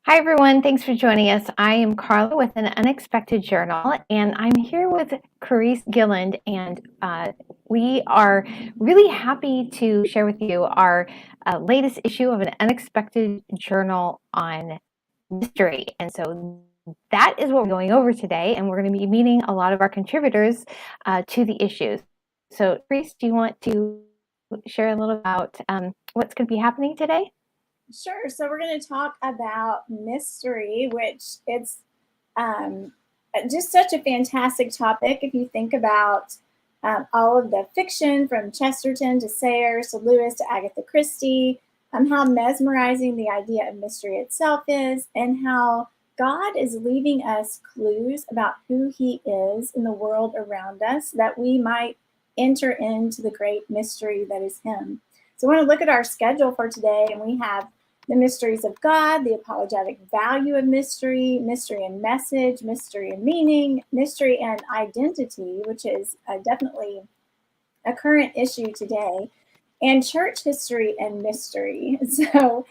Hi, everyone. Thanks for joining us. I am Carla with an Unexpected Journal, and I'm here with Carice Gilland, and we are really happy to share with you our latest issue of an Unexpected Journal on mystery. And so that is what we're going over today, and we're going to be meeting a lot of our contributors to the issues. So, Carice, do you want to share a little about what's going to be happening today? Sure. So we're going to talk about mystery, which it's um, just such a fantastic topic. If you think about all of the fiction from Chesterton to Sayers to Lewis to Agatha Christie, how mesmerizing the idea of mystery itself is, and how God is leaving us clues about who He is in the world around us that we might enter into the great mystery that is Him. So, I want to look at our schedule for today, and we have the mysteries of God, the apologetic value of mystery, mystery and message, mystery and meaning, mystery and identity, which is definitely a current issue today, and church history and mystery. So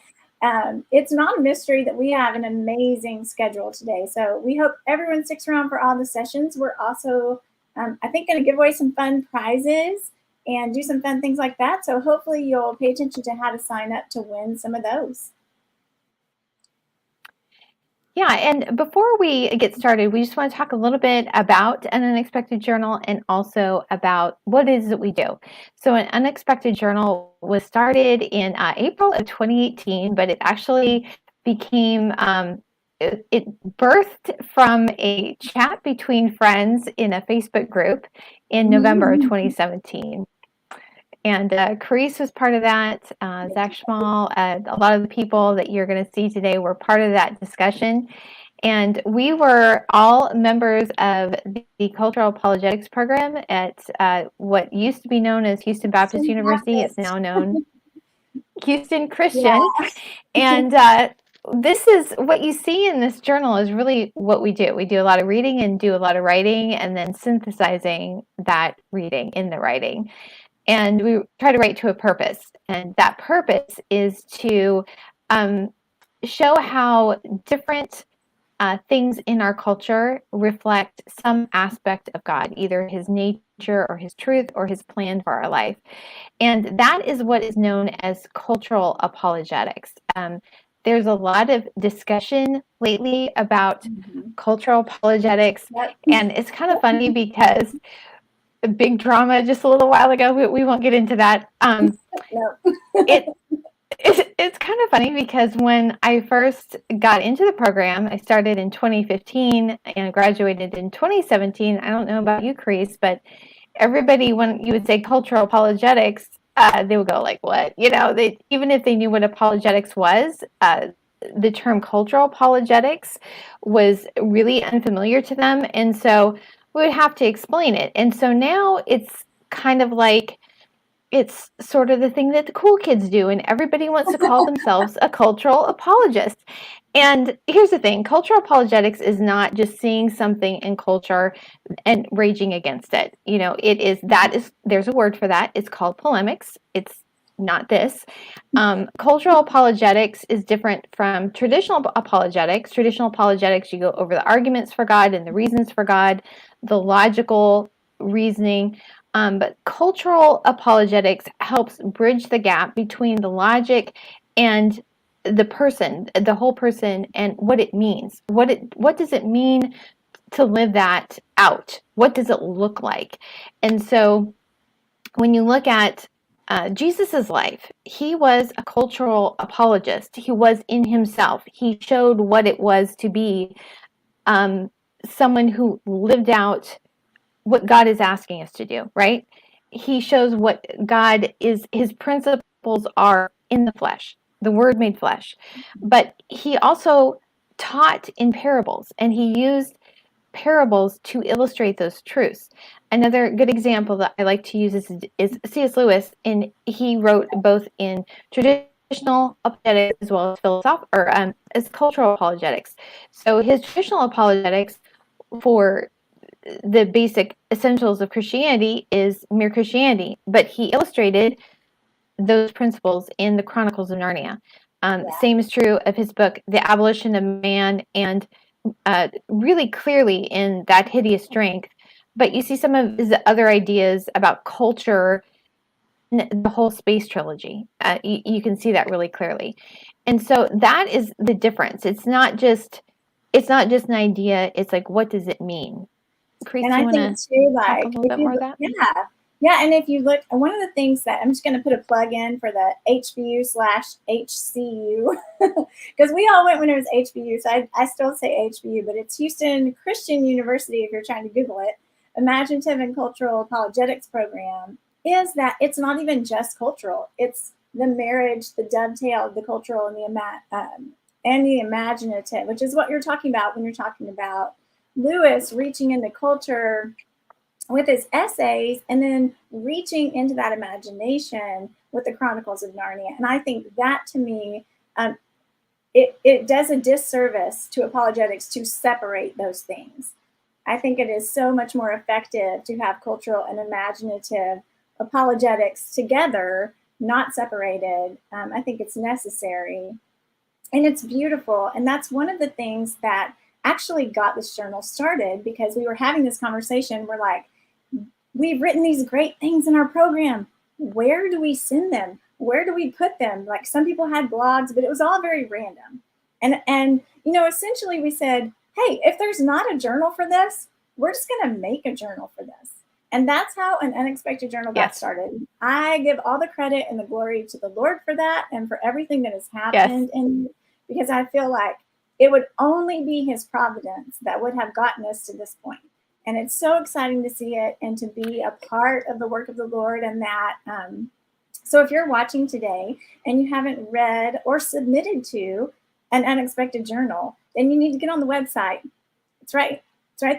it's not a mystery that we have an amazing schedule today. So we hope everyone sticks around for all the sessions. We're also, I think, going to give away some fun prizes and do some fun things like that. So hopefully you'll pay attention to how to sign up to win some of those. Yeah, and before we get started, we just want to talk a little bit about an Unexpected Journal and also about what it is that we do. So, an Unexpected Journal was started in April of 2018, but it actually became it birthed from a chat between friends in a Facebook group in November of 2017. And Carice was part of that, Zach Schmal, a lot of the people that you're going to see today were part of that discussion. And we were all members of the Cultural Apologetics program at what used to be known as Houston Baptist University. It's now known Houston Christian. Yeah. And this is what you see in this journal is really what we do. We do a lot of reading and do a lot of writing and then synthesizing that reading in the writing. And we try to write to a purpose. And that purpose is to show how different things in our culture reflect some aspect of God, either His nature or His truth or His plan for our life. And that is what is known as cultural apologetics. There's a lot of discussion lately about cultural apologetics. Yep. And it's kind of funny because big drama just a little while ago. We won't get into that. No. It's kind of funny because when I first got into the program, I started in 2015 and graduated in 2017. I don't know about you, Carice, but everybody, when you would say cultural apologetics, they would go like, "What?" You know, they even if they knew what apologetics was. The term cultural apologetics was really unfamiliar to them, and so we would have to explain it. And so now it's kind of like it's sort of the thing that the cool kids do, and everybody wants to call themselves a cultural apologist. And here's the thing, cultural apologetics is not just seeing something in culture and raging against it. You know, there's a word for that. It's called polemics. It's not this. Cultural apologetics is different from traditional apologetics. Traditional apologetics, you go over the arguments for God and the reasons for God, the logical reasoning. But cultural apologetics helps bridge the gap between the logic and the person, the whole person, and what it means. What does it mean to live that out? What does it look like? And so when you look at Jesus's life, he was a cultural apologist. He was in himself. He showed what it was to be someone who lived out what God is asking us to do, right? He shows what God is, his principles are in the flesh, the word made flesh. But he also taught in parables, and he used parables to illustrate those truths. Another good example that I like to use is C.S. Lewis, and he wrote both in traditional apologetics as well as philosophical or as cultural apologetics. So his traditional apologetics for the basic essentials of Christianity is mere Christianity, but he illustrated those principles in the Chronicles of Narnia. Same is true of his book, The Abolition of Man, and really clearly in That Hideous Strength. But you see some of his other ideas about culture, the whole Space trilogy. You can see that really clearly. And so that is the difference. It's not just an idea. It's like, what does it mean? Chris, And I think too, like, talk a little bit more of that? Yeah, and if you look, one of the things that I'm just going to put a plug in for the HBU/HCU, because we all went when it was HBU, so I still say HBU, but it's Houston Christian University if you're trying to Google it. Imaginative and Cultural Apologetics Program is that it's not even just cultural; it's the marriage, the dovetail, the cultural, and the imaginative, which is what you're talking about when you're talking about Lewis reaching into culture with his essays and then reaching into that imagination with the Chronicles of Narnia. And I think that, to me, it does a disservice to apologetics to separate those things. I think it is so much more effective to have cultural and imaginative apologetics together, not separated. I think it's necessary. And it's beautiful. And that's one of the things that actually got this journal started, because we were having this conversation. We're like, we've written these great things in our program. Where do we send them? Where do we put them? Like, some people had blogs, but it was all very random. And essentially we said, hey, if there's not a journal for this, we're just going to make a journal for this. And that's how An Unexpected Journal got started. I give all the credit and the glory to the Lord for that and for everything that has happened. And because I feel like it would only be his providence that would have gotten us to this point. And it's so exciting to see it and to be a part of the work of the Lord. And that, so if you're watching today and you haven't read or submitted to An Unexpected Journal, then you need to get on the website. It's right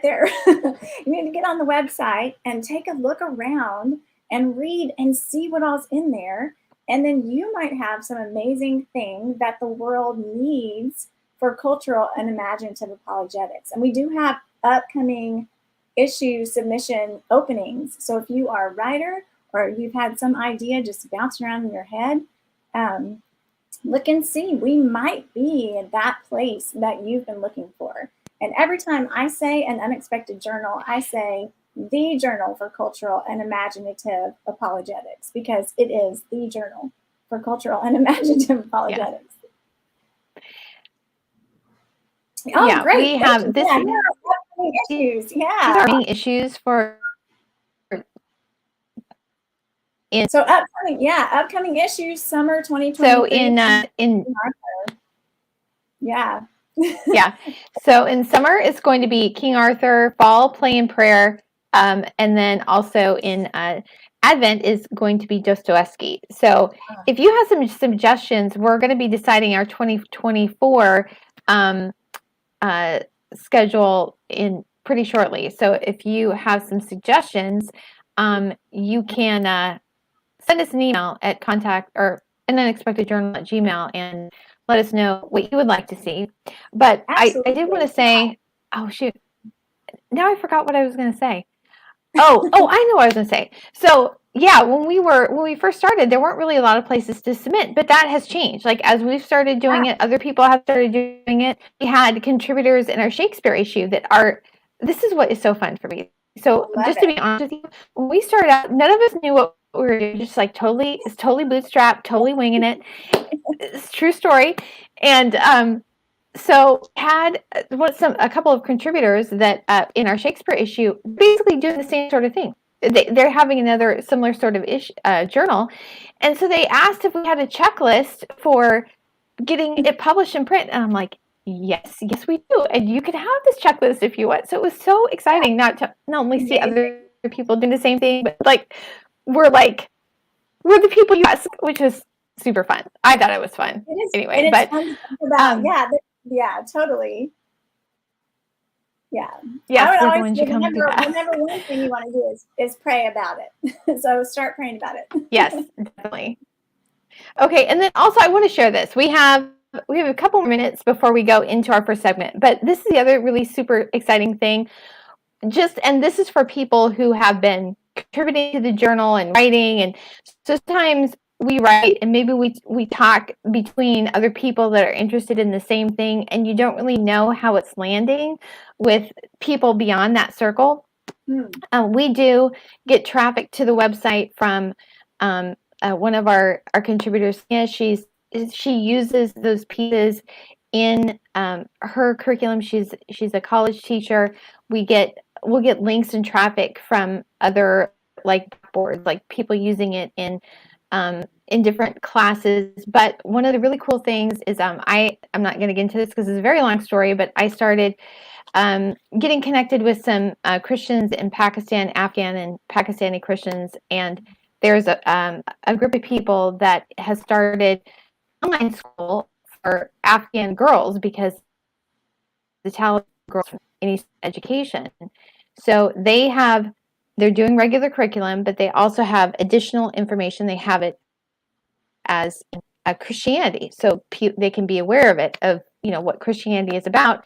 there. You need to get on the website and take a look around and read and see what all's in there. And then you might have some amazing thing that the world needs for cultural and imaginative apologetics. And we do have upcoming issue submission openings. So if you are a writer or you've had some idea just bouncing around in your head, look and see. We might be in that place that you've been looking for. And every time I say An Unexpected Journal, I say the Journal for Cultural and Imaginative Apologetics, because it is the journal for cultural and imaginative apologetics. Oh, great. We have this. Issues. These are issues for. So upcoming issues, summer 2023. So in So in summer it's going to be King Arthur, fall Play and Prayer, and then also in Advent is going to be Dostoevsky. So if you have some suggestions, we're going to be deciding our 2024 schedule in pretty shortly. So if you have some suggestions, you can send us an email at contact or anunexpectedjournal@gmail.com and let us know what you would like to see. But I did want to say, oh shoot, now I forgot what I was going to say. Oh, I know what I was going to say. So yeah, when we first started, there weren't really a lot of places to submit, but that has changed. Like, as we've started doing it, other people have started doing it. We had contributors in our Shakespeare issue this is what is so fun for me. So just to be honest with you, when we started out, none of us knew what we were doing, just like totally bootstrapped, totally winging it. It's a true story. And so had a couple of contributors that in our Shakespeare issue basically doing the same sort of thing. They're having another similar sort of journal. And so they asked if we had a checklist for getting it published in print. And I'm like, yes, we do. And you can have this checklist if you want. So it was so exciting not only see other people doing the same thing, but like we're the people you ask, which was super fun. I thought it was fun. It is, anyway, but fun to talk about, totally. Yeah. Yes, I would always say the number one thing you want to do is pray about it. So start praying about it. Yes, definitely. Okay, and then also I want to share this. We have a couple more minutes before we go into our first segment, but this is the other really super exciting thing. And this is for people who have been contributing to the journal and writing, and sometimes we write and maybe we talk between other people that are interested in the same thing, and you don't really know how it's landing with people beyond that circle. We do get traffic to the website from one of our contributors. Yeah, she uses those pieces in her curriculum. She's a college teacher. We'll get links and traffic from other like boards, like people using it in different classes. But one of the really cool things is I'm not going to get into this because it's a very long story, but I started getting connected with some Christians in Pakistan, Afghan and Pakistani Christians, and there's a group of people that has started online school for Afghan girls because the Taliban girls from any education. So they're doing regular curriculum, but they also have additional information. They have it as a Christianity, so they can be aware of it, of what Christianity is about.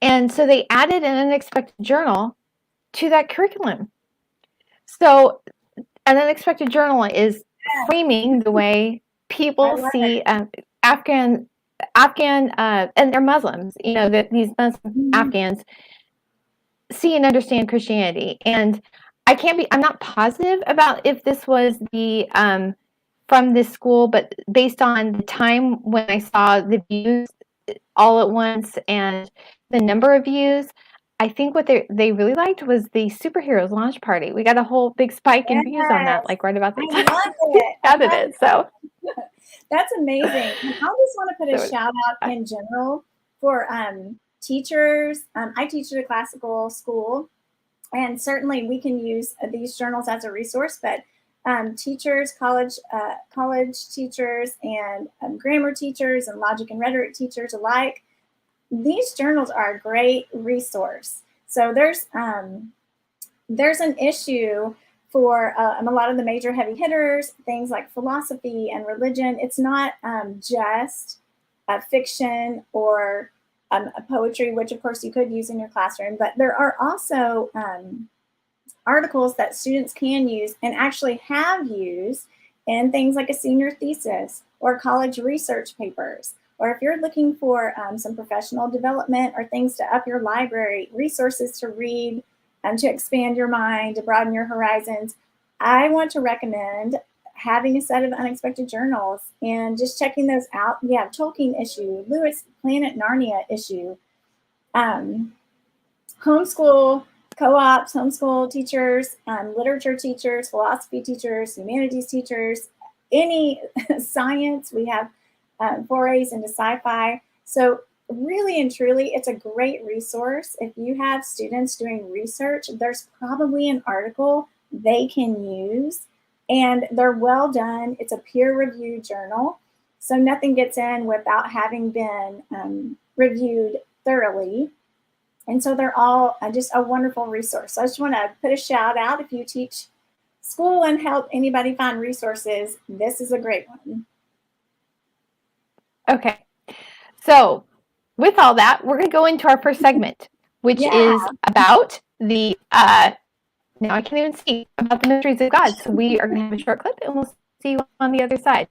And so they added an unexpected journal to that curriculum. So an unexpected journal is framing the way people see Afghan, and they're Muslims, that these Muslim Afghans see and understand Christianity. And I'm not positive about if this was from this school, but based on the time when I saw the views all at once and the number of views, I think what they really liked was the superheroes launch party. We got a whole big spike in views on that, like right about the time it. added it. So that's amazing. And I just want to put a shout out in general for teachers. I teach at a classical school, and certainly we can use these journals as a resource, but teachers, college teachers, and grammar teachers, and logic and rhetoric teachers alike, these journals are a great resource. So there's an issue for a lot of the major heavy hitters, things like philosophy and religion. It's not just fiction or poetry, which of course you could use in your classroom, but there are also articles that students can use and actually have used in things like a senior thesis or college research papers. Or if you're looking for some professional development or things to up your library, resources to read, to expand your mind, to broaden your horizons, I want to recommend having a set of unexpected journals and just checking those out. We have Tolkien issue, Lewis Planet Narnia issue, homeschool co-ops, homeschool teachers, literature teachers, philosophy teachers, humanities teachers, any science. We have forays into sci-fi. So really and truly, it's a great resource. If you have students doing research, there's probably an article they can use, and they're well done. It's a peer-reviewed journal, so nothing gets in without having been reviewed thoroughly. And so they're all just a wonderful resource. So I just want to put a shout out. If you teach school and help anybody find resources, this is a great one. Okay. So with all that, we're going to go into our first segment, which is about the, now I can't even see, about the mysteries of God. So we are going to have a short clip and we'll see you on the other side.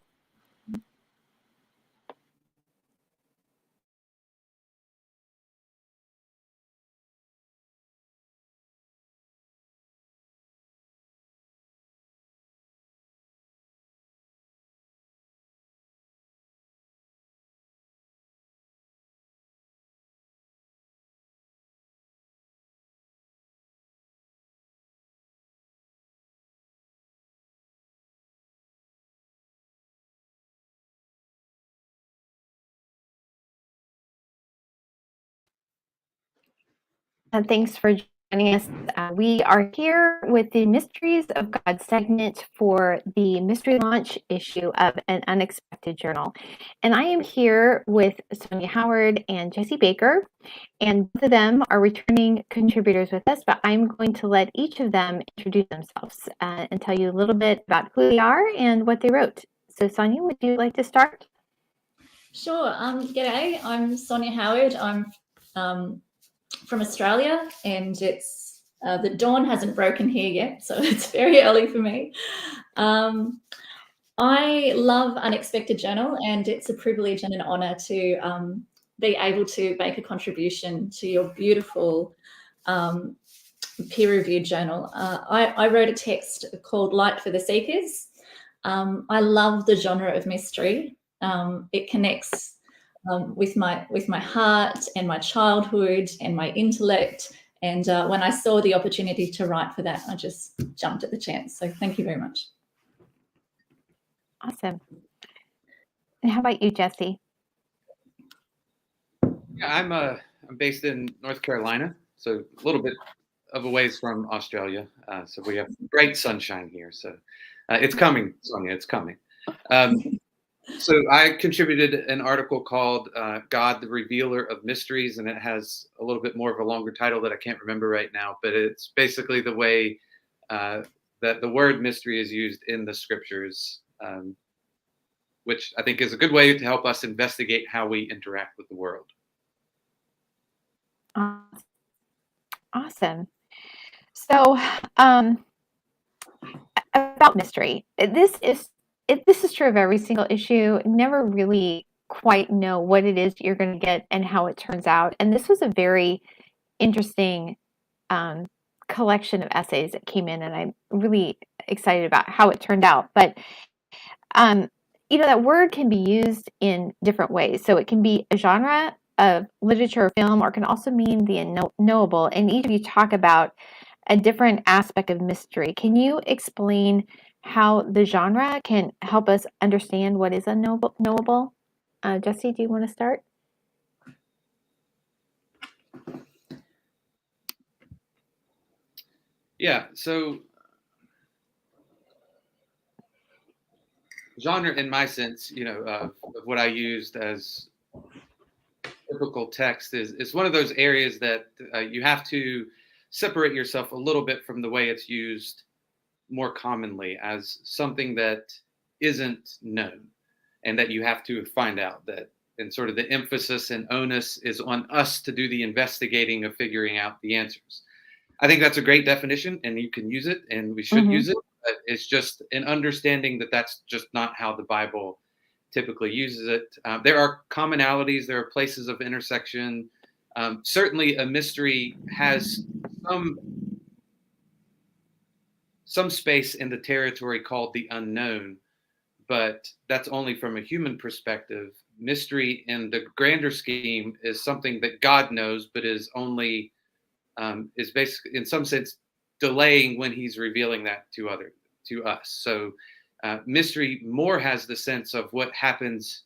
And thanks for joining us. We are here with the Mysteries of God segment for the mystery launch issue of An Unexpected Journal. And I am here with Sonia Howard and Jesse Baker, and both of them are returning contributors with us, but I'm going to let each of them introduce themselves and tell you a little bit about who they are and what they wrote. So Sonia, would you like to start? Sure. G'day, I'm Sonia Howard. I'm from Australia, and it's the dawn hasn't broken here yet, so it's very early for me. I love Unexpected Journal, and it's a privilege and an honor to be able to make a contribution to your beautiful peer-reviewed journal. I wrote a text called Light for the Seekers. I love the genre of mystery. It connects with my heart and my childhood and my intellect. And when I saw the opportunity to write for that, I just jumped at the chance. So thank you very much. Awesome. And how about you, Jesse? Yeah, I'm based in North Carolina, so a little bit of a ways from Australia. So we have bright sunshine here. So it's coming, Sonia. It's coming. So I contributed an article called God, the Revealer of Mysteries, and it has a little bit more of a longer title that I can't remember right now, but it's basically the way that the word mystery is used in the scriptures, which I think is a good way to help us investigate how we interact with the world. Awesome. So about mystery, this is true of every single issue. Never really quite know what it is you're going to get and how it turns out. And this was a very interesting collection of essays that came in, and I'm really excited about how it turned out. But that word can be used in different ways. So it can be a genre of literature or film, or it can also mean the unknowable. And each of you talk about a different aspect of mystery. Can you explain how the genre can help us understand what is unknowable? Jesse, do you want to start? Yeah, so genre, in my sense, of what I used as typical text is one of those areas that you have to separate yourself a little bit from the way it's used more commonly as something that isn't known, and that you have to find out that, and sort of the emphasis and onus is on us to do the investigating of figuring out the answers. I think that's a great definition, and you can use it, and we should use it. But it's just an understanding that that's just not how the Bible typically uses it. There are commonalities, there are places of intersection. Certainly a mystery has some space in the territory called the unknown, but that's only from a human perspective. Mystery in the grander scheme is something that God knows, but is only is basically, in some sense, delaying when he's revealing that to us. So mystery more has the sense of what happens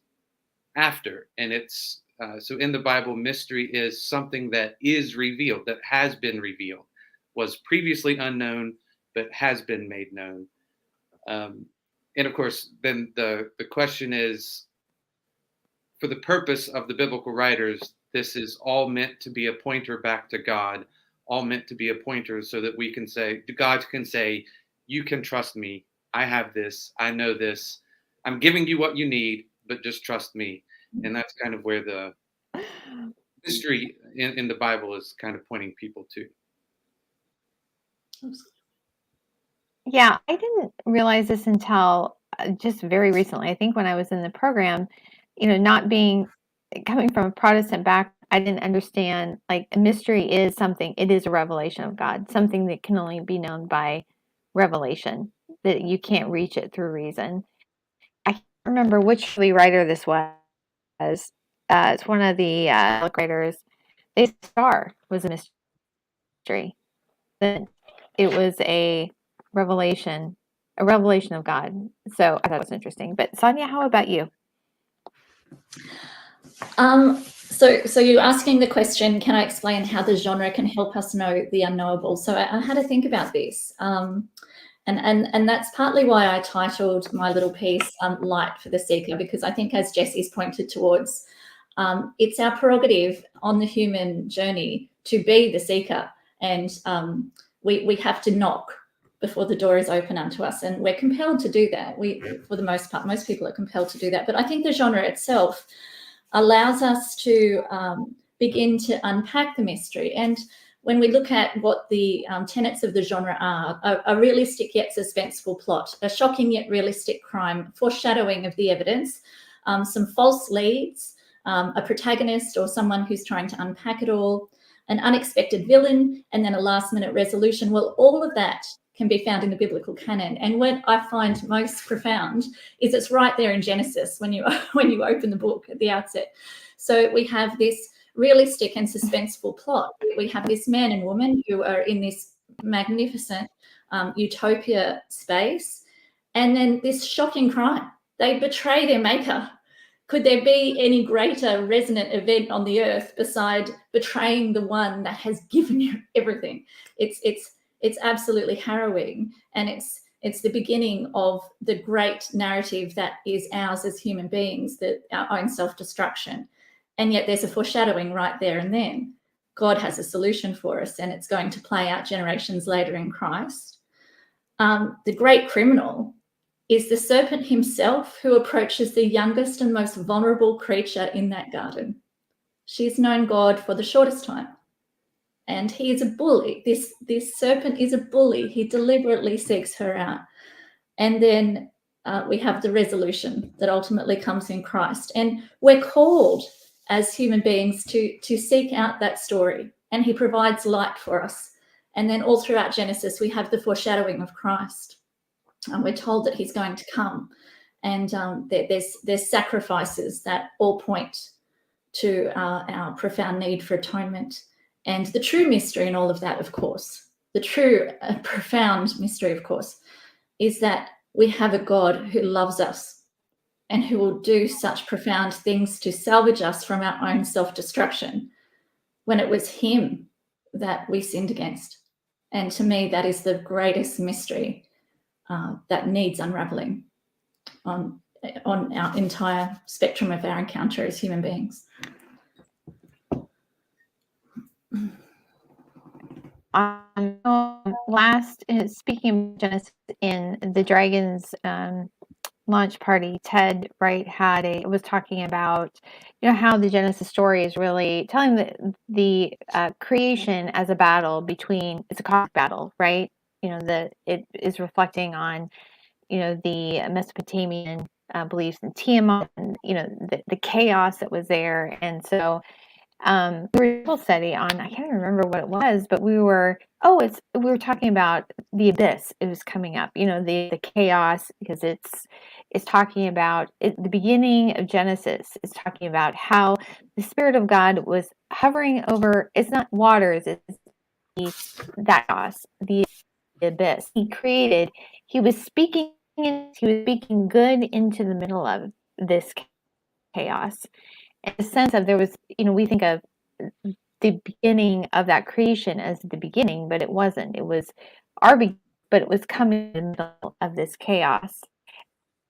after, and it's so in the Bible, mystery is something that is revealed, that has been revealed, was previously unknown, but has been made known. And of course, then the question is, for the purpose of the biblical writers, this is all meant to be a pointer back to God, all meant to be a pointer so that we can say, God can say, you can trust me. I have this. I know this. I'm giving you what you need, but just trust me. And that's kind of where the mystery in the Bible is kind of pointing people to. Yeah, I didn't realize this until just very recently. I think when I was in the program, coming from a Protestant background, I didn't understand, like, a mystery is something, it is a revelation of God, something that can only be known by revelation, that you can't reach it through reason. I can't remember which writer this was. It's one of the writers. The star was a mystery. That it was a revelation of God. So I thought it was interesting. But Sonia, how about you? So you're asking the question, can I explain how the genre can help us know the unknowable? So I had to think about this. And that's partly why I titled my little piece Light for the Seeker, because I think, as Jesse's pointed towards, it's our prerogative on the human journey to be the seeker. And we have to knock before the door is open unto us. And we're compelled to do that. For the most part, most people are compelled to do that. But I think the genre itself allows us to begin to unpack the mystery. And when we look at what the tenets of the genre are, a realistic yet suspenseful plot, a shocking yet realistic crime, foreshadowing of the evidence, some false leads, a protagonist or someone who's trying to unpack it all, an unexpected villain, and then a last-minute resolution. Well, all of that can be found in the biblical canon. And what I find most profound is it's right there in Genesis when you open the book at the outset. So we have this realistic and suspenseful plot. We have this man and woman who are in this magnificent utopia space, and then this shocking crime. They betray their maker. Could there be any greater resonant event on the earth beside betraying the one that has given you everything? It's absolutely harrowing, and it's the beginning of the great narrative that is ours as human beings, that our own self-destruction. And yet there's a foreshadowing right there and then. God has a solution for us, and it's going to play out generations later in Christ. The great criminal is the serpent himself, who approaches the youngest and most vulnerable creature in that garden. She's known God for the shortest time, and he is a bully. This serpent is a bully. He deliberately seeks her out. And then we have the resolution that ultimately comes in Christ. And we're called as human beings to seek out that story, and he provides light for us. And then all throughout Genesis, we have the foreshadowing of Christ. And we're told that he's going to come, and there's sacrifices that all point to our profound need for atonement. And the true mystery in all of that, of course, the true profound mystery, of course, is that we have a God who loves us and who will do such profound things to salvage us from our own self-destruction, when it was him that we sinned against. And to me, that is the greatest mystery that needs unraveling on our entire spectrum of our encounter as human beings. Speaking of Genesis, in the Dragons launch party, Ted Wright was talking about, how the Genesis story is really telling the creation as a battle it's a cosmic battle, right? It is reflecting on, the Mesopotamian beliefs in Tiamat, and the chaos that was there. And so we were a study on, I can't remember what it was, but we were talking about the abyss. It was coming up, the chaos, because it's talking about the beginning of Genesis. It's talking about how the Spirit of God was hovering over. It's not waters. It's that chaos, the abyss. He was speaking good into the middle of this chaos. In the sense of, there was, we think of the beginning of that creation as the beginning, but it wasn't. It was but it was coming in the middle of this chaos.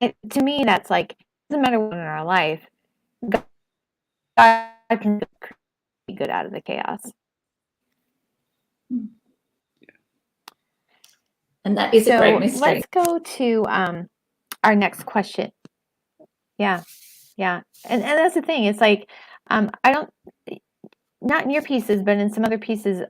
To me, that's like, it doesn't matter what in our life, God can be good out of the chaos. And that is a great mystery. Let's go to our next question. Yeah. And that's the thing. It's like, not in your pieces, but in some other pieces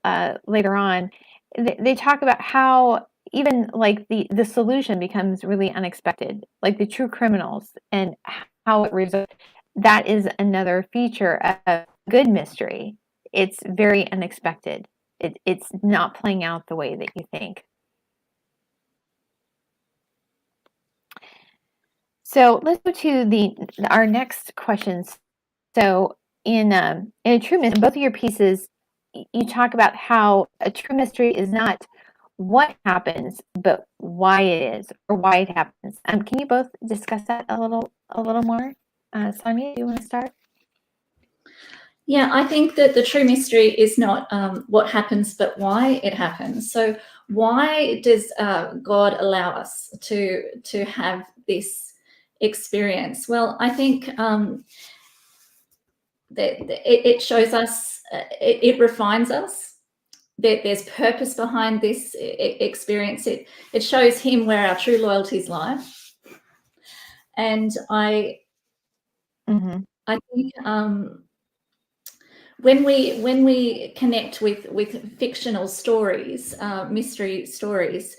later on, they talk about how even like the solution becomes really unexpected, like the true criminals, and how it results. That is another feature of good mystery. It's very unexpected. It's not playing out the way that you think. So let's go to our next questions. So in a true mystery, in both of your pieces, you talk about how a true mystery is not what happens, but why it is, or why it happens. Can you both discuss that a little more? Sonia, do you want to start? Yeah, I think that the true mystery is not what happens, but why it happens. So why does God allow us to have this experience? Well, I think that it shows us, it refines us. There's purpose behind this experience. It shows him where our true loyalties lie. And I think when we connect with fictional stories, mystery stories,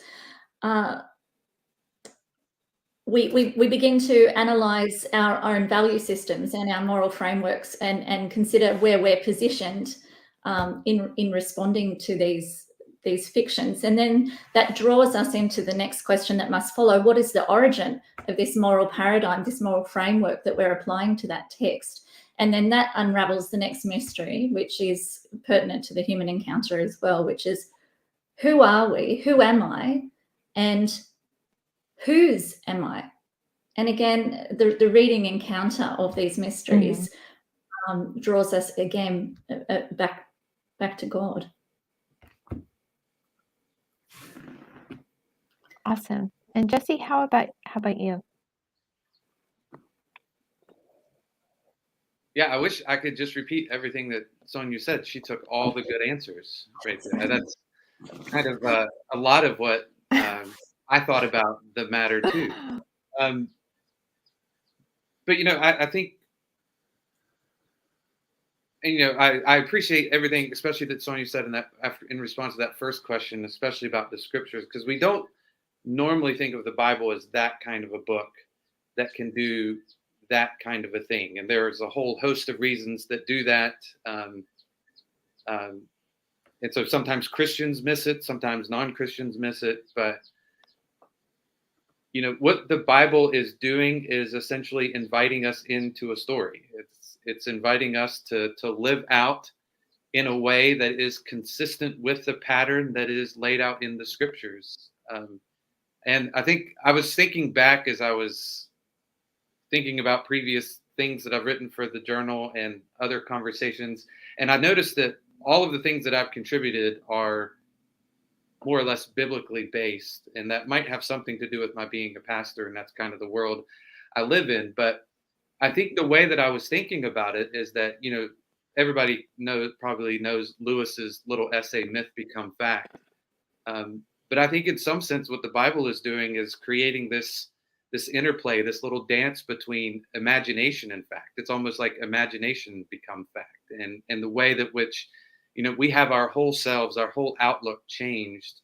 we begin to analyze our own value systems and our moral frameworks, and consider where we're positioned in responding to these fictions. And then that draws us into the next question that must follow: what is the origin of this moral paradigm, this moral framework that we're applying to that text? And then that unravels the next mystery, which is pertinent to the human encounter as well, which is, who are we? Who am I? And whose am I? And again, the reading encounter of these mysteries draws us again back to God. Awesome. And Jesse, how about you? Yeah, I wish I could just repeat everything that Sonia said. She took all the good answers right there. That's kind of a lot of what I thought about the matter too. But I think, and I appreciate everything, especially that Sonia said in response to that first question, especially about the scriptures, because we don't normally think of the Bible as that kind of a book that can do that kind of a thing. And there's a whole host of reasons that do that. And so sometimes Christians miss it, sometimes non-Christians miss it. But, what the Bible is doing is essentially inviting us into a story. It's inviting us to live out in a way that is consistent with the pattern that is laid out in the scriptures. And I think I was thinking back as I was thinking about previous things that I've written for the journal and other conversations. And I noticed that all of the things that I've contributed are more or less biblically based. And that might have something to do with my being a pastor, and that's kind of the world I live in. But I think the way that I was thinking about it is that, everybody probably knows Lewis's little essay, Myth Become Fact. But I think in some sense, what the Bible is doing is creating this interplay, this little dance between imagination and fact. It's almost like imagination become fact, and the way that which, we have our whole selves, our whole outlook changed,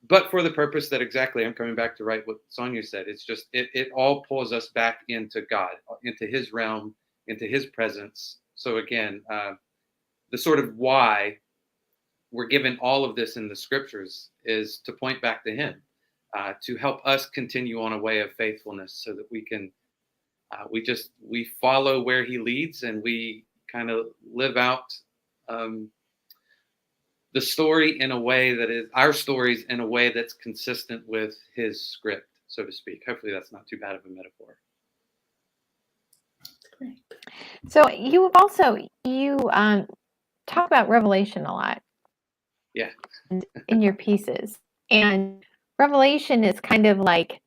but for the purpose that exactly, I'm coming back to what Sonia said. It's just, it all pulls us back into God, into his realm, into his presence. So again, the sort of why we're given all of this in the scriptures is to point back to him, to help us continue on a way of faithfulness, so that we can, we follow where he leads, and we kind of live out the story in a way that is our stories in a way that's consistent with his script, so to speak. Hopefully that's not too bad of a metaphor. Great. So you talk about Revelation a lot. Yeah. In your pieces. And Revelation is kind of like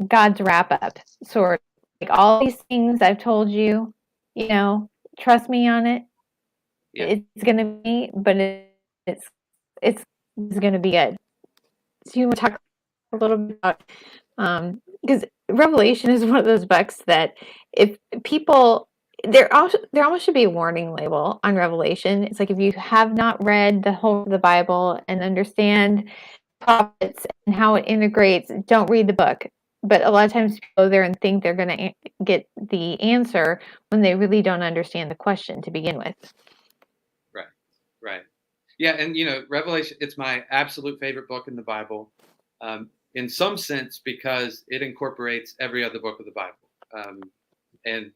God's wrap up, sort of like all these things I've told you, trust me on it. Yeah. It's going to be, but it's going to be good. So you want to talk a little bit about, because Revelation is one of those books that if people, there almost should be a warning label on Revelation. It's like, if you have not read the whole of the Bible and understand prophets and how it integrates, don't read the book. But a lot of times people go there and think they're going to get the answer when they really don't understand the question to begin with. Right. Yeah, and Revelation, it's my absolute favorite book in the Bible, in some sense, because it incorporates every other book of the Bible. And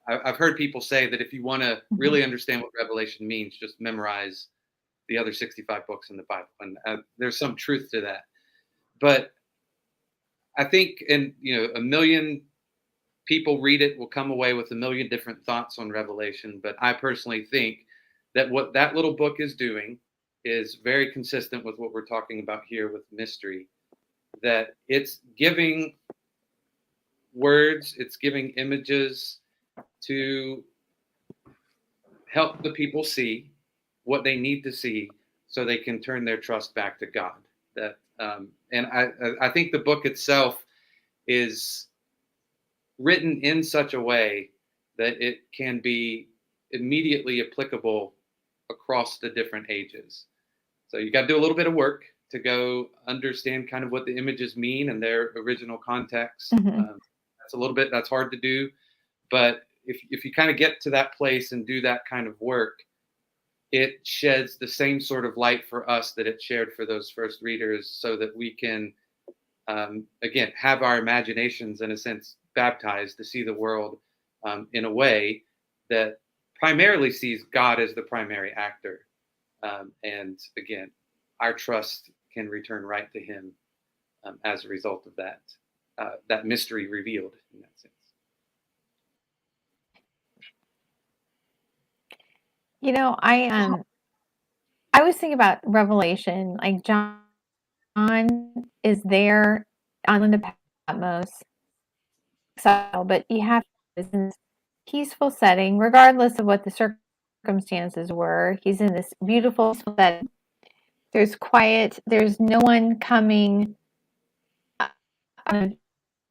I've heard people say that if you want to really understand what Revelation means, just memorize the other 65 books in the Bible. And there's some truth to that. But I think, a million people read it will come away with a million different thoughts on Revelation. But I personally think that what that little book is doing is very consistent with what we're talking about here with mystery, that it's giving words, it's giving images to help the people see what they need to see so they can turn their trust back to God. That and I think the book itself is written in such a way that it can be immediately applicable across the different ages. So you got to do a little bit of work to go understand kind of what the images mean and their original context. That's hard to do. But if you kind of get to that place and do that kind of work, it sheds the same sort of light for us that it shared for those first readers, so that we can, again, have our imaginations, in a sense, baptized to see the world in a way that primarily sees God as the primary actor. And again, our trust can return right to him as a result of that mystery revealed in that sense. You know, I was thinking about Revelation, like John is there on Island of Patmos, so, but you have to in this peaceful setting, regardless of what the circumstances were. He's in this beautiful setting. There's quiet. There's no one coming.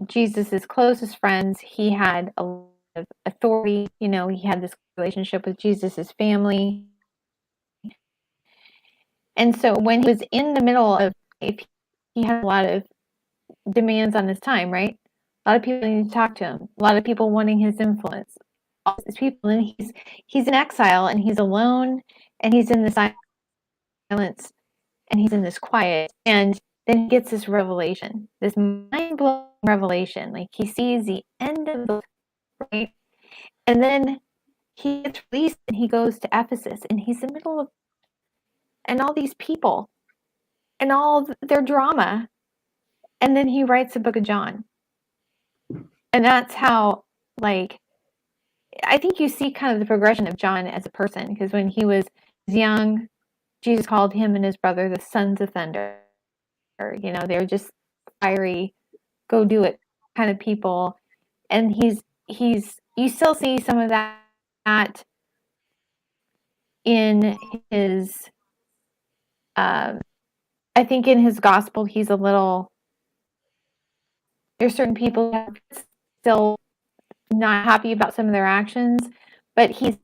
Jesus' closest friends. He had a lot of authority. You know, he had this relationship with Jesus' family. And so when he was in the middle of life, he had a lot of demands on his time, right? A lot of people needing to talk to him. A lot of people wanting his influence. All these people, and he's in exile, and he's alone, and he's in this silence, and he's in this quiet, and then he gets this revelation, this mind-blowing revelation. Like he sees the end of the book, right? And then he gets released, and he goes to Ephesus, and he's in the middle of, and all these people, and all their drama, and then he writes the book of John. And that's how, like, I think you see kind of the progression of John as a person, because when he was young, Jesus called him and his brother the sons of thunder. You know, they're just fiery, go do it kind of people. And you still see some of that in his, I think in his gospel, he's a little, there's certain people who are still not happy about some of their actions, but he's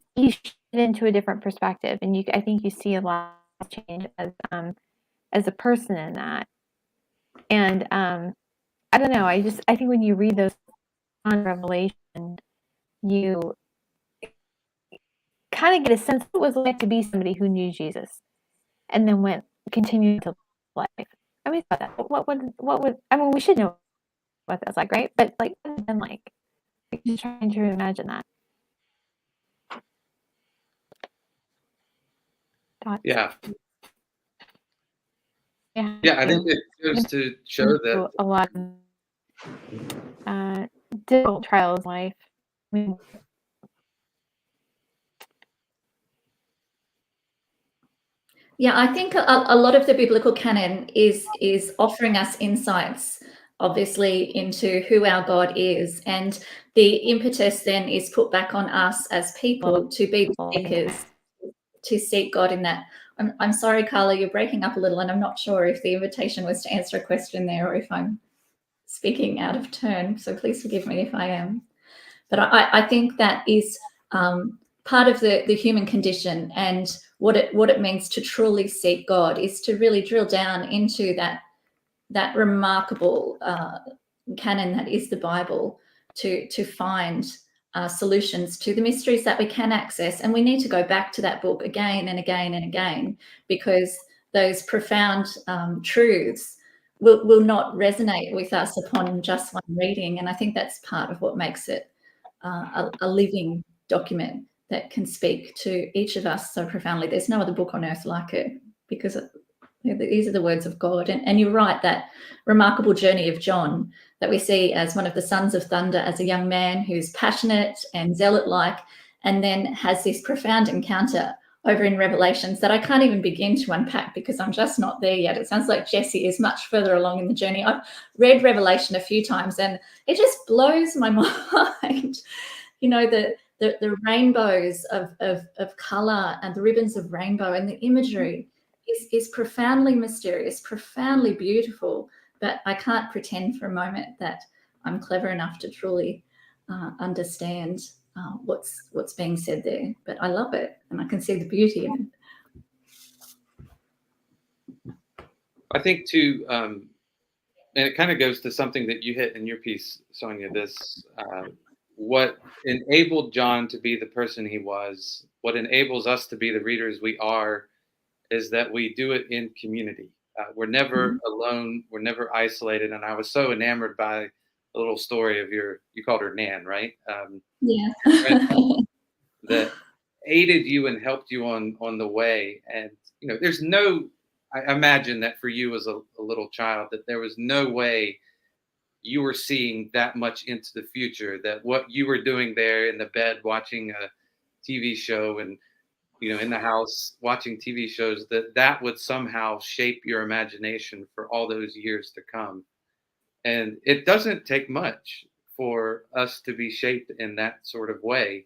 into a different perspective, and I think you see a lot of change as a person in that. And I don't know, I think when you read those on Revelation, you kind of get a sense of what it was like to be somebody who knew Jesus and then continued to life. I mean, what would I mean, we should know what that's like, right? But like, what would it been like? Just trying to imagine that. Thoughts? Yeah. Yeah, I think it goes to show that a lot of difficult trials in life. I mean, Yeah, I think a lot of the biblical canon is offering us insights, obviously, into who our God is, and the impetus then is put back on us as people to be seekers, to seek God in that. I'm sorry, Carla, you're breaking up a little, and I'm not sure if the invitation was to answer a question there or if I'm speaking out of turn, so please forgive me if I am. But I think that is part of the human condition, and what it means to truly seek God is to really drill down into that remarkable canon that is the Bible, to find solutions to the mysteries that we can access. And we need to go back to that book again and again and again, because those profound truths will not resonate with us upon just one reading. And I think that's part of what makes it a living document that can speak to each of us so profoundly. There's no other book on earth like it, because these are the words of God. And you're right, that remarkable journey of John that we see as one of the sons of thunder, as a young man who's passionate and zealot-like, and then has this profound encounter over in Revelations that I can't even begin to unpack because I'm just not there yet. It sounds like Jesse is much further along in the journey. I've read Revelation a few times and it just blows my mind. You know, the rainbows of color and the ribbons of rainbow, and the imagery is profoundly mysterious, profoundly beautiful. But I can't pretend for a moment that I'm clever enough to truly understand what's being said there. But I love it, and I can see the beauty in it. I think too, and it kind of goes to something that you hit in your piece, Sonia. This what enabled John to be the person he was, what enables us to be the readers we are, is that we do it in community. We're never alone. We're never isolated. And I was so enamored by a little story of you called her Nan, right? Yeah. That aided you and helped you on the way. And, there's no, I imagine that for you as a little child, that there was no way you were seeing that much into the future, that what you were doing there in the bed watching a TV show and in the house watching TV shows, that would somehow shape your imagination for all those years to come. And it doesn't take much for us to be shaped in that sort of way.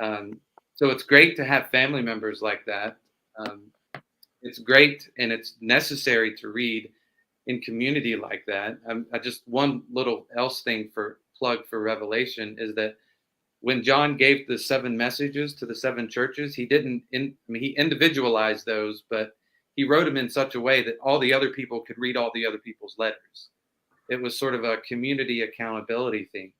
So it's great to have family members like that. It's great and it's necessary to read in community like that. I just one little else thing for plug for Revelation is that when John gave the 7 messages to the 7 churches, he he individualized those, but he wrote them in such a way that all the other people could read all the other people's letters. It was sort of a community accountability thing.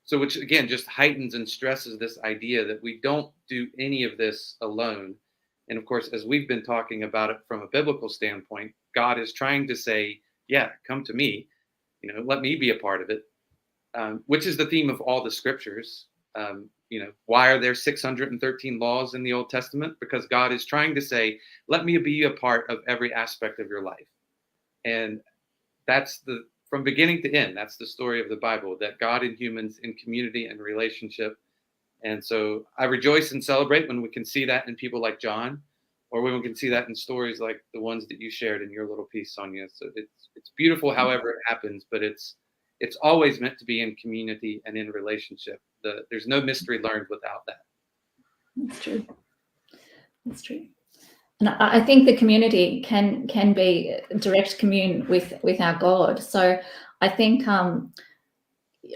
So which again, just heightens and stresses this idea that we don't do any of this alone. And of course, as we've been talking about it from a biblical standpoint, God is trying to say, yeah, come to me, let me be a part of it. Which is the theme of all the scriptures. Why are there 613 laws in the Old Testament? Because God is trying to say, let me be a part of every aspect of your life. And that's from beginning to end, that's the story of the Bible, that God and humans in community and relationship. And so I rejoice and celebrate when we can see that in people like John, or when we can see that in stories like the ones that you shared in your little piece, Sonia. So it's beautiful however it happens, but it's always meant to be in community and in relationship. There's no mystery learned without that. That's true. That's true. And I think the community can be direct commune with our God. So I think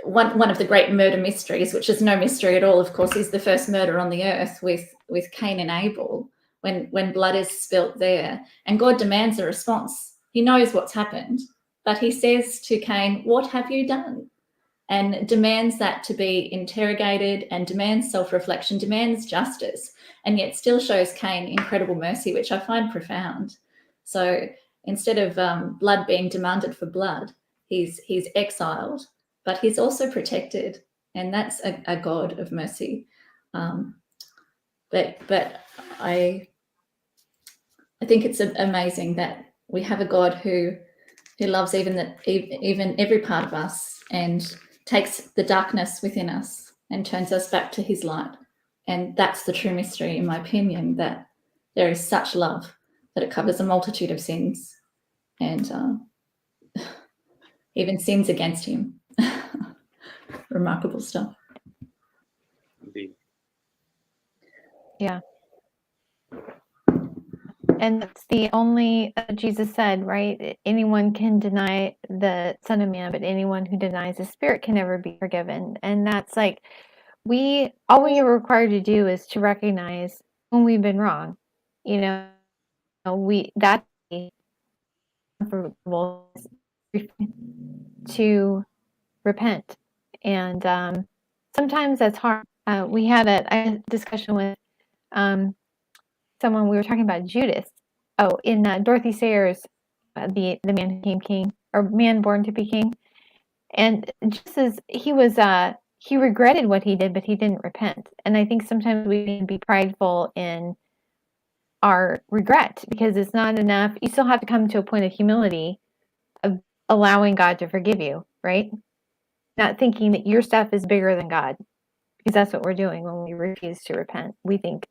one of the great murder mysteries, which is no mystery at all, of course, is the first murder on the earth with Cain and Abel, when blood is spilt there. And God demands a response. He knows what's happened. But he says to Cain, what have you done? And demands that to be interrogated and demands self-reflection, demands justice, and yet still shows Cain incredible mercy, which I find profound. So instead of blood being demanded for blood, he's exiled, but he's also protected. And that's a God of mercy. But I think it's amazing that we have a God who loves even every part of us and takes the darkness within us and turns us back to his light. And that's the true mystery, in my opinion, that there is such love that it covers a multitude of sins and even sins against him. Remarkable stuff. Indeed. Yeah. And that's the only, Jesus said, right? Anyone can deny the Son of Man, but anyone who denies the Spirit can never be forgiven. And that's like, all we are required to do is to recognize when we've been wrong. That's to repent. And sometimes that's hard. We had a discussion with someone. We were talking about Judas. Oh, in Dorothy Sayers, the Man Who Became King, or Man Born to Be King. And just as he was, he regretted what he did, but he didn't repent. And I think sometimes we can be prideful in our regret because it's not enough. You still have to come to a point of humility of allowing God to forgive you, right? Not thinking that your stuff is bigger than God, because that's what we're doing when we refuse to repent. We think,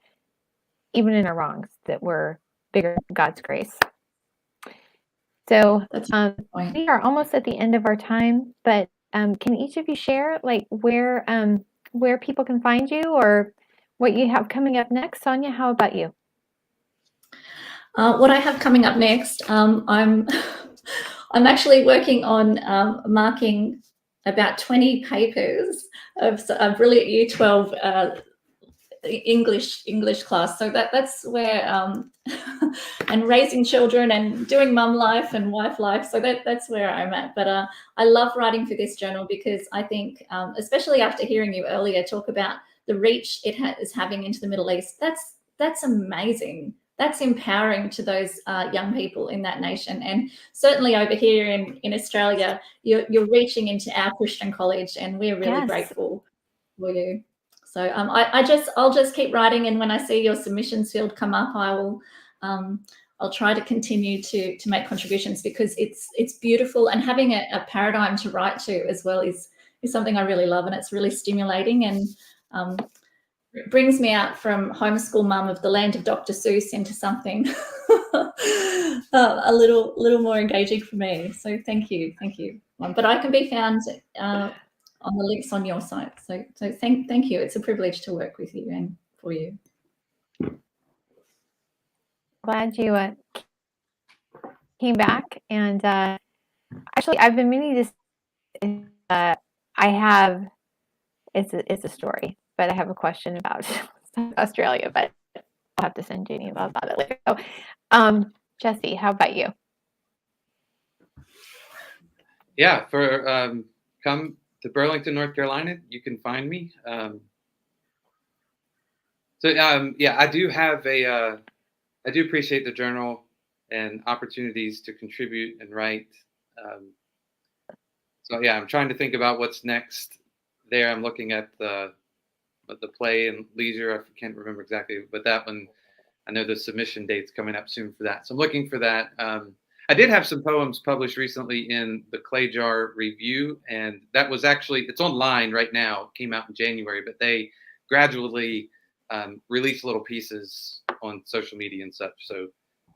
even in our wrongs, that we're bigger than God's grace. So we are almost at the end of our time, but can each of you share like where people can find you or what you have coming up next? Sonia, how about you? What I have coming up next, I'm actually working on marking about 20 papers of a brilliant Year 12 English class. So that's where and raising children and doing mum life and wife life. So that's where I'm at. But I love writing for this journal because I think, especially after hearing you earlier talk about the reach it is having into the Middle East, that's amazing. That's empowering to those young people in that nation. And certainly over here in Australia, you're reaching into our Christian college, and we're really grateful for you. So I'll just keep writing, and when I see your submissions field come up, I'll try to continue to make contributions, because it's beautiful, and having a paradigm to write to as well is something I really love, and it's really stimulating, and it brings me out from homeschool mum of the land of Dr. Seuss into something a little more engaging for me. So thank you. But I can be found on the links on your site. So thank you. It's a privilege to work with you and for you. Glad you came back. And actually, I've been meaning to. It's a story, but I have a question about Australia. But I'll have to send you an email about it later. So, Jesse, how about you? Yeah, for come to Burlington, North Carolina, you can find me. Yeah, I do have I do appreciate the journal and opportunities to contribute and write. So yeah, I'm trying to think about what's next there. I'm looking at the play and leisure. I can't remember exactly, but that one, I know the submission date's coming up soon for that. So I'm looking for that. I did have some poems published recently in the Clay Jar Review, and that was actually, it's online right now. It came out in January, but they gradually release little pieces on social media and such. So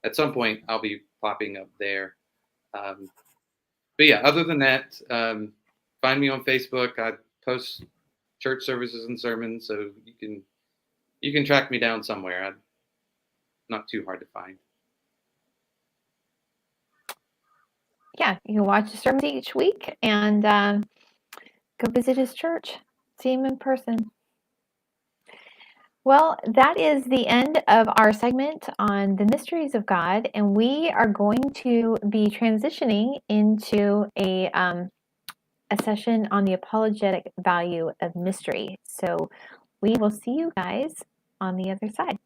at some point I'll be popping up there. But yeah, other than that, find me on Facebook. I post church services and sermons, so you can track me down somewhere. I'm not too hard to find. Yeah, you can watch the sermons each week and go visit his church, see him in person. Well, that is the end of our segment on the mysteries of God, and we are going to be transitioning into a session on the apologetic value of mystery. So we will see you guys on the other side.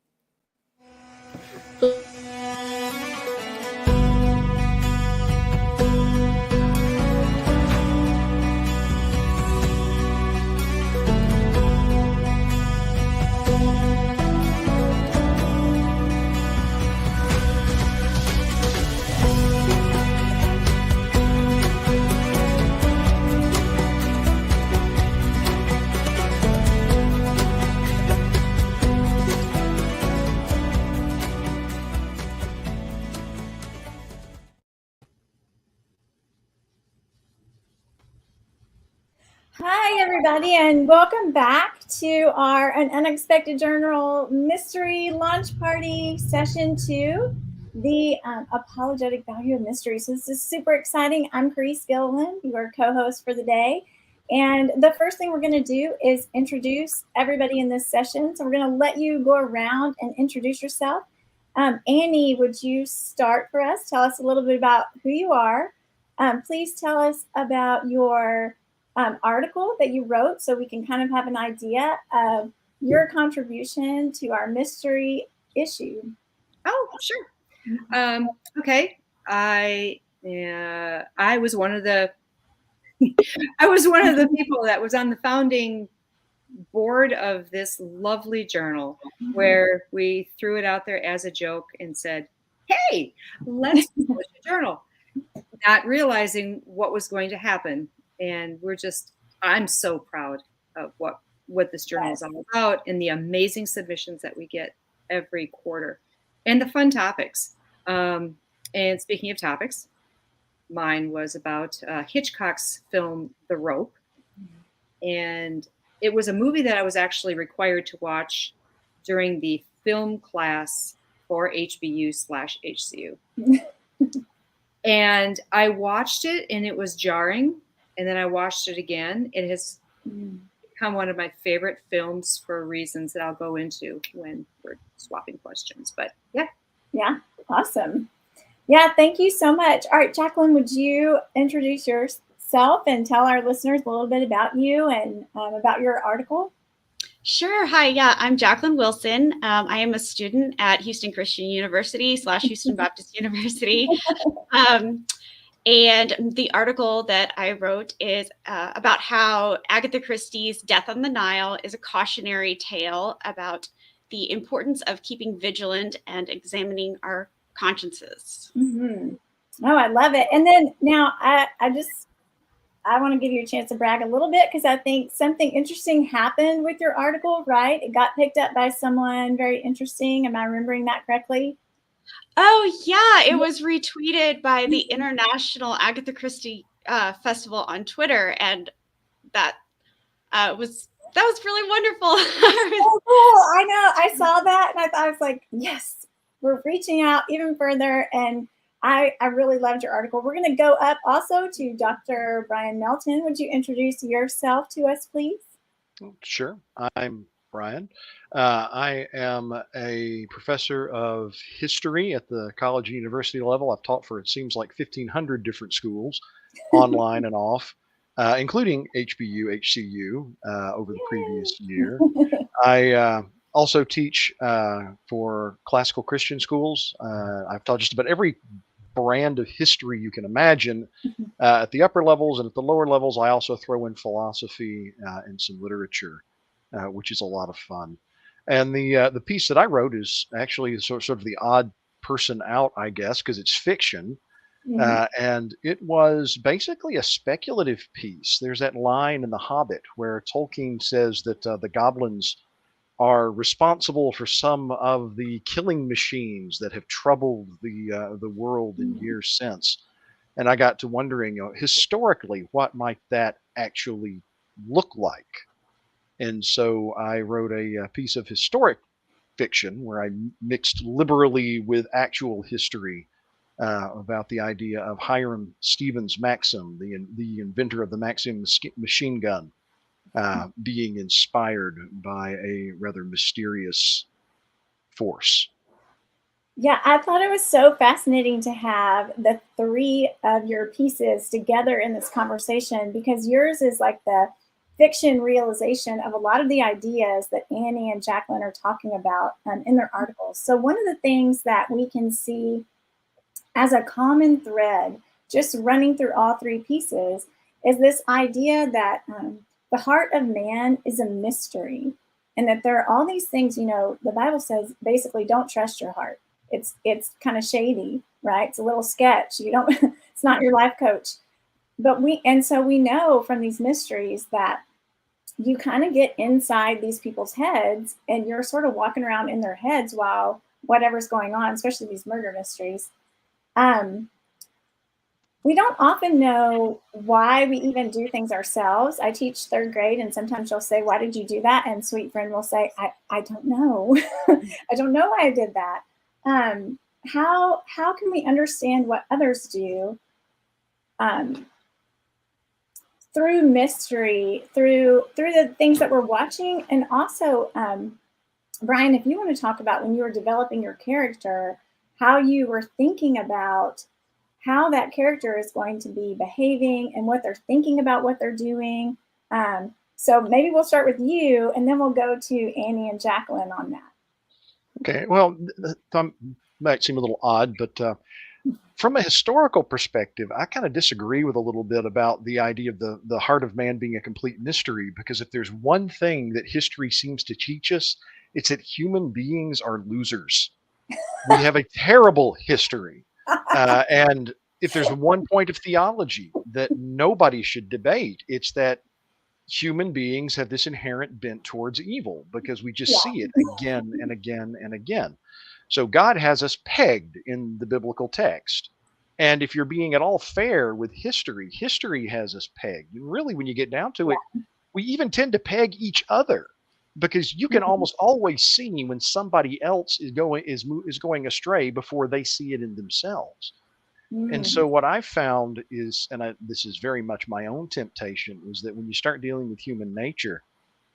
Hi, everybody, and welcome back to our An Unexpected Journal Mystery Launch Party Session 2, the Apologetic Value of Mystery. So this is super exciting. I'm Carice Gilliland, your co-host for the day. And the first thing we're going to do is introduce everybody in this session. So we're going to let you go around and introduce yourself. Annie, would you start for us? Tell us a little bit about who you are. Please tell us about your article that you wrote, so we can kind of have an idea of your contribution to our mystery issue. Oh, sure. Okay. I was one of the people that was on the founding board of this lovely journal, where we threw it out there as a joke and said, "Hey, let's publish a journal," not realizing what was going to happen. And I'm so proud of what this journal is all about, and the amazing submissions that we get every quarter, and the fun topics. And speaking of topics, mine was about Hitchcock's film, The Rope. And it was a movie that I was actually required to watch during the film class for HBU/HCU. And I watched it, and it was jarring. and then I watched it again. It has become one of my favorite films for reasons that I'll go into when we're swapping questions. But yeah. Yeah, awesome. Yeah, thank you so much. All right, Jacqueline, would you introduce yourself and tell our listeners a little bit about you and about your article? Sure. Hi. Yeah, I'm Jacqueline Wilson. I am a student at Houston Christian University / Houston Baptist University. And the article that I wrote is about how Agatha Christie's Death on the Nile is a cautionary tale about the importance of keeping vigilant and examining our consciences. Mm-hmm. Oh, I love it. And then now I want to give you a chance to brag a little bit because I think something interesting happened with your article, right? It got picked up by someone very interesting. Am I remembering that correctly? Oh, yeah. It was retweeted by the International Agatha Christie Festival on Twitter. And that was really wonderful. Oh, cool. I know. I saw that and I was like, yes, we're reaching out even further. And I really loved your article. We're going to go up also to Dr. Brian Melton. Would you introduce yourself to us, please? Sure. I'm Brian. I am a professor of history at the college and university level. I've taught for, it seems like 1,500 different schools, online and off, including HBU, HCU over the previous year. I also teach for classical Christian schools. I've taught just about every brand of history you can imagine at the upper levels, and at the lower levels I also throw in philosophy and some literature, which is a lot of fun. And the piece that I wrote is actually sort of the odd person out, I guess, because it's fiction. And it was basically a speculative piece. There's that line in The Hobbit where Tolkien says that the goblins are responsible for some of the killing machines that have troubled the world in years since. And I got to wondering, historically, what might that actually look like? And so I wrote a piece of historic fiction where I mixed liberally with actual history about the idea of Hiram Stevens Maxim, the inventor of the Maxim machine gun, being inspired by a rather mysterious force. Yeah, I thought it was so fascinating to have the three of your pieces together in this conversation, because yours is like the fiction realization of a lot of the ideas that Annie and Jacqueline are talking about in their articles. So one of the things that we can see as a common thread just running through all three pieces is this idea that the heart of man is a mystery, and that there are all these things, the Bible says basically don't trust your heart. It's kind of shady, right? It's a little sketch. It's not your life coach. But so we know from these mysteries that you kind of get inside these people's heads and you're sort of walking around in their heads while whatever's going on, especially these murder mysteries. We don't often know why we even do things ourselves. I teach third grade, and sometimes you'll say, why did you do that? And sweet friend will say, I don't know. I don't know why I did that. How can we understand what others do through mystery, through the things that we're watching? And also, Brian, if you want to talk about when you were developing your character, how you were thinking about how that character is going to be behaving and what they're thinking about what they're doing. So maybe we'll start with you, and then we'll go to Annie and Jacqueline on that. Okay, well, that might seem a little odd, but from a historical perspective, I kind of disagree with a little bit about the idea of the heart of man being a complete mystery, because if there's one thing that history seems to teach us, it's that human beings are losers. We have a terrible history. And if there's one point of theology that nobody should debate, it's that human beings have this inherent bent towards evil, because we just see it again and again and again. So God has us pegged in the biblical text. And if you're being at all fair with history, history has us pegged. And really, when you get down to it, we even tend to peg each other, because you can almost always see when somebody else is going astray before they see it in themselves. And so what I found is, and this is very much my own temptation, is that when you start dealing with human nature,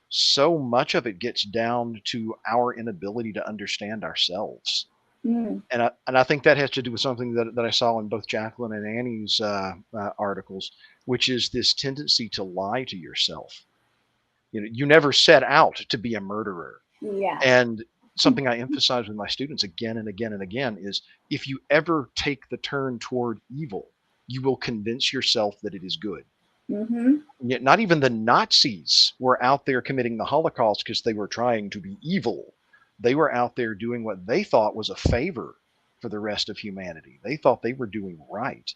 so much of it gets down to our inability to understand ourselves. Mm. And I think that has to do with something that I saw in both Jacqueline and Annie's articles, which is this tendency to lie to yourself. You know, you never set out to be a murderer. Yeah. And something I emphasize with my students again and again and again is, if you ever take the turn toward evil, you will convince yourself that it is good. Mm-hmm. And yet not even the Nazis were out there committing the Holocaust because they were trying to be evil. They were out there doing what they thought was a favor for the rest of humanity. They thought they were doing right.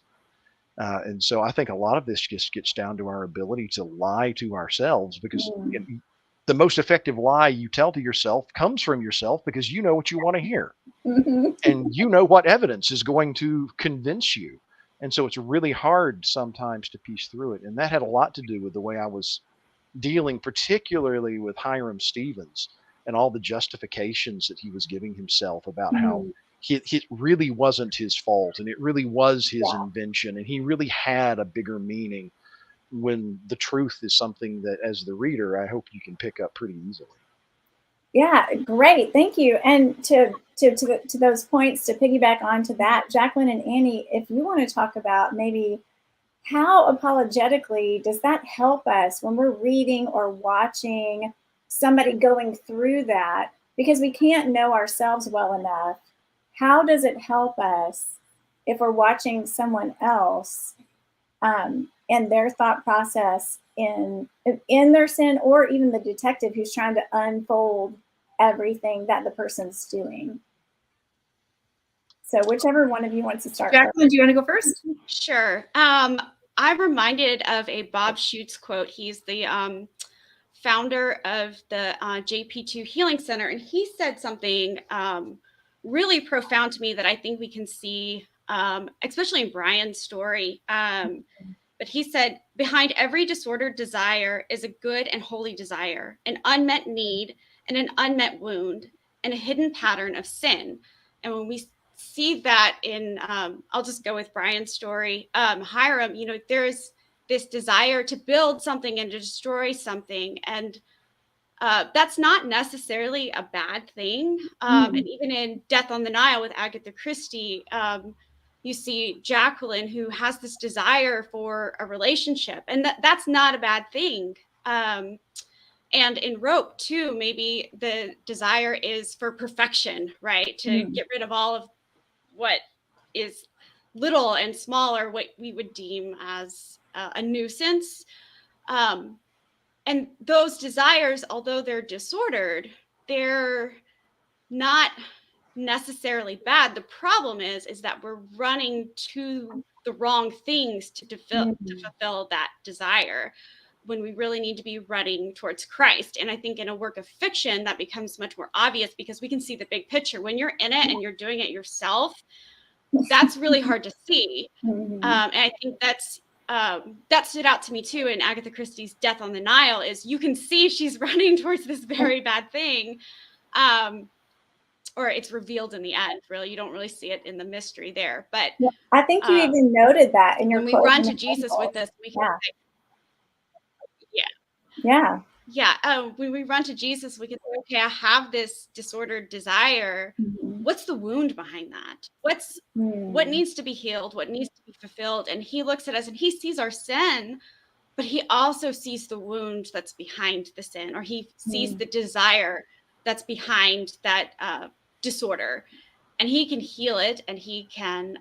And so I think a lot of this just gets down to our ability to lie to ourselves, because the most effective lie you tell to yourself comes from yourself, because you know what you want to hear. Mm-hmm. And you know what evidence is going to convince you. And so it's really hard sometimes to piece through it. And that had a lot to do with the way I was dealing, particularly with Hiram Stevens and all the justifications that he was giving himself about how it really wasn't his fault, and it really was his invention, and he really had a bigger meaning, when the truth is something that, as the reader, I hope you can pick up pretty easily. Yeah, great. Thank you. And to those points, to piggyback onto that, Jacqueline and Annie, if you want to talk about maybe how apologetically does that help us when we're reading or watching somebody going through that, because we can't know ourselves well enough. How does it help us if we're watching someone else and their thought process in their sin, or even the detective who's trying to unfold everything that the person's doing? So whichever one of you wants to start. Jacqueline, do you want to go first? Sure. I'm reminded of a Bob Schuchts quote. He's the founder of the JP2 Healing Center, and he said something really profound to me that I think we can see, especially in Brian's story. But he said, behind every disordered desire is a good and holy desire, an unmet need and an unmet wound, and a hidden pattern of sin. And when we see that in, I'll just go with Brian's story, Hiram, you know, there's this desire to build something and to destroy something. And that's not necessarily a bad thing. And even in Death on the Nile with Agatha Christie, you see Jacqueline, who has this desire for a relationship, and that's not a bad thing. And in Rope too, maybe the desire is for perfection, right? To get rid of all of what is little and small, or what we would deem as a nuisance. And those desires, although they're disordered, they're not necessarily bad. The problem is that we're running to the wrong things to fulfill that desire, when we really need to be running towards Christ. And I think in a work of fiction, that becomes much more obvious, because we can see the big picture. When you're in it and you're doing it yourself, that's really hard to see. And I think that stood out to me too in Agatha Christie's Death on the Nile, is you can see she's running towards this very bad thing. Or it's revealed in the end, really. You don't really see it in the mystery there. But yeah, I think you even noted that in your when quote. we run to Jesus with this, we can say, when we run to Jesus, we can say, okay, I have this disordered desire. What's the wound behind that? What needs to be healed? What needs to be fulfilled? And he looks at us and he sees our sin, but he also sees the wound that's behind the sin, or he sees the desire that's behind that disorder, and he can heal it, and he can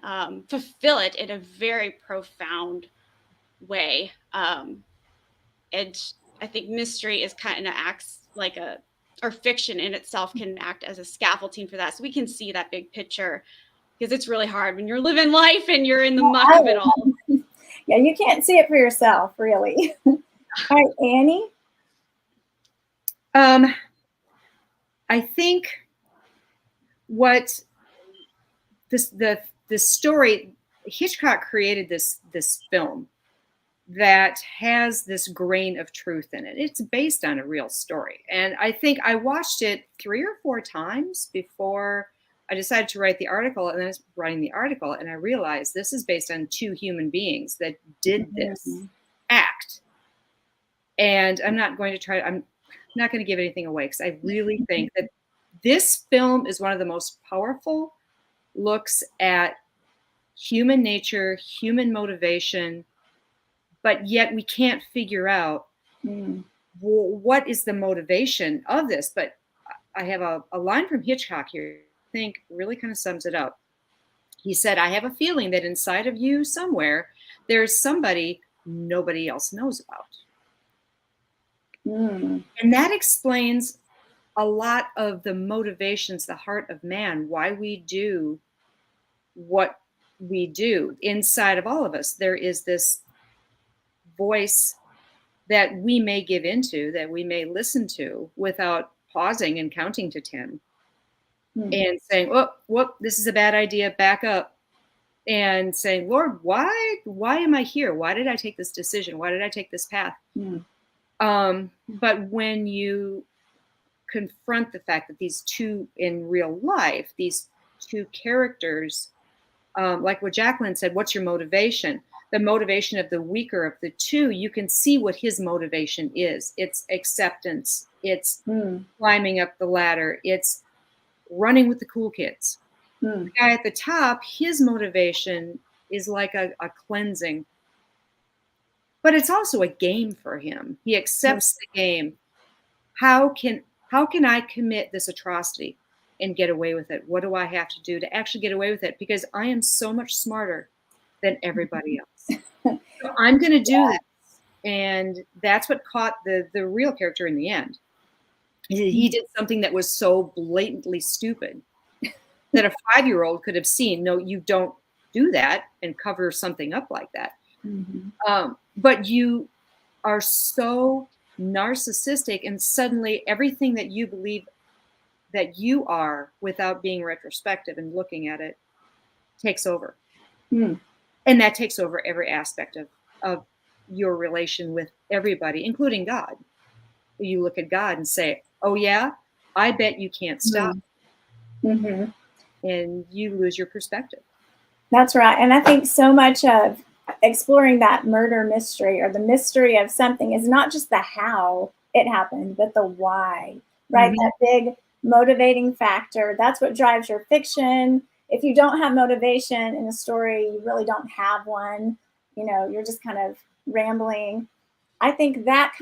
fulfill it in a very profound way. And I think mystery is kind of acts like or fiction in itself can act as a scaffolding for that. So we can see that big picture, because it's really hard when you're living life and you're in the muck of it all. Yeah, you can't see it for yourself, really. All right, Annie? I think what the story, Hitchcock created this film that has this grain of truth in it. It's based on a real story. And I think I watched it 3 or 4 times before I decided to write the article, and then I was writing the article, and I realized this is based on 2 human beings that did this act. And I'm not going to give anything away, because I really think that this film is one of the most powerful looks at human nature, human motivation, but yet we can't figure out what is the motivation of this. But I have a line from Hitchcock here I think really kind of sums it up. He said, "I have a feeling that inside of you somewhere there's somebody nobody else knows about." And that explains a lot of the motivations, the heart of man, why we do what we do. Inside of all of us, there is this voice that we may give into, that we may listen to without pausing and counting to 10 and saying, "Oh, whoop, this is a bad idea, back up." And saying, "Lord, why am I here? Why did I take this decision? Why did I take this path?" But when you confront the fact that these 2 in real life, these 2 characters, like what Jacqueline said, what's your motivation? The motivation of the weaker of the 2, you can see what his motivation is. It's acceptance. It's climbing up the ladder. It's running with the cool kids. The guy at the top, his motivation is like a cleansing. But it's also a game for him. He accepts the game. How can I commit this atrocity and get away with it? What do I have to do to actually get away with it? Because I am so much smarter than everybody else. So I'm going to do this. And that's what caught the real character in the end. He did something that was so blatantly stupid that a 5-year-old could have seen, no, you don't do that and cover something up like that. But you are so narcissistic, and suddenly everything that you believe that you are, without being retrospective and looking at it, takes over. And that takes over every aspect of your relation with everybody, including God. You look at God and say, "Oh yeah, I bet you can't stop." And you lose your perspective. That's right. And I think so much of exploring that murder mystery, or the mystery of something, is not just the how it happened, but the why, right? That big motivating factor. That's what drives your fiction. If you don't have motivation in a story, you really don't have one. You're just kind of rambling. I think that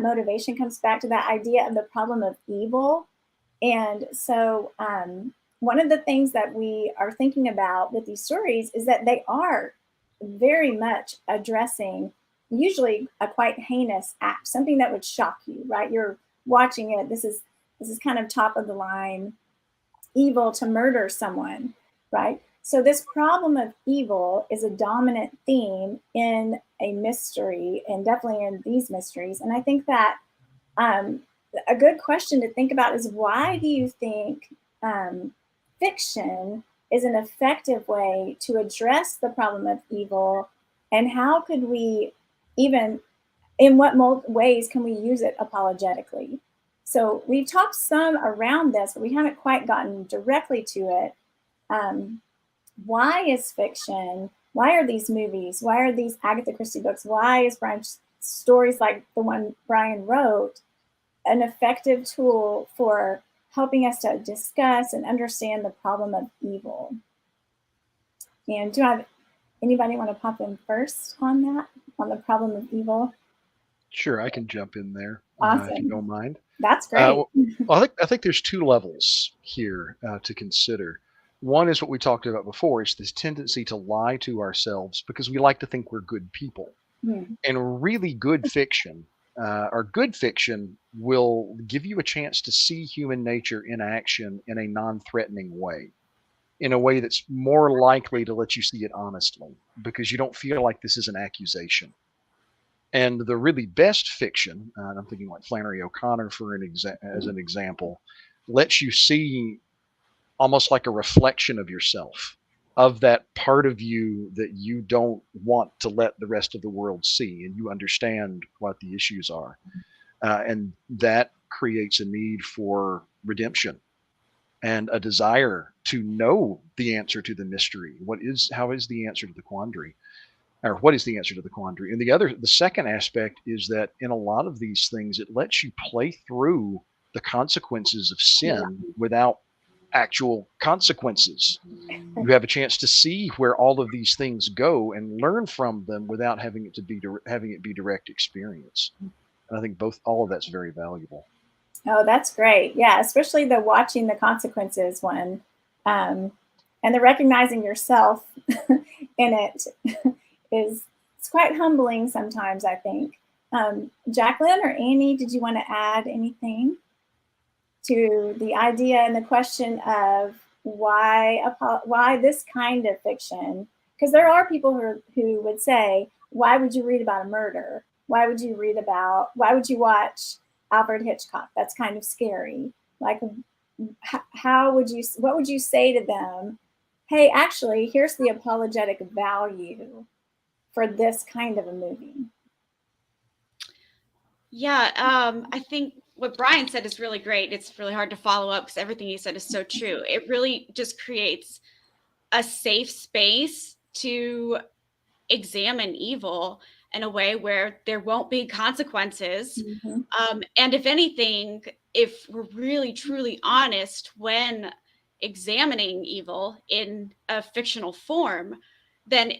motivation comes back to that idea of the problem of evil. And so one of the things that we are thinking about with these stories is that they are very much addressing usually a quite heinous act, something that would shock you, right? You're watching it. This is kind of top of the line evil to murder someone, right? So this problem of evil is a dominant theme in a mystery, and definitely in these mysteries. And I think that a good question to think about is, why do you think fiction is an effective way to address the problem of evil, and how could we in what ways can we use it apologetically? So we've talked some around this, but we haven't quite gotten directly to it. Why is fiction? Why are these movies? Why are these Agatha Christie books? Why is Brian's stories like the one Brian wrote an effective tool for helping us to discuss and understand the problem of evil? And do I have anybody want to pop in first on that, on the problem of evil? Sure, I can jump in there. Awesome. If you don't mind. That's great. Well, I think there's 2 levels here to consider. One is what we talked about before. It's this tendency to lie to ourselves because we like to think we're good people. And really good fiction, or good fiction, will give you a chance to see human nature in action in a non-threatening way, in a way that's more likely to let you see it honestly, because you don't feel like this is an accusation. And the really best fiction, and I'm thinking like Flannery O'Connor as an example, lets you see almost like a reflection of yourself, of that part of you that you don't want to let the rest of the world see, and you understand what the issues are. And that creates a need for redemption. and a desire to know the answer to the mystery. How is the answer to the quandary? Or what is the answer to the quandary? And the second aspect is that in a lot of these things, it lets you play through the consequences of sin without actual consequences. You have a chance to see where all of these things go and learn from them without having it be direct experience. And I think all of that's very valuable. Oh, that's great. Yeah, especially the watching the consequences one, and the recognizing yourself in it it's quite humbling sometimes, I think. Jacqueline or Annie, did you want to add anything to the idea and the question of why this kind of fiction? Because there are people who would say, why would you read about a murder? Why would you watch Alfred Hitchcock? That's kind of scary. Like, what would you say to them? Hey, actually, here's the apologetic value for this kind of a movie. Yeah, I think what Brian said is really great. It's really hard to follow up because everything he said is so true. It really just creates a safe space to examine evil in a way where there won't be consequences. And if anything, if we're really truly honest when examining evil in a fictional form, then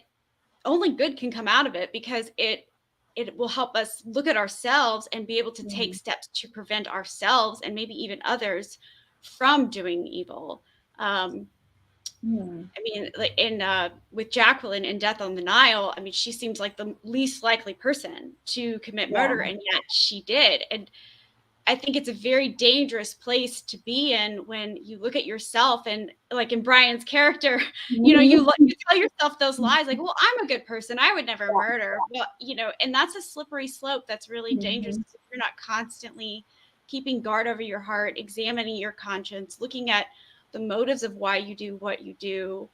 only good can come out of it, because it will help us look at ourselves and be able to take steps to prevent ourselves and maybe even others from doing evil. I mean, with Jacqueline in Death on the Nile, I mean, she seems like the least likely person to commit murder, and yet she did. And I think it's a very dangerous place to be in when you look at yourself and, like in Brian's character, you tell yourself those lies, like, well, I'm a good person, I would never murder. Well, and that's a slippery slope that's really dangerous if you're not constantly keeping guard over your heart, examining your conscience, looking at the motives of why you do what you do.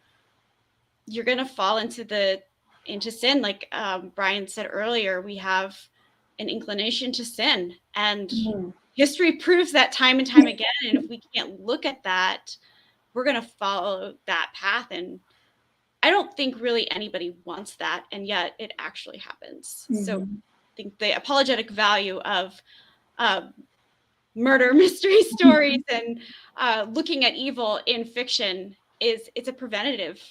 You're going to fall into sin. Like Brian said earlier, we have an inclination to sin, and history proves that time and time again. And if we can't look at that, we're going to follow that path. And I don't think really anybody wants that. And yet it actually happens. So I think the apologetic value of murder mystery stories and looking at evil in fiction it's a preventative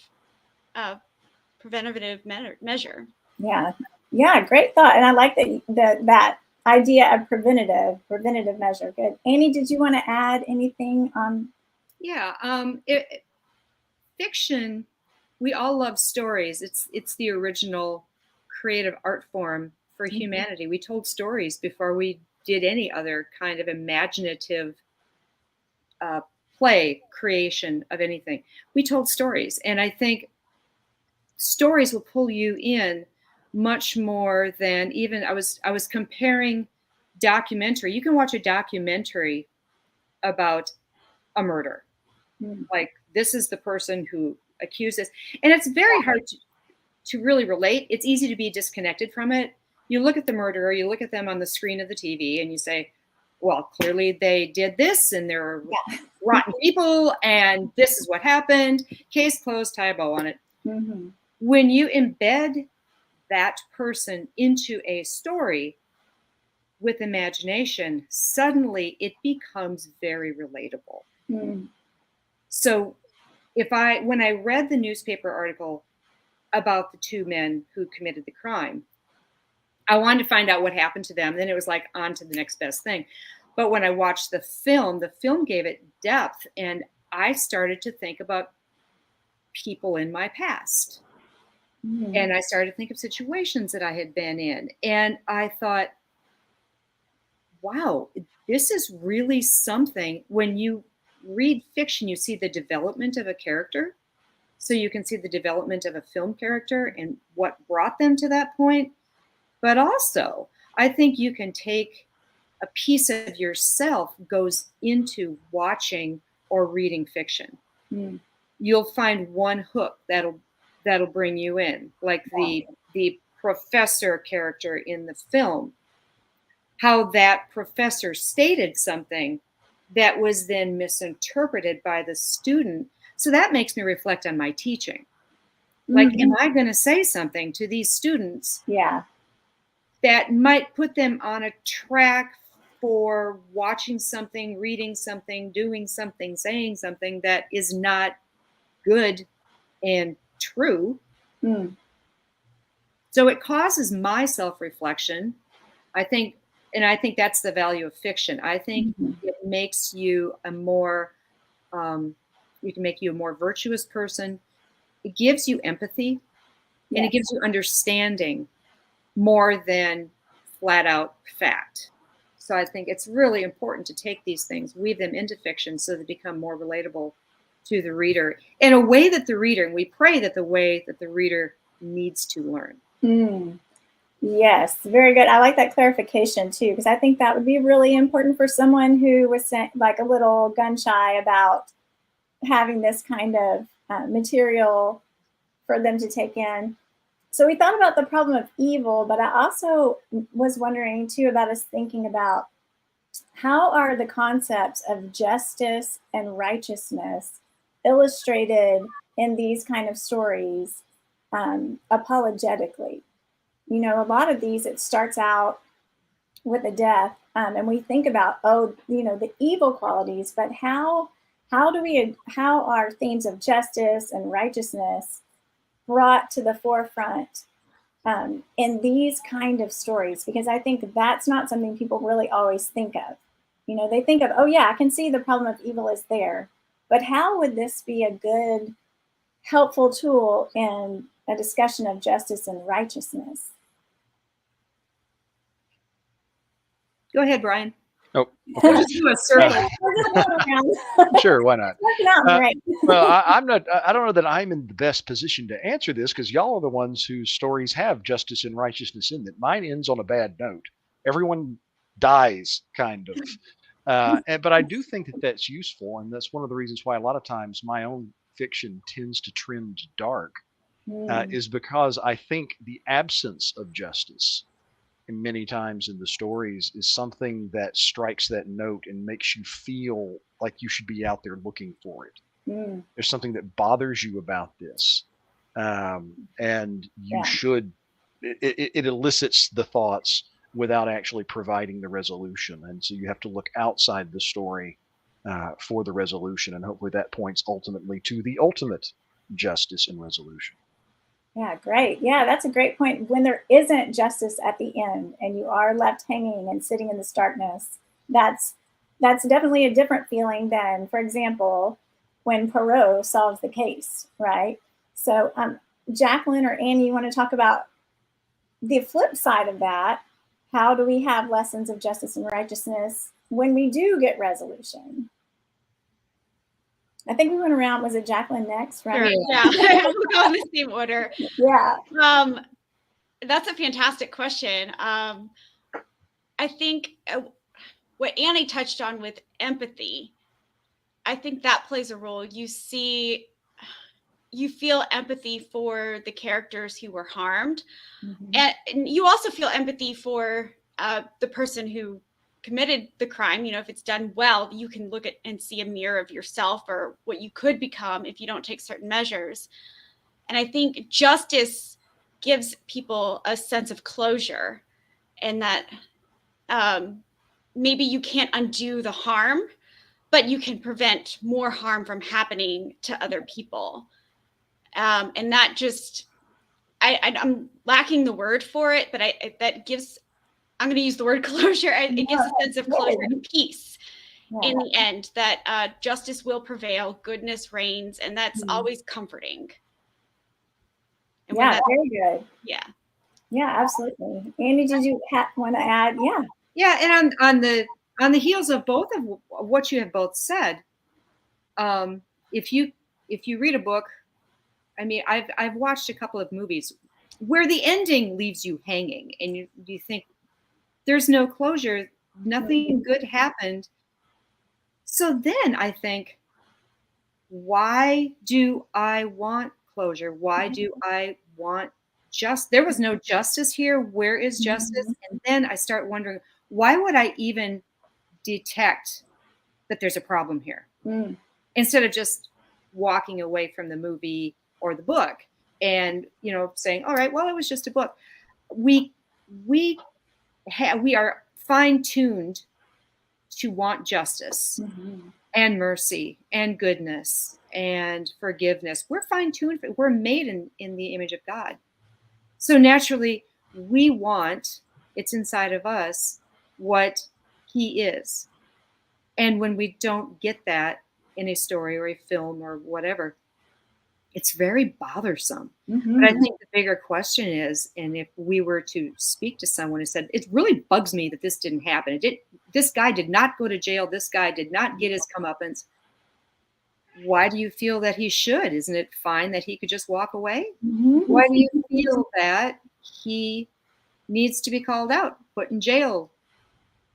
measure. Yeah, great thought. And I like that idea of preventative measure. Good. Annie, did you want to add anything on? Yeah, fiction, we all love stories. It's the original creative art form for humanity. We told stories before we did any other kind of imaginative play creation of anything. We told stories, and I think stories will pull you in much more than even I was comparing documentary. You can watch a documentary about a murder. Like, this is the person who accused this. And it's very hard to really relate. It's easy to be disconnected from it. You look at the murderer, you look at them on the screen of the TV, and you say, well, clearly they did this, and they're rotten people, and this is what happened. Case closed, tie a bow on it. When you embed that person into a story with imagination, suddenly it becomes very relatable. So when I read the newspaper article about the two men who committed the crime, I wanted to find out what happened to them. Then it was like on to the next best thing. But when I watched the film gave it depth, and I started to think about people in my past. And I started to think of situations that I had been in. And I thought, wow, this is really something. When you read fiction, you see the development of a character. So you can see the development of a film character and what brought them to that point. But also, I think you can take a piece of yourself goes into watching or reading fiction. You'll find one hook that'll bring you in, like the professor character in the film, how that professor stated something that was then misinterpreted by the student. So that makes me reflect on my teaching. Like, Mhm. am I going to say something to these students Yeah. that might put them on a track for watching something, reading something, doing something, saying something that is not good and true? Mm. So it causes my self-reflection. I think that's the value of fiction. I think Mhm. it makes you a more, you can make you a more virtuous person. It gives you empathy, and it Yes. gives you understanding more than flat out fact. So I think it's really important to take these things, weave them into fiction so they become more relatable to the reader in a way that the reader, and we pray that the way that the reader needs to learn. Mm. Yes, very good. I like that clarification too, because I think that would be really important for someone who was like a little gun shy about having this kind of material for them to take in. So we thought about the problem of evil, but I also was wondering too about us thinking about how are the concepts of justice and righteousness illustrated in these kind of stories apologetically. You know, a lot of these, it starts out with a death, and we think about, oh, you know, the evil qualities, but how are themes of justice and righteousness brought to the forefront in these kind of stories? Because I think that's not something people really always think of. You know, they think of, oh yeah, I can see the problem of evil is there, but how would this be a good, helpful tool in a discussion of justice and righteousness? Go ahead, Brian. Oh, We'll just do a circle. We're just going around. sure. Why not? Working out Uh, great. Well, I'm not. I don't know that I'm in the best position to answer this because y'all are the ones whose stories have justice and righteousness in them. Mine ends on a bad note. Everyone dies, kind of. But I do think that that's useful, and that's one of the reasons why a lot of times my own fiction tends to trend dark, Mm, is because I think the absence of justice many times in the stories is something that strikes that note and makes you feel like you should be out there looking for it. mm, There's something that bothers you about this, and you yeah. should. It elicits the thoughts without actually providing the resolution, and so you have to look outside the story for the resolution, and hopefully that points ultimately to the ultimate justice and resolution. Yeah, great. Yeah, that's a great point. When there isn't justice at the end and you are left hanging and sitting in this darkness, that's definitely a different feeling than, for example, when Poirot solves the case, right? So, Jacqueline or Annie, you want to talk about the flip side of that? How do we have lessons of justice and righteousness when we do get resolution? I think we went around. Was it Jacqueline next? Right? Sure, yeah. We'll go in the same order. Yeah. That's a fantastic question. I think what Annie touched on with empathy, I think that plays a role. You feel empathy for the characters who were harmed, Mhm. and you also feel empathy for the person who committed the crime. You know, if it's done well, you can look at and see a mirror of yourself or what you could become if you don't take certain measures. And I think justice gives people a sense of closure, and that maybe you can't undo the harm, but you can prevent more harm from happening to other people. And that just, I'm lacking the word for it, but that gives, I'm going to use the word closure. It gives a sense of closure and peace Yeah. in the end, that justice will prevail, goodness reigns, and that's Mhm. always comforting. And when Yeah, that, very good. yeah. Yeah, absolutely. Andy, did you want to add? Yeah. Yeah, and on the heels of both of what you have both said, if you read a book, I mean, I've watched a couple of movies where the ending leaves you hanging, and you think there's no closure, nothing good happened. So then I think, why do I want closure? Why do I want there was no justice here. Where is justice? Mhm. And then I start wondering, why would I even detect that there's a problem here, Mm. instead of just walking away from the movie or the book and, saying, all right, well, it was just a book. We are fine-tuned to want justice Mhm. and mercy and goodness and forgiveness. We're fine-tuned. We're made in the image of God. So naturally, we want, it's inside of us, what he is. And when we don't get that in a story or a film or whatever, it's very bothersome. Mhm. But I think the bigger question is, and if we were to speak to someone who said, it really bugs me that this didn't happen. This guy did not go to jail. This guy did not get his comeuppance. Why do you feel that he should? Isn't it fine that he could just walk away? Mhm. Why do you feel that he needs to be called out, put in jail,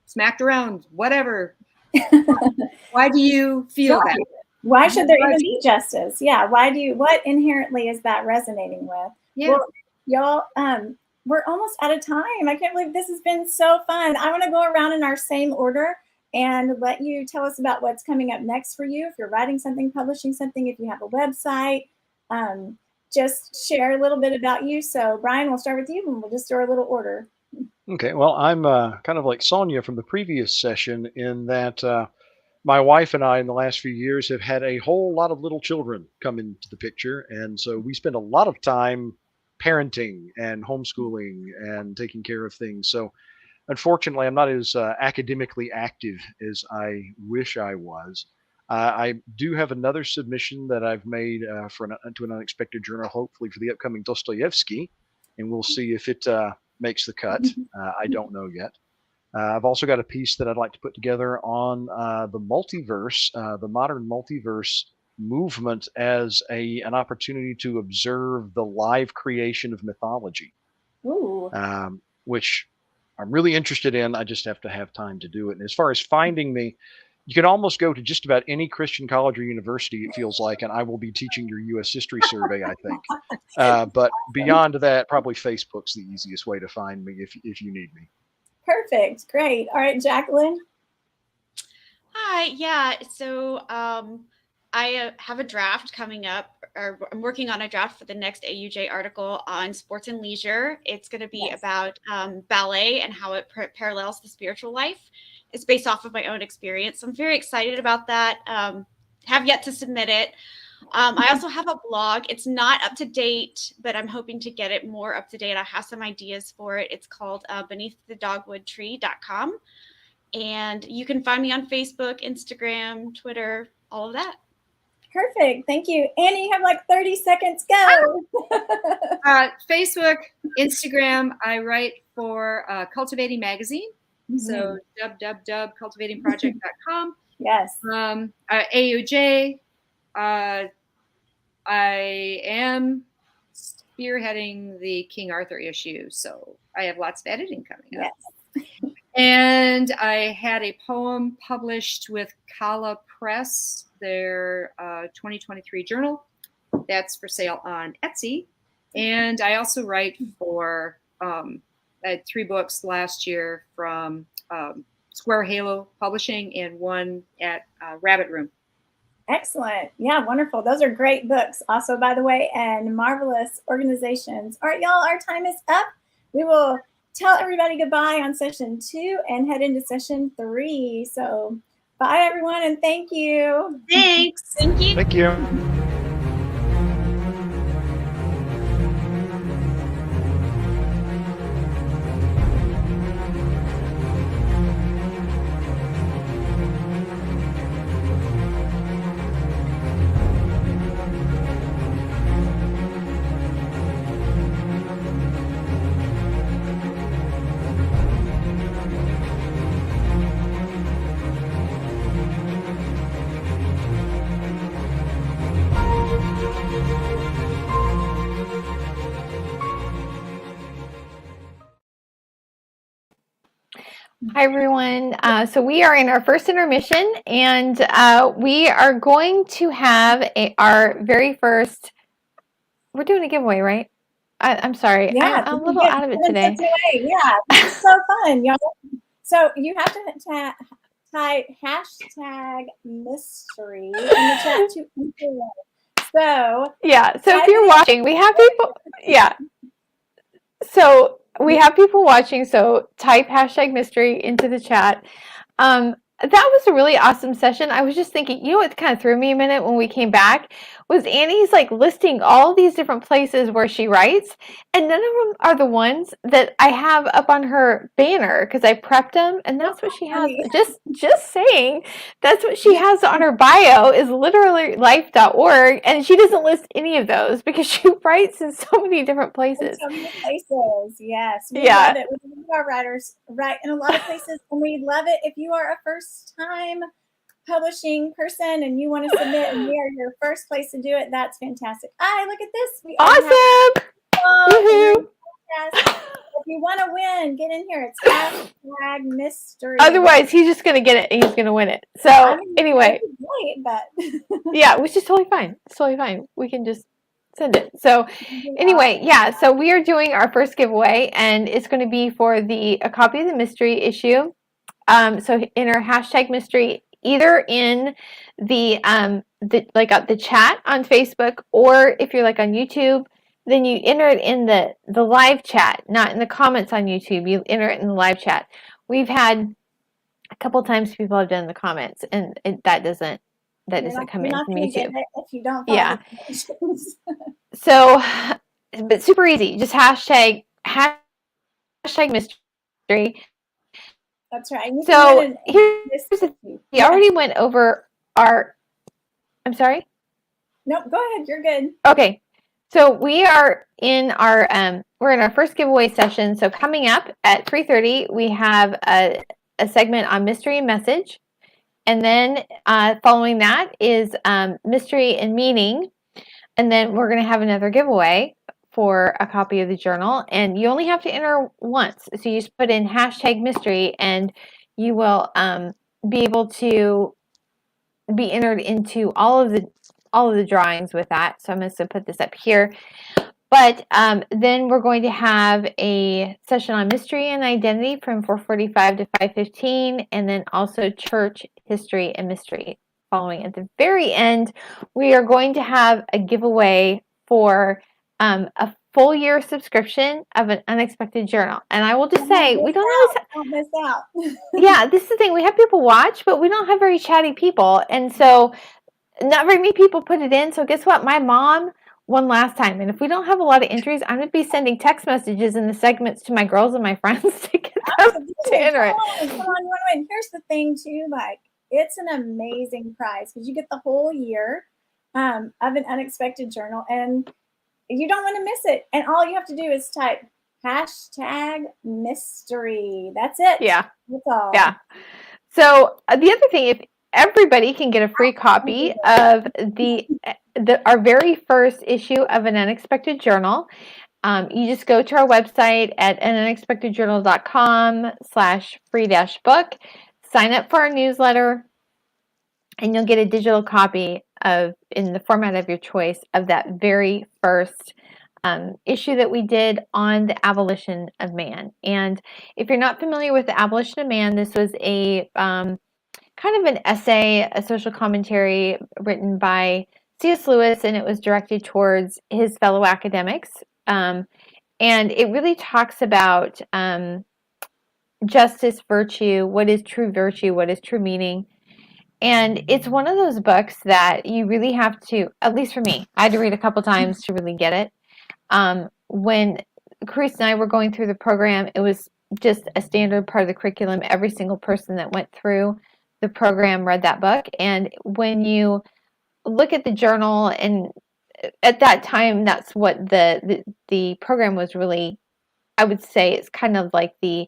smacked around, whatever? Why do you feel Right. that? Why should there even be justice? Yeah. What inherently is that resonating with? Yeah. Well, y'all, we're almost out of time. I can't believe this has been so fun. I want to go around in our same order and let you tell us about what's coming up next for you. If you're writing something, publishing something, if you have a website, just share a little bit about you. So Brian, we'll start with you and we'll just do our little order. Okay, well, I'm kind of like Sonia from the previous session in that my wife and I, in the last few years, have had a whole lot of little children come into the picture. And so we spend a lot of time parenting and homeschooling and taking care of things. So unfortunately, I'm not as academically active as I wish I was. I do have another submission that I've made to an unexpected journal, hopefully for the upcoming Dostoevsky, and we'll see if it makes the cut. I don't know yet. I've also got a piece that I'd like to put together on the multiverse, the modern multiverse movement as an opportunity to observe the live creation of mythology, Ooh. which I'm really interested in. I just have to have time to do it. And as far as finding me, you can almost go to just about any Christian college or university, it feels like, and I will be teaching your U.S. history survey, I think. But beyond that, probably Facebook's the easiest way to find me if you need me. Perfect. Great. All right, Jacqueline. Hi. Yeah. So I have a draft coming up, or I'm working on a draft for the next AUJ article on sports and leisure. It's going to be about ballet and how it parallels the spiritual life. It's based off of my own experience. I'm very excited about that. Have yet to submit it. I also have a blog. It's not up to date, but I'm hoping to get it more up to date. I have some ideas for it. It's called beneaththedogwoodtree.com. And you can find me on Facebook, Instagram, Twitter, all of that. Perfect. Thank you. Annie, you have like 30 seconds. Go. Facebook, Instagram. I write for Cultivating Magazine. So www.cultivatingproject.com. Yes. AUJ. I am spearheading the King Arthur issue, so I have lots of editing coming up. Yes. And I had a poem published with Kala Press, their 2023 journal. That's for sale on Etsy. And I also write for I had 3 books last year from Square Halo Publishing and one at Rabbit Room. Excellent. Yeah, wonderful. Those are great books also, by the way, and marvelous organizations. All right, y'all, our time is up. We will tell everybody goodbye on session 2 and head into session 3. So bye, everyone, and thank you. Thanks. Thank you. Thank you. Hi, everyone. So we are in our first intermission, and we are going to have our very first, we're doing a giveaway, right? I'm sorry. Yeah, I'm a little out of it today. Yeah, it's so fun, y'all. So you have type hashtag mystery in the chat to enter. So Yeah. So if type you're it watching, we have people. Yeah. So we have people watching. So type hashtag mystery into the chat. That was a really awesome session. I was just thinking, you know what kind of threw me a minute when we came back was Annie's like listing all these different places where she writes, and none of them are the ones that I have up on her banner because I prepped them, and that's what she has. Just saying, that's what she has on her bio is literally life.org, and she doesn't list any of those because she writes in so many different in places. so many places. Yes. We Yeah. love it. We love our writers write in a lot of places, and we love it if you are a first time publishing person and you want to submit and we are your first place to do it. That's fantastic. Look at this. We already have Awesome! Woohoo! if you want to win, get in here. It's hashtag mystery. Otherwise, he's just gonna get it and he's gonna win it. So I mean, anyway, that'd be great, but yeah, which is totally fine. It's totally fine. We can just send it. So anyway, yeah. So we are doing our first giveaway, and it's going to be for a copy of the mystery issue. So enter hashtag mystery either in the chat on Facebook, or if you're like on YouTube, then you enter it in the live chat, not in the comments on YouTube. You enter it in the live chat. We've had a couple times people have done the comments, and that doesn't come in from YouTube. If you don't follow Yeah. the instructions. So, but super easy. Just hashtag mystery. That's right. You So can here's the thing. We already went over our. I'm sorry. Nope. Go ahead. You're good. Okay. So we are in our we're in our first giveaway session. So coming up at 3:30, we have a segment on mystery and message, and then following that is mystery and meaning, and then we're going to have another giveaway for a copy of the journal, and you only have to enter once. So you just put in hashtag mystery, and you will be able to be entered into all of the drawings with that. So I'm just going to put this up here. But then we're going to have a session on mystery and identity from 4:45 to 5:15, and then also church history and mystery following. At the very end, we are going to have a giveaway for a full year subscription of an unexpected journal. And I will just say, we don't miss out. Yeah, this is the thing. We have people watch, but we don't have very chatty people. And so not very many people put it in. So guess what? My mom won last time. And if we don't have a lot of entries, I'm going to be sending text messages in the segments to my girls and my friends to get them to enter it. Come on, you want to win. Here's the thing, too. Like, it's an amazing prize because you get the whole year of an unexpected journal, and you don't want to miss it. And all you have to do is type hashtag mystery. That's it. Yeah. That's all. Yeah. So the other thing, if everybody can get a free copy of our very first issue of An Unexpected Journal, you just go to our website at anunexpectedjournal.com/free-book, sign up for our newsletter, and you'll get a digital copy in the format of your choice of that very first issue that we did on the abolition of man. And if you're not familiar with the abolition of man, this was a kind of an essay, a social commentary written by C.S. Lewis, and it was directed towards his fellow academics. And it really talks about justice, virtue, what is true virtue, what is true meaning. And it's one of those books that you really have to, at least for me, I had to read a couple times to really get it. When Chris and I were going through the program, it was just a standard part of the curriculum. Every single person that went through the program read that book. And when you look at the journal, and at that time, that's what the program was really, I would say it's kind of like the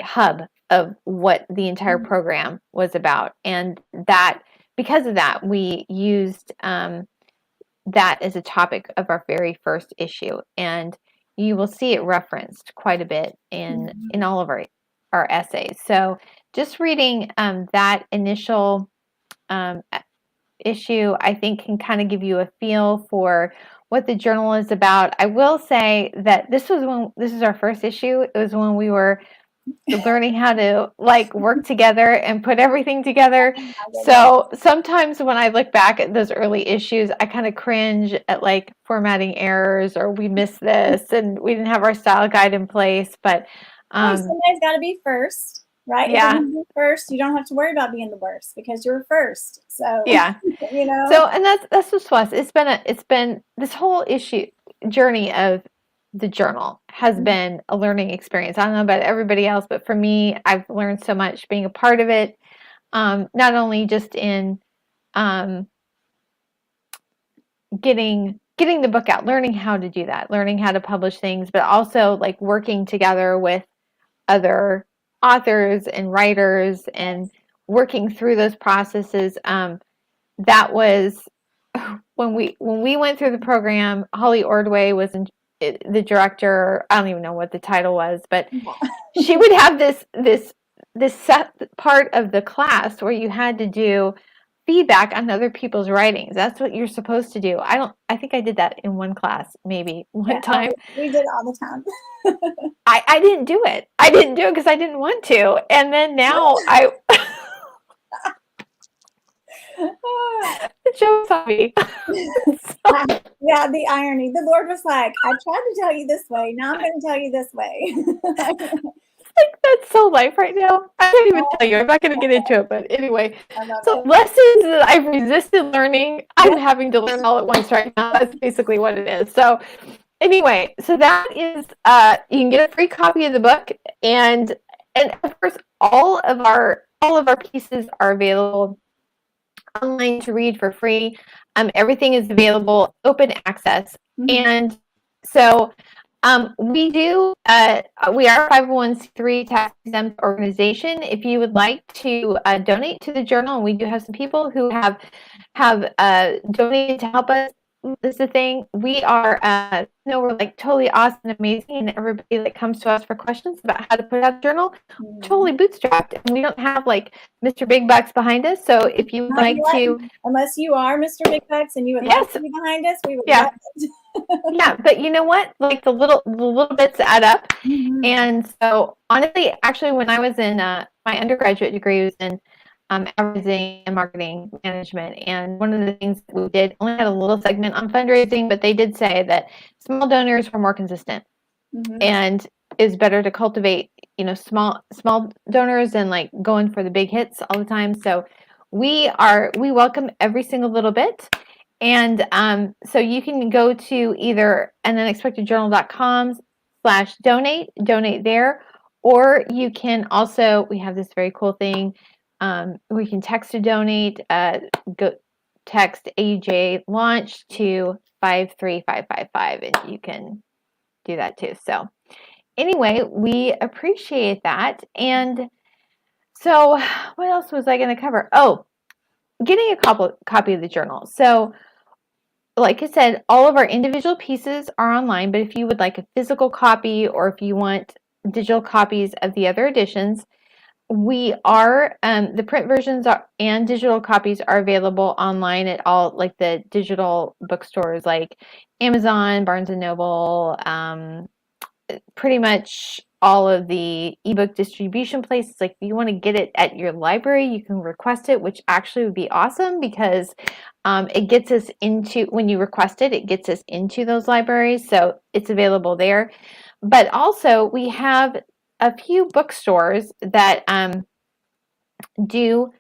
hub of what the entire program was about. And that, because of that, we used that as a topic of our very first issue. And you will see it referenced quite a bit in all of our essays. So just reading that initial issue, I think, can kind of give you a feel for what the journal is about. I will say that this is our first issue. It was when we were learning how to like work together and put everything together. Oh my goodness. So sometimes when I look back at those early issues, I kind of cringe at like formatting errors or we missed this and we didn't have our style guide in place. But Hey, somebody's got to be first, right? yeah. If you're first, you don't have to worry about being the worst because you're first. So Yeah. you know. So, and that's just us. It's been this whole journey of the journal has been a learning experience. I don't know about everybody else, but for me, I've learned so much being a part of it. Not only just in getting the book out, learning how to do that, learning how to publish things, but also like working together with other authors and writers and working through those processes. That was when we went through the program. Holly Ordway was the director. I don't even know what the title was, but she would have this set part of the class where you had to do feedback on other people's writings. That's what you're supposed to do. I think I did that in one class, maybe one time. We did it all the time. I didn't do it. I didn't do it because I didn't want to. And then now the joke's on me. Yeah, the irony. The Lord was like, I tried to tell you this way. Now I'm going to tell you this way. Like, that's so life right now. I can't even tell you. I'm not going to get into it. But anyway, I love so it. lessons that I've resisted learning, I'm having to learn all at once right now. That's basically what it is. So anyway, so that is, you can get a free copy of the book. And of course, all of our pieces are available online to read for free. Everything is available, open access. And so we are a 501c3 tax exempt organization. If you would like to donate to the journal, and we do have some people who have donated to help us. This is the thing. We are, we're like totally awesome and amazing, and everybody that comes to us for questions about how to put out a journal, totally bootstrapped, and we don't have like Mr. Big Bucks behind us. So if you would like to, unless you are Mr. Big Bucks and you would like to be behind us, we would love it. Yeah, but you know what? Like the little bits add up. And so honestly, actually, when I was in my undergraduate degree was in advertising and marketing management, and one of the things that we did only had a little segment on fundraising, but they did say that small donors were more consistent and is better to cultivate, small donors than like going for the big hits all the time. So we welcome every single little bit. And so you can go to either anunexpectedjournal.com/donate there, or you can also, we have this very cool thing. We can text to donate, go text AUJ launch to 53555, and you can do that too. So anyway, we appreciate that. And so what else was I going to cover? Oh, getting a copy of the journal. So like I said, all of our individual pieces are online, but if you would like a physical copy or if you want digital copies of the other editions, we are, the print versions and digital copies are available online at all, like the digital bookstores like Amazon, Barnes & Noble, pretty much all of the ebook distribution places. Like if you want to get it at your library, you can request it, which actually would be awesome because it gets us into, when you request it, it gets us into those libraries. So it's available there. But also we have a few bookstores that do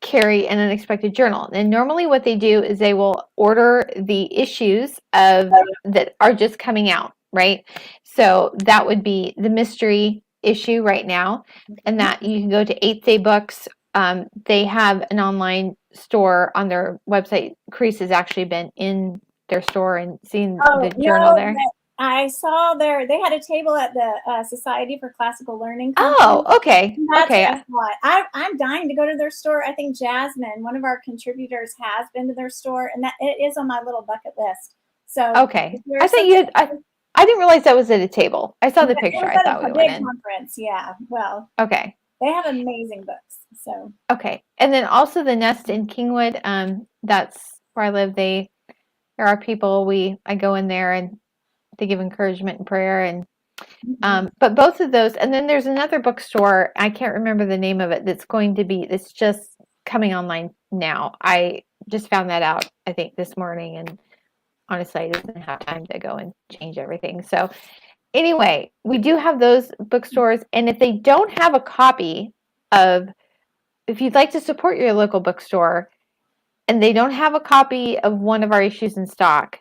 carry an unexpected journal. And normally what they do is they will order the issues that are just coming out, right? So that would be the mystery issue right now, and that you can go to 8th Day Books. They have an online store on their website. Chris has actually been in their store and seen the journal there. I saw they had a table at the Society for Classical Learning. Oh, okay. Okay. I'm dying to go to their store. I think Jasmine, one of our contributors, has been to their store, and that it is on my little bucket list. So okay, I think you had. I didn't realize that was at a table. I saw the picture. I thought we went in. Conference. Yeah. Well. Okay. They have amazing books. So. Okay, and then also the Nest in Kingwood. That's where I live. There are people. I go in there and they give encouragement and prayer, and But both of those, and then there's another bookstore, I can't remember the name of it, it's just coming online now. I just found that out, I think, this morning, and honestly, I didn't have time to go and change everything. So anyway, we do have those bookstores, and if they don't have a copy if you'd like to support your local bookstore, and they don't have a copy of one of our issues in stock,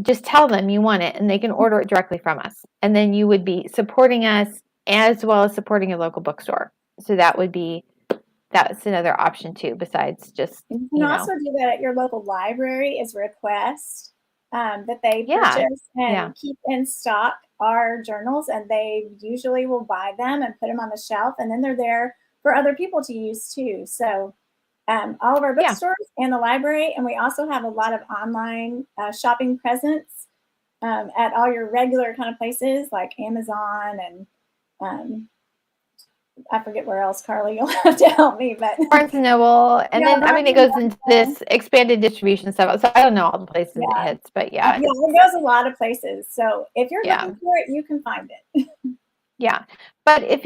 just tell them you want it and they can order it directly from us. And then you would be supporting us as well as supporting a local bookstore. So that's another option too, besides just, You can also do that at your local library as a request that they purchase and keep in stock our journals, and they usually will buy them and put them on the shelf, and then they're there for other people to use too. So all of our bookstores and the library, and we also have a lot of online shopping presence at all your regular kind of places like Amazon and I forget where else, Carly, you'll have to help me, but Barnes and Noble, and then it goes into this expanded distribution stuff. So I don't know all the places it hits, but it goes a lot of places. So if you're looking for it, you can find it. Yeah. But if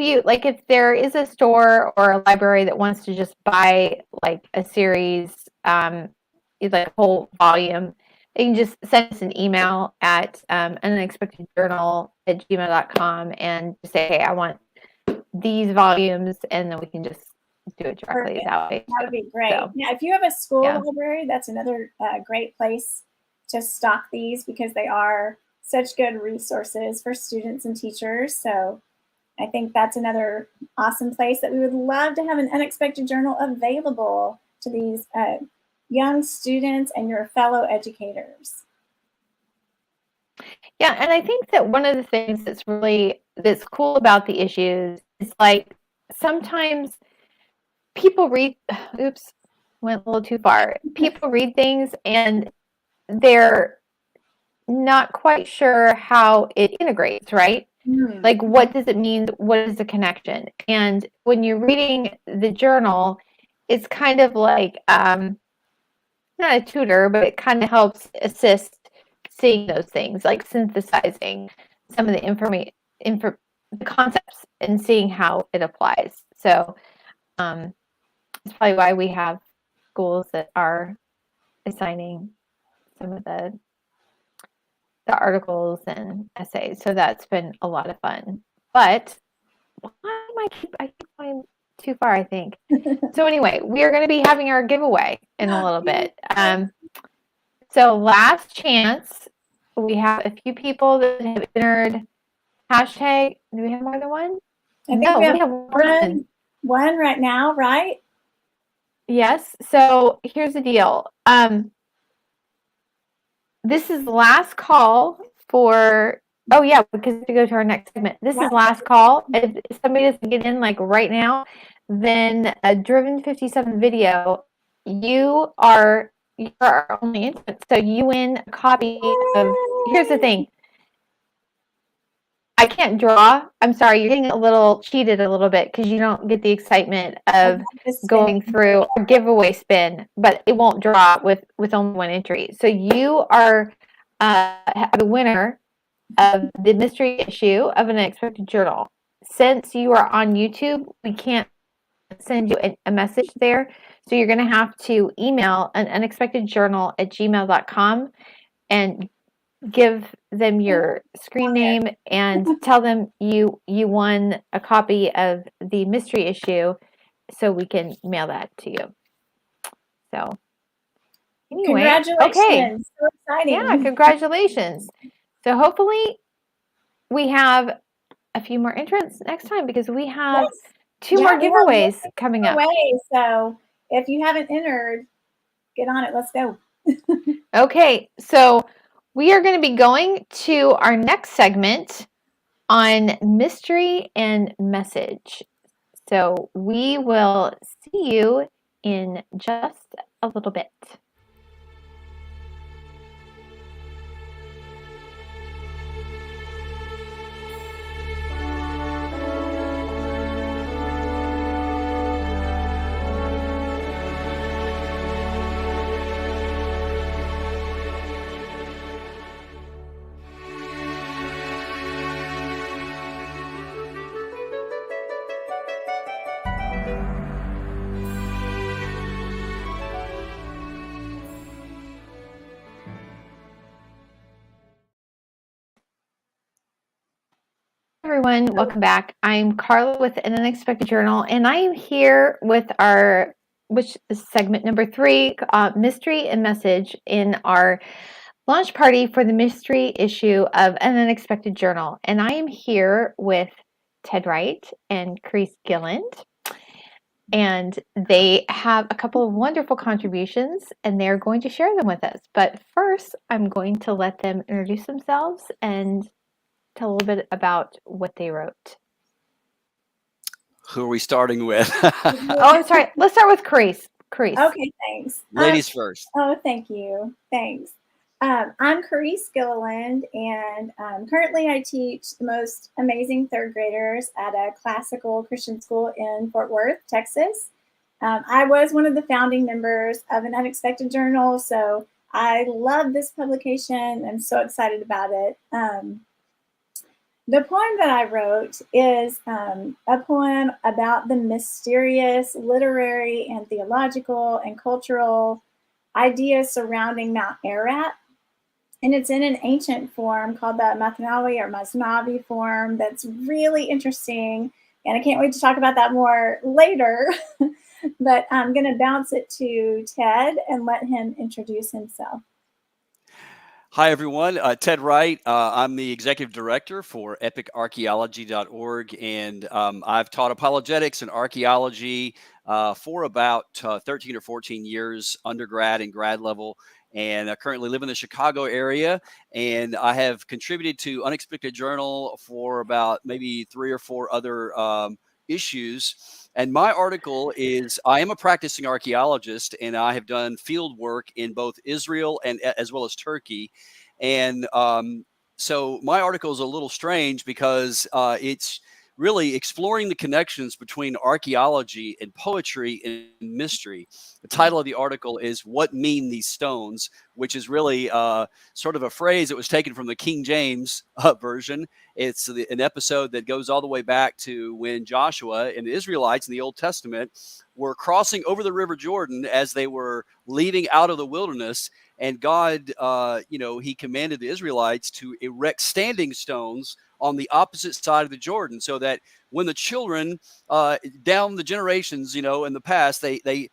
there is a store or a library that wants to just buy like a series, like a whole volume, they can just send us an email at unexpectedjournal@gmail.com and just say, hey, I want these volumes, and then we can just do it directly that way. That would be great. So, if you have a school library, that's another great place to stock these, because they are such good resources for students and teachers. So I think that's another awesome place that we would love to have an Unexpected Journal available to these young students and your fellow educators. Yeah, and I think that one of the things that's cool about the issues is like sometimes people read, went a little too far. People read things and they're not quite sure how it integrates, right? Like, what does it mean? What is the connection? And when you're reading the journal, it's kind of like, not a tutor, but it kind of helps assist seeing those things, like synthesizing some of the the concepts and seeing how it applies. So it's probably why we have schools that are assigning some of the articles and essays. So that's been a lot of fun. But why am I keep going too far, I think. So anyway, we are going to be having our giveaway in a little bit. So last chance, we have a few people that have entered hashtag. Do we have more than one? I think we have one right now, right? Yes. So here's the deal. This is the last call for, because we go to our next segment. This is last call. If somebody doesn't get in like right now, then a Driven 57 video, you are our only entrant. So you win a copy of, here's the thing. I can't draw. I'm sorry, you're getting cheated a little bit because you don't get the excitement of going through a giveaway spin, but it won't draw with only one entry. So you are the winner of the mystery issue of an Unexpected Journal. Since you are on YouTube, we can't send you a message there. So you're going to have to email an unexpectedjournal@gmail.com and give them your screen name and tell them you won a copy of the mystery issue so we can mail that to you. So anyway, congratulations. Okay. So exciting. Yeah, congratulations. So hopefully we have a few more entrants next time, because we have two more giveaways coming up. So if you haven't entered, get on it. Let's go. Okay, so we are going to be going to our next segment on mystery and message. So we will see you in just a little bit. everyone. Welcome back. I'm Carla with An Unexpected Journal, and I am here with which is segment number 3, Mystery and Message, in our launch party for the mystery issue of An Unexpected Journal. And I am here with Ted Wright and Chris Gilland. And they have a couple of wonderful contributions, and they're going to share them with us. But first, I'm going to let them introduce themselves and tell a little bit about what they wrote. Who are we starting with? Oh, I'm sorry. Let's start with Chris. Okay, thanks. Ladies first. Oh, thank you. Thanks. I'm Carice Gilliland, and currently I teach the most amazing third graders at a classical Christian school in Fort Worth, Texas. I was one of the founding members of An Unexpected Journal, so I love this publication. I'm so excited about it. The poem that I wrote is a poem about the mysterious literary and theological and cultural ideas surrounding Mount Ararat. And it's in an ancient form called the Mathnawi or Masnavi form that's really interesting. And I can't wait to talk about that more later. But I'm going to bounce it to Ted and let him introduce himself. Hi, everyone. Ted Wright. I'm the executive director for epicarchaeology.org, and I've taught apologetics and archaeology for about 13 or 14 years, undergrad and grad level, and I currently live in the Chicago area, and I have contributed to Unexpected Journal for about maybe 3 or 4 other issues. And my article is, I am a practicing archaeologist, and I have done field work in both Israel and as well as Turkey. And so my article is a little strange because it's really exploring the connections between archaeology and poetry and mystery. The title of the article is "What Mean These Stones?" which is really sort of a phrase that was taken from the King James version. It's an episode that goes all the way back to when Joshua and the Israelites in the Old Testament were crossing over the River Jordan as they were leaving out of the wilderness. And God, he commanded the Israelites to erect standing stones on the opposite side of the Jordan, so that when the children down the generations, in the past, they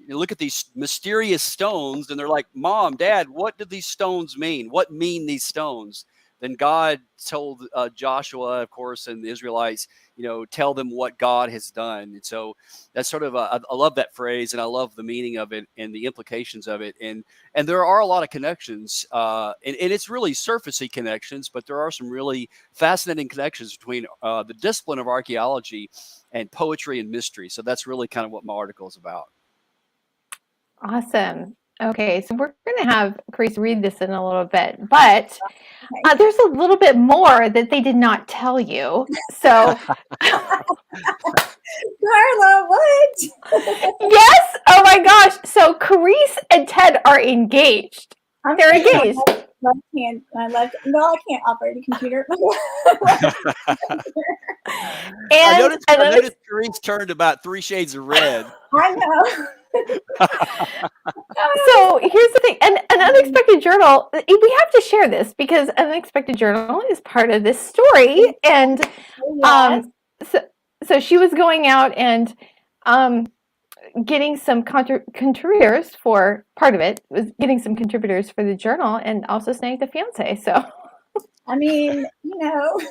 look at these mysterious stones and they're like, "Mom, Dad, what do these stones mean? What mean these stones?" Then God told Joshua, of course, and the Israelites, tell them what God has done. And so that's sort of I love that phrase, and I love the meaning of it and the implications of it. And there are a lot of connections, and it's really surfacey connections, but there are some really fascinating connections between the discipline of archaeology and poetry and mystery. So that's really kind of what my article is about. Awesome. Okay, so we're going to have Chris read this in a little bit, but there's a little bit more that they did not tell you. So, Carla, what? Yes. Oh my gosh. So, Chris and Ted are engaged. They're engaged. I can't operate a computer. I noticed Carice turned about 3 shades of red. I know. So here's the thing, an Unexpected Journal, we have to share this because An Unexpected Journal is part of this story. And so she was going out and getting some contributors for part of it, was getting some contributors for the journal, and also snagged a fiance. So I mean, I'd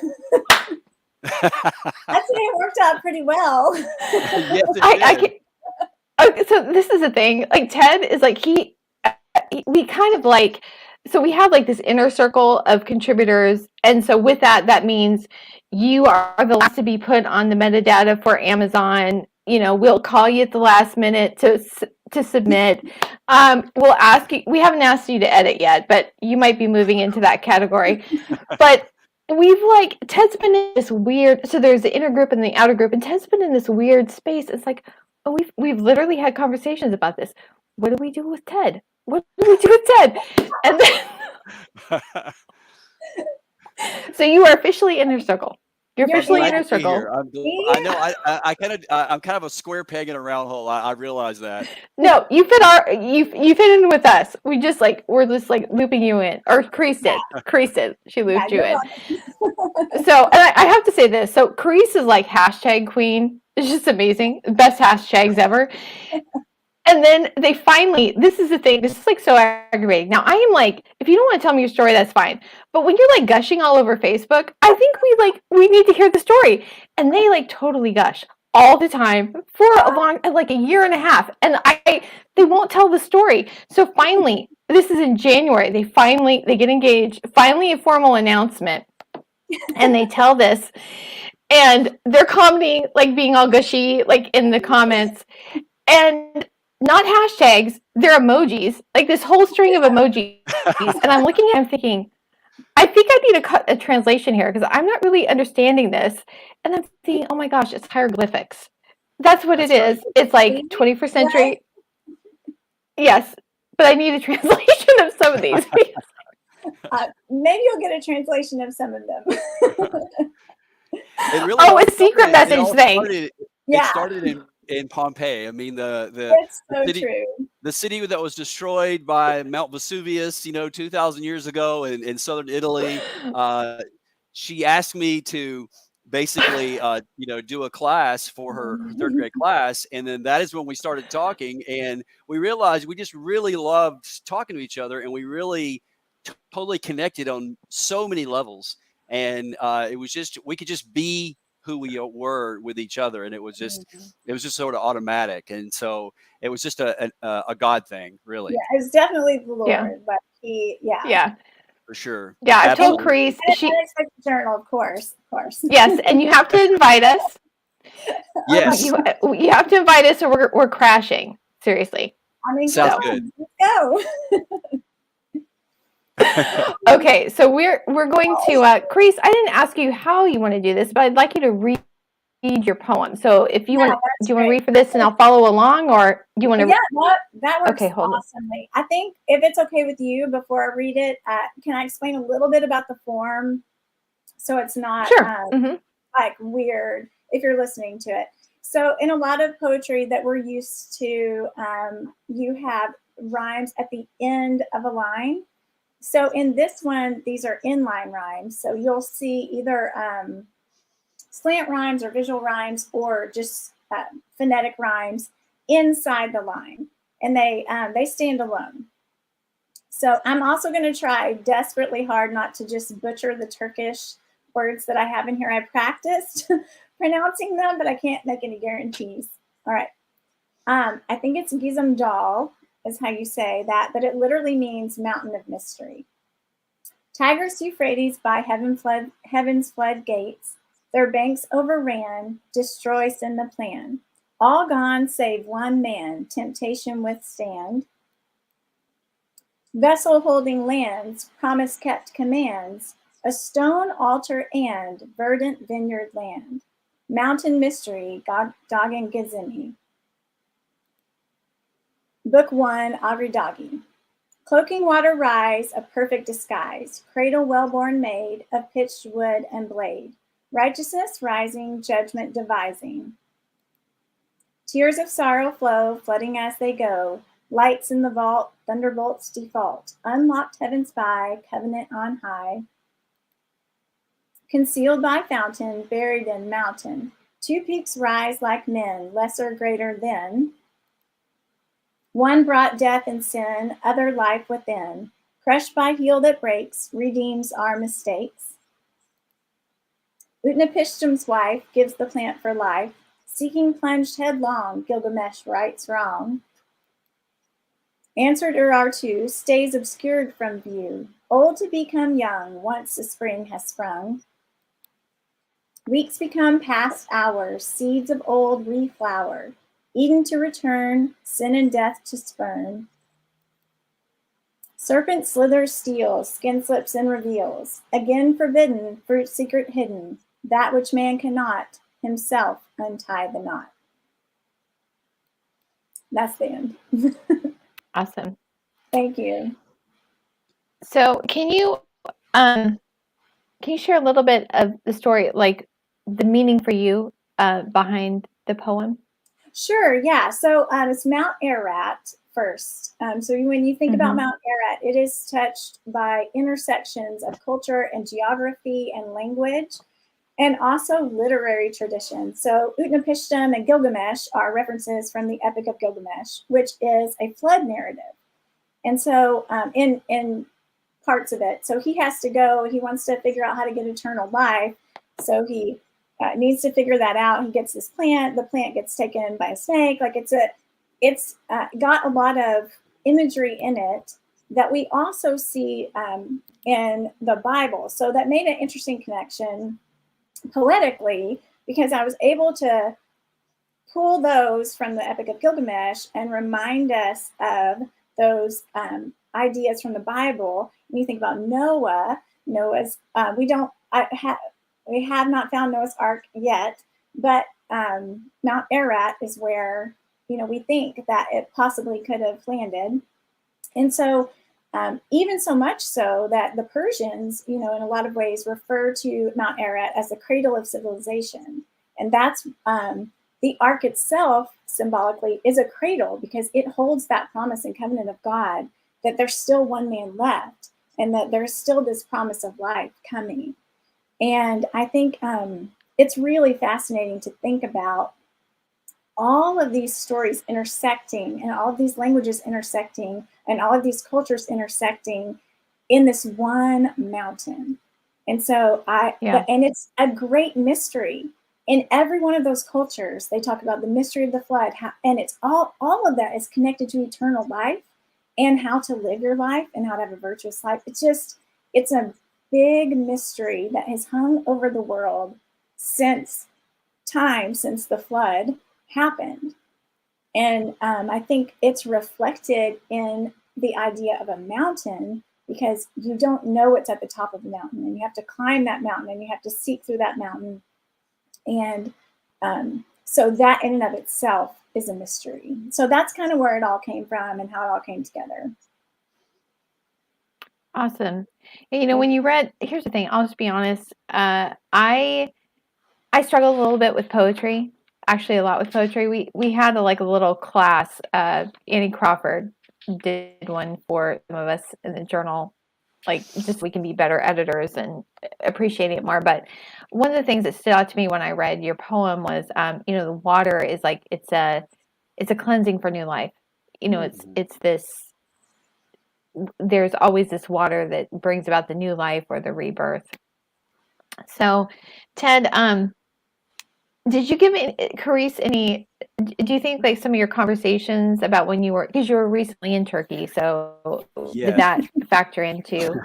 say it worked out pretty well. Yes, I can. Okay, so this is the thing. Like Ted is like we kind of like, so we have like this inner circle of contributors, and so with that means you are the last to be put on the metadata for Amazon. We'll call you at the last minute to submit. We'll ask you. We haven't asked you to edit yet, but you might be moving into that category. But we've Ted's been in this weird. So there's the inner group and the outer group, and Ted's been in this weird space. It's like, oh, we've literally had conversations about this. What do we do with Ted? What do we do with Ted? And then, so you are officially in her circle. You're You're officially in Glad our to be circle. here. I know I'm kind of a square peg in a round hole. I realize that. No, you fit in with us. We're just like looping you in. Or Crease did. She Yeah, looped you you're in. welcome. So, and I have to say this. So, Crease is like hashtag queen. It's just amazing. Best hashtags ever. And then they finally, this is the thing, this is like so aggravating. Now, I am like, if you don't want to tell me your story, that's fine. But when you're like gushing all over Facebook, I think we need to hear the story. And they like totally gush all the time for like a year and a half. And they won't tell the story. So finally, this is in January, they get engaged, finally a formal announcement. And they tell this. And they're commenting, like being all gushy, like in the comments. And not hashtags, they're emojis, like this whole string of emojis. And I'm looking at it, I'm thinking, I think I need a translation here because I'm not really understanding this. And I'm thinking, oh my gosh, it's hieroglyphics. That's what it is. Right. It's like 21st century. Yes, but I need a translation of some of these. Maybe you'll get a translation of some of them. It really Oh, all a secret started- message it all thing. started- Yeah. It started in Pompeii. I mean, the It's so city- true. the city that was destroyed by Mount Vesuvius, 2,000 years ago in southern Italy. She asked me to basically, do a class for her third grade class. And then that is when we started talking, and we realized we just really loved talking to each other, and we really totally connected on so many levels. And it was just, we could just be who we were with each other. And it was just sort of automatic. And so it was just a God thing, really. Yeah, it's definitely the Lord, Yeah. but Yeah. For sure. Yeah, I've told Absolutely. Crease, And Unexpected Journal, of course. yes, and you have to invite us. Yes. You have to invite us, or we're crashing. Seriously. I mean, Sounds come good. on, let's go. Okay, so we're going to Crease. I didn't ask you how you want to do this, but I'd like you to read your poem. So if you want, do you want to read for this, and I'll follow along, or do you want to? Yeah, that works Okay, hold on. awesomely. I think if it's okay with you, before I read it, can I explain a little bit about the form, so it's not Sure. like weird if you're listening to it. So in a lot of poetry that we're used to, you have rhymes at the end of a line. So in this one, these are inline rhymes. So you'll see either slant rhymes or visual rhymes, or just phonetic rhymes inside the line, and they stand alone. So I'm also going to try desperately hard not to just butcher the Turkish words that I have in here. I practiced pronouncing them, but I can't make any guarantees. All right. I think it's Gizem Dal is how you say that, but it literally means mountain of mystery. Tigris Euphrates by heaven's flood gates, their banks overran, destroy send the plan. All gone save one man, temptation withstand. Vessel holding lands, promise kept commands, a stone altar and verdant vineyard land. Mountain mystery, Doggin Gizimi. Book 1, Agridagi. Cloaking water rise, a perfect disguise, cradle well-born maid of pitched wood and blade, righteousness rising, judgment devising. Tears of sorrow flow, flooding as they go, lights in the vault, thunderbolts default, unlocked heaven's by, covenant on high. Concealed by fountain, buried in mountain, two peaks rise like men, lesser greater than. One brought death and sin, other life within. Crushed by heel that breaks, redeems our mistakes. Utnapishtim's wife gives the plant for life. Seeking plunged headlong, Gilgamesh rights wrong. Answered Urartu, stays obscured from view. Old to become young, once the spring has sprung. Weeks become past hours, seeds of old reflower. Eden to return, sin and death to spurn. Serpent slithers steals, skin slips and reveals. Again forbidden, fruit secret hidden. That which man cannot, himself untie the knot. That's the end. Awesome. Thank you. So can you share a little bit of the story, like the meaning for you behind the poem? Sure, yeah. So it's Mount Ararat first. So when you think about Mhm. Mount Ararat, it is touched by intersections of culture and geography and language, and also literary tradition. So Utnapishtim and Gilgamesh are references from the Epic of Gilgamesh, which is a flood narrative. And so in parts of it, so he has to go. He wants to figure out how to get eternal life. So he needs to figure that out. He gets this plant. The plant gets taken by a snake. Like it's got a lot of imagery in it that we also see in the Bible. So that made an interesting connection poetically, because I was able to pull those from the Epic of Gilgamesh and remind us of those ideas from the Bible. When you think about Noah's, we have not found Noah's Ark yet, but Mount Ararat is where we think that it possibly could have landed. And so even so much so that the Persians, in a lot of ways refer to Mount Ararat as the cradle of civilization. And that's the ark itself symbolically is a cradle, because it holds that promise and covenant of God that there's still one man left and that there's still this promise of life coming. And I think it's really fascinating to think about all of these stories intersecting and all of these languages intersecting and all of these cultures intersecting in this one mountain. And so and it's a great mystery. In every one of those cultures, they talk about the mystery of the flood, and it's all of that is connected to eternal life and how to live your life and how to have a virtuous life. It's a big mystery that has hung over the world since the flood happened. And I think it's reflected in the idea of a mountain, because you don't know what's at the top of the mountain, and you have to climb that mountain, and you have to seek through that mountain. And so that in and of itself is a mystery. So that's kind of where it all came from and how it all came together. Awesome. And, when you read, here's the thing, I'll just be honest. I struggled a little bit with poetry, actually a lot with poetry. We had a little class. Annie Crawford did one for some of us in the journal, just we can be better editors and appreciate it more. But one of the things that stood out to me when I read your poem was, the water is it's a cleansing for new life. It's this, there's always this water that brings about the new life or the rebirth. So, Ted, did you give Carice any? Do you think some of your conversations about when you were, because you were recently in Turkey, so Yes. did that factor into?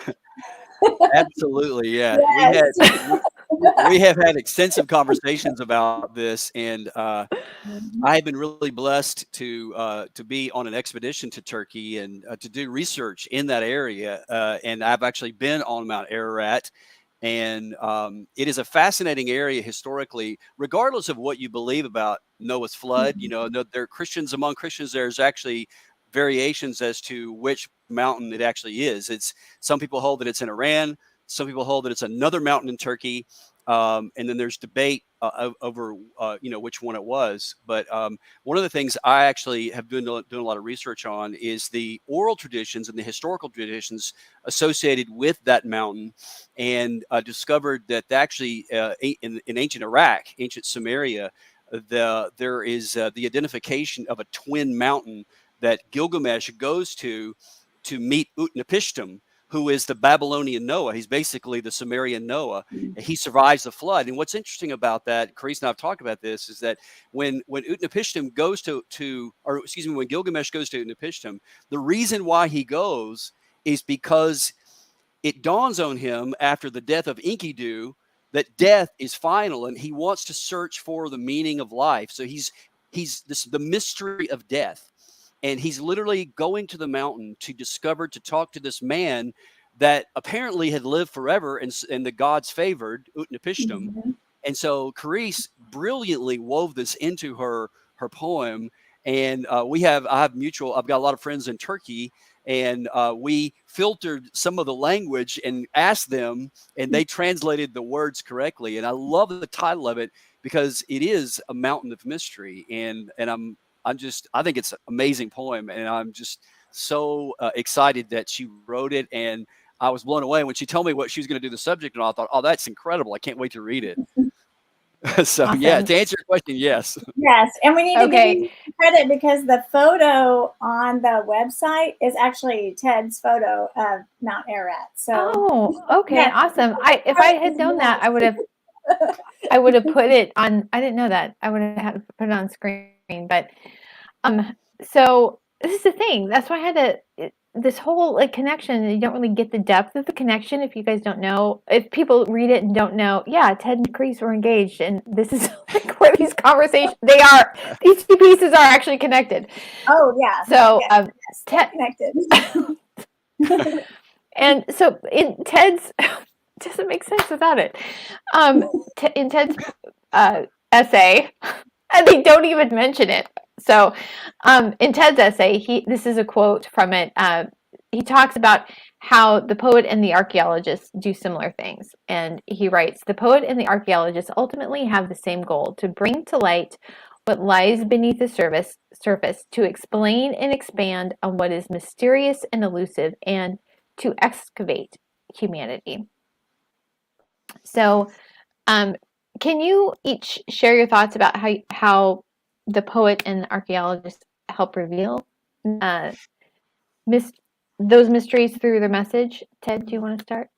Absolutely, yeah. Yes. We have had extensive conversations about this, and I have been really blessed to be on an expedition to Turkey and to do research in that area. And I've actually been on Mount Ararat, and it is a fascinating area historically, regardless of what you believe about Noah's flood. There are Christians among Christians. There's actually variations as to which mountain it actually is. Some people hold that it's in Iran. Some people hold that it's another mountain in Turkey. And then there's debate over which one it was. But one of the things I actually have been doing a lot of research on is the oral traditions and the historical traditions associated with that mountain, and discovered that actually in ancient Iraq, ancient Samaria, there is the identification of a twin mountain that Gilgamesh goes to meet Utnapishtim, who is the Babylonian Noah. He's basically the Sumerian Noah. He survives the flood. And what's interesting about that, Carice and I have talked about this, is that when Utnapishtim goes when Gilgamesh goes to Utnapishtim, the reason why he goes is because it dawns on him after the death of Enkidu that death is final, and he wants to search for the meaning of life. So he's the mystery of death. And he's literally going to the mountain to talk to this man that apparently had lived forever, and the gods favored, Utnapishtim. Mm-hmm. And so Carice brilliantly wove this into her poem. And I've got a lot of friends in Turkey, and we filtered some of the language and asked them, and they translated the words correctly. And I love the title of it because it is a mountain of mystery, and I think it's an amazing poem, and I'm just so excited that she wrote it. And I was blown away when she told me what she was going to do the subject, and I thought, oh, that's incredible. I can't wait to read it. So Awesome. yeah, to answer your question, yes. Yes, and we need to Okay. give you credit because the photo on the website is actually Ted's photo of Mount Ararat. So Oh, okay, Yeah. awesome. If I had known that, I would have put it on. I didn't know that. I would have had to put it on screen. But so this is the thing. That's why I had this whole like connection. You don't really get the depth of the connection if you guys don't know. If people read it and don't know, yeah, Ted and Chris were engaged, and this is like where these conversations. These two pieces are actually connected. oh yeah, So yes, Ted. connected. And so in Ted's doesn't make sense without it. In Ted's essay, and they don't even mention it. So in Ted's essay, this is a quote from it. He talks about how the poet and the archaeologist do similar things. And he writes, the poet and the archaeologist ultimately have the same goal: to bring to light what lies beneath the surface, to explain and expand on what is mysterious and elusive, and to excavate humanity. So can you each share your thoughts about how the poet and the archaeologist help reveal those mysteries through their message? Ted, do you want to start?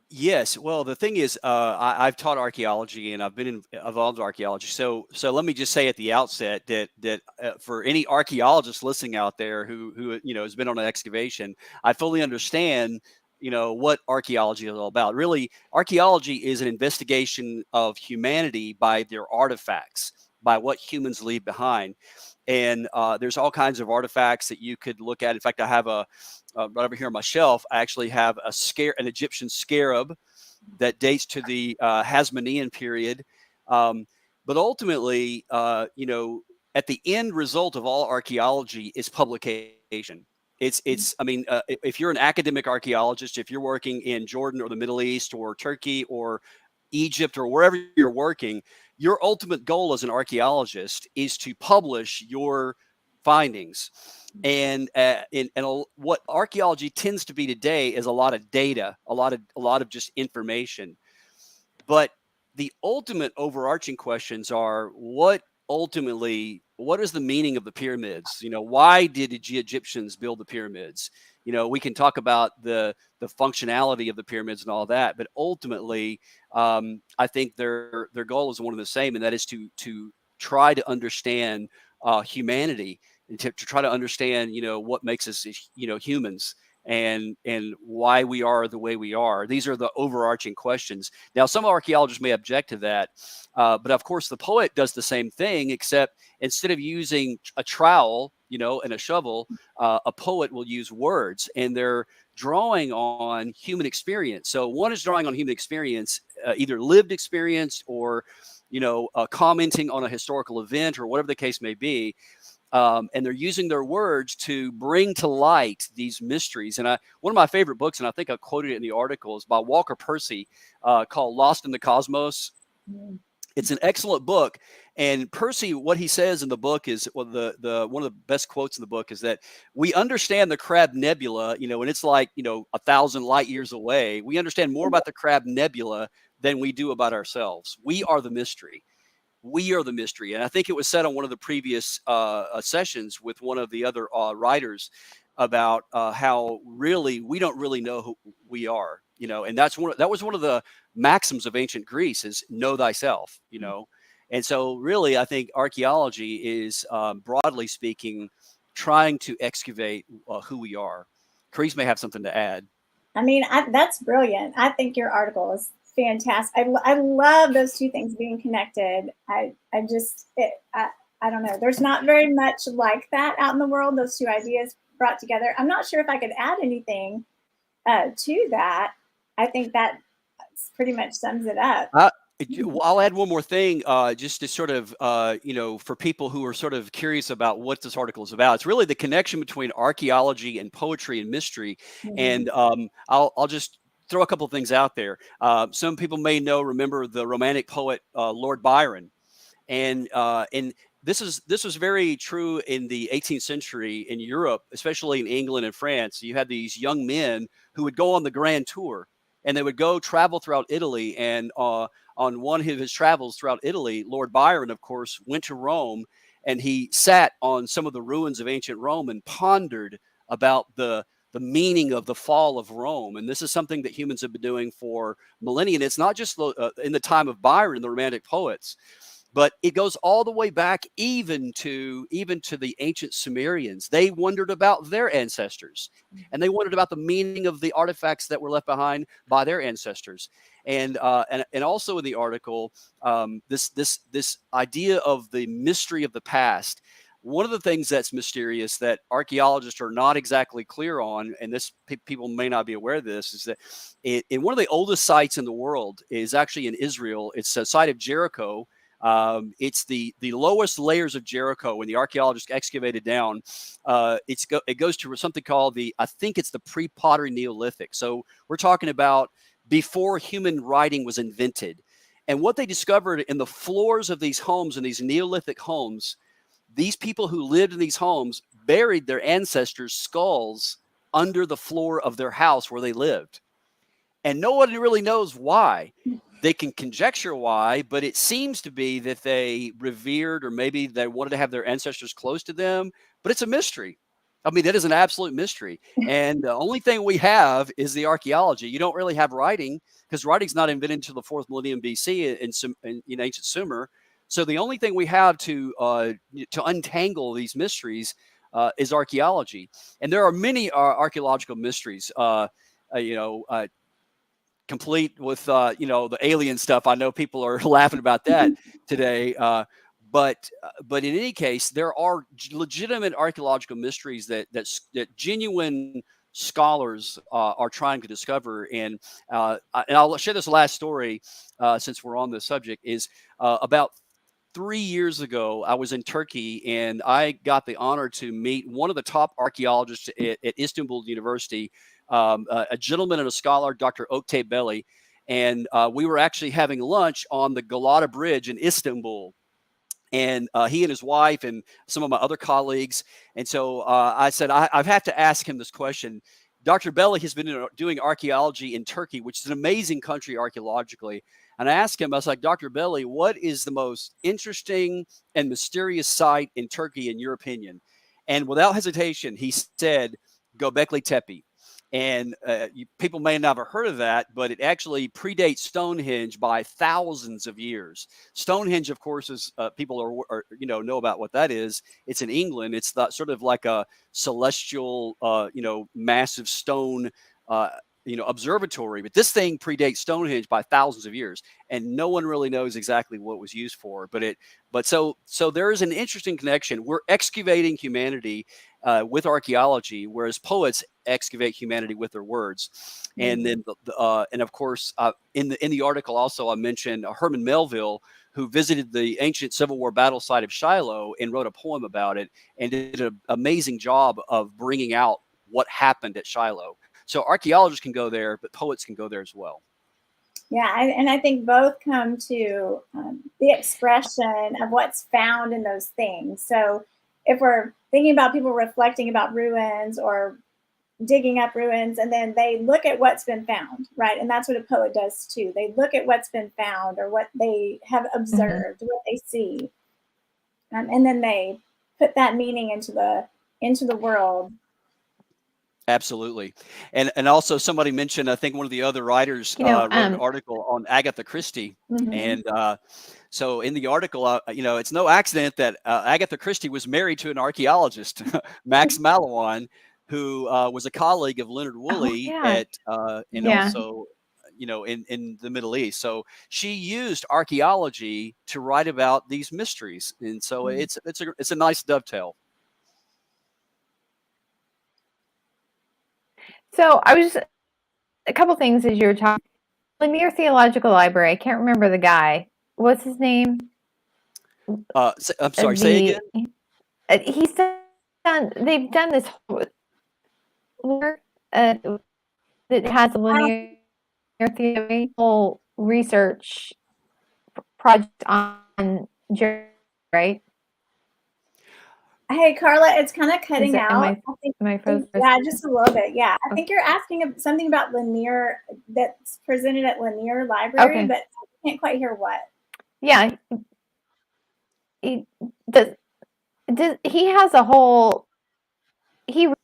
Yes. Well, the thing is, I've taught archaeology and I've been involved in archaeology. So let me just say at the outset that for any archaeologist listening out there who has been on an excavation, I fully understand what archaeology is all about. Really, archaeology is an investigation of humanity by their artifacts, by what humans leave behind. And there's all kinds of artifacts that you could look at. In fact, I have right over here on my shelf, I actually have an Egyptian scarab that dates to the Hasmonean period. But ultimately, at the end result of all archaeology is publication. If you're an academic archaeologist, if you're working in Jordan or the Middle East or Turkey or Egypt or wherever you're working, your ultimate goal as an archaeologist is to publish your findings. And what archaeology tends to be today is a lot of data, a lot of just information. But the ultimate overarching questions are what is the meaning of the pyramids? Why did the Egyptians build the pyramids? We can talk about the functionality of the pyramids and all that, but ultimately, I think their goal is one and the same, and that is to try to understand humanity and to try to understand, what makes us, humans, and why we are the way we are. These are the overarching questions. Now, some archaeologists may object to that, but of course, the poet does the same thing, except instead of using a trowel, and a shovel, a poet will use words, and they're drawing on human experience. So one is drawing on human experience, either lived experience or, commenting on a historical event or whatever the case may be. And they're using their words to bring to light these mysteries. And one of my favorite books, and I think I quoted it in the article, is by Walker Percy, called Lost in the Cosmos. It's an excellent book. And Percy, what he says in the book is, one of the best quotes in the book is that we understand the Crab Nebula, and it's like, 1,000 light years away. We understand more about the Crab Nebula than we do about ourselves. We are the mystery. We are the mystery. And I think it was said on one of the previous sessions with one of the other writers about how really we don't really know who we are, and that was one of the maxims of ancient Greece is know thyself, And so really, I think archaeology is, broadly speaking, trying to excavate who we are. Chris may have something to add. I mean, that's brilliant. I think your article is fantastic. I love those two things being connected. I don't know. There's not very much like that out in the world, those two ideas brought together. I'm not sure if I could add anything to that. I think that pretty much sums it up. Well, I'll add one more thing, just to sort of, for people who are sort of curious about what this article is about. It's really the connection between archaeology and poetry and mystery. And I'll just throw a couple of things out there. Some people may remember the Romantic poet Lord Byron, and this was very true in the 18th century in Europe, especially in England and France. You had these young men who would go on the grand tour, and they would go travel throughout Italy. And on one of his travels throughout Italy, Lord Byron, of course, went to Rome, and he sat on some of the ruins of ancient Rome and pondered about the meaning of the fall of Rome. And this is something that humans have been doing for millennia. And it's not just in the time of Byron, the Romantic poets, but it goes all the way back even to the ancient Sumerians. They wondered about their ancestors, and they wondered about the meaning of the artifacts that were left behind by their ancestors. And also in the article, this idea of the mystery of the past. One of the things that's mysterious that archaeologists are not exactly clear on, and this people may not be aware of this, is that in one of the oldest sites in the world is actually in Israel. It's a site of Jericho. It's the lowest layers of Jericho. When the archaeologists excavated down, it goes to something called I think it's the pre-pottery Neolithic. So we're talking about before human writing was invented. And what they discovered in the floors of these homes, in these Neolithic homes, these people who lived in these homes buried their ancestors' skulls under the floor of their house where they lived. And no one really knows why. They can conjecture why, but it seems to be that they revered, or maybe they wanted to have their ancestors close to them, but it's a mystery. I mean, that is an absolute mystery. And the only thing we have is the archaeology. You don't really have writing, because writing's not invented until the 4th millennium BC in ancient Sumer. So the only thing we have to untangle these mysteries is archaeology. And there are many archaeological mysteries, complete with, the alien stuff. I know people are laughing about that today. But in any case, there are legitimate archaeological mysteries that genuine scholars are trying to discover. And I'll share this last story since we're on the subject. Is about 3 years ago, I was in Turkey, and I got the honor to meet one of the top archaeologists at Istanbul University, a gentleman and a scholar, Dr. Oktay Belli. And we were actually having lunch on the Galata Bridge in Istanbul. And he and his wife and some of my other colleagues. And so I said, I've had to ask him this question. Dr. Belli has been doing archaeology in Turkey, which is an amazing country archaeologically. And I asked him, I was like, Dr. Belli, what is the most interesting and mysterious site in Turkey, in your opinion? And without hesitation, he said, Göbekli Tepe. And people may not have heard of that, but it actually predates Stonehenge by thousands of years. Stonehenge, of course, is people know about what that is. It's in England. It's sort of like a celestial, massive stone, observatory. But this thing predates Stonehenge by thousands of years, and no one really knows exactly what it was used for. But so there is an interesting connection. We're excavating humanity with archaeology, whereas poets excavate humanity with their words. And then, and of course, in the article also I mentioned Herman Melville, who visited the ancient Civil War battle site of Shiloh and wrote a poem about it, and did an amazing job of bringing out what happened at Shiloh. So archaeologists can go there, but poets can go there as well. Yeah, and I think both come to the expression of what's found in those things. So if we're thinking about people reflecting about ruins or digging up ruins, and then they look at what's been found, right? And that's what a poet does too. They look at what's been found or what they have observed, what they see, and then they put that meaning into the world. Absolutely. And also somebody mentioned, I think one of the other writers wrote an article on Agatha Christie. And so in the article, it's no accident that Agatha Christie was married to an archaeologist, Max Mallowan, who was a colleague of Leonard Woolley also, in the Middle East. So she used archaeology to write about these mysteries. And so it's a nice dovetail. So I was a couple things as you were talking. Lanier Theological Library. I can't remember the guy. What's his name? I'm sorry, say again. He's done. They've done this whole work that has a linear theory whole research project on Jerry, right? Hey, Carla, it's kind of cutting Am out. I frozen? Yeah, just a little bit. Yeah, I think you're asking something about Lanier that's presented at Lanier Library, Okay. but I can't quite hear what. Yeah, he does. He has a whole. Didn't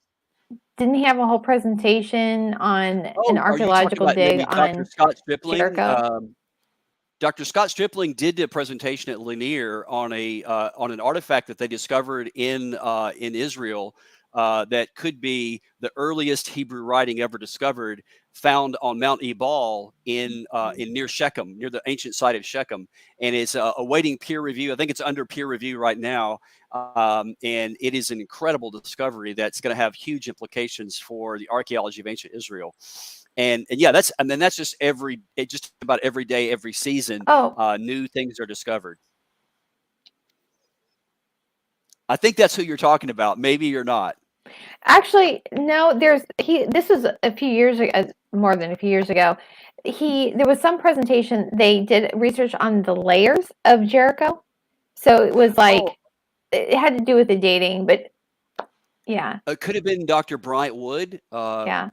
he have a whole presentation on an Are you talking archaeological about dig maybe Dr. on Scott Stripling? Jericho? Dr. Scott Stripling did a presentation at Lanier on an artifact that they discovered in Israel that could be the earliest Hebrew writing ever discovered, found on Mount Ebal in near Shechem, near the ancient site of Shechem, and it's awaiting peer review. I think it's under peer review right now, and it is an incredible discovery that's going to have huge implications for the archaeology of ancient Israel. And yeah, that's just just about every day, every season, new things are discovered. I think that's who you're talking about. Maybe you're not. Actually, no. This was a few years ago, more than a few years ago. There was some presentation. They did research on the layers of Jericho, so it was like it had to do with the dating, but yeah, it could have been Dr. Bryant Wood. Yeah.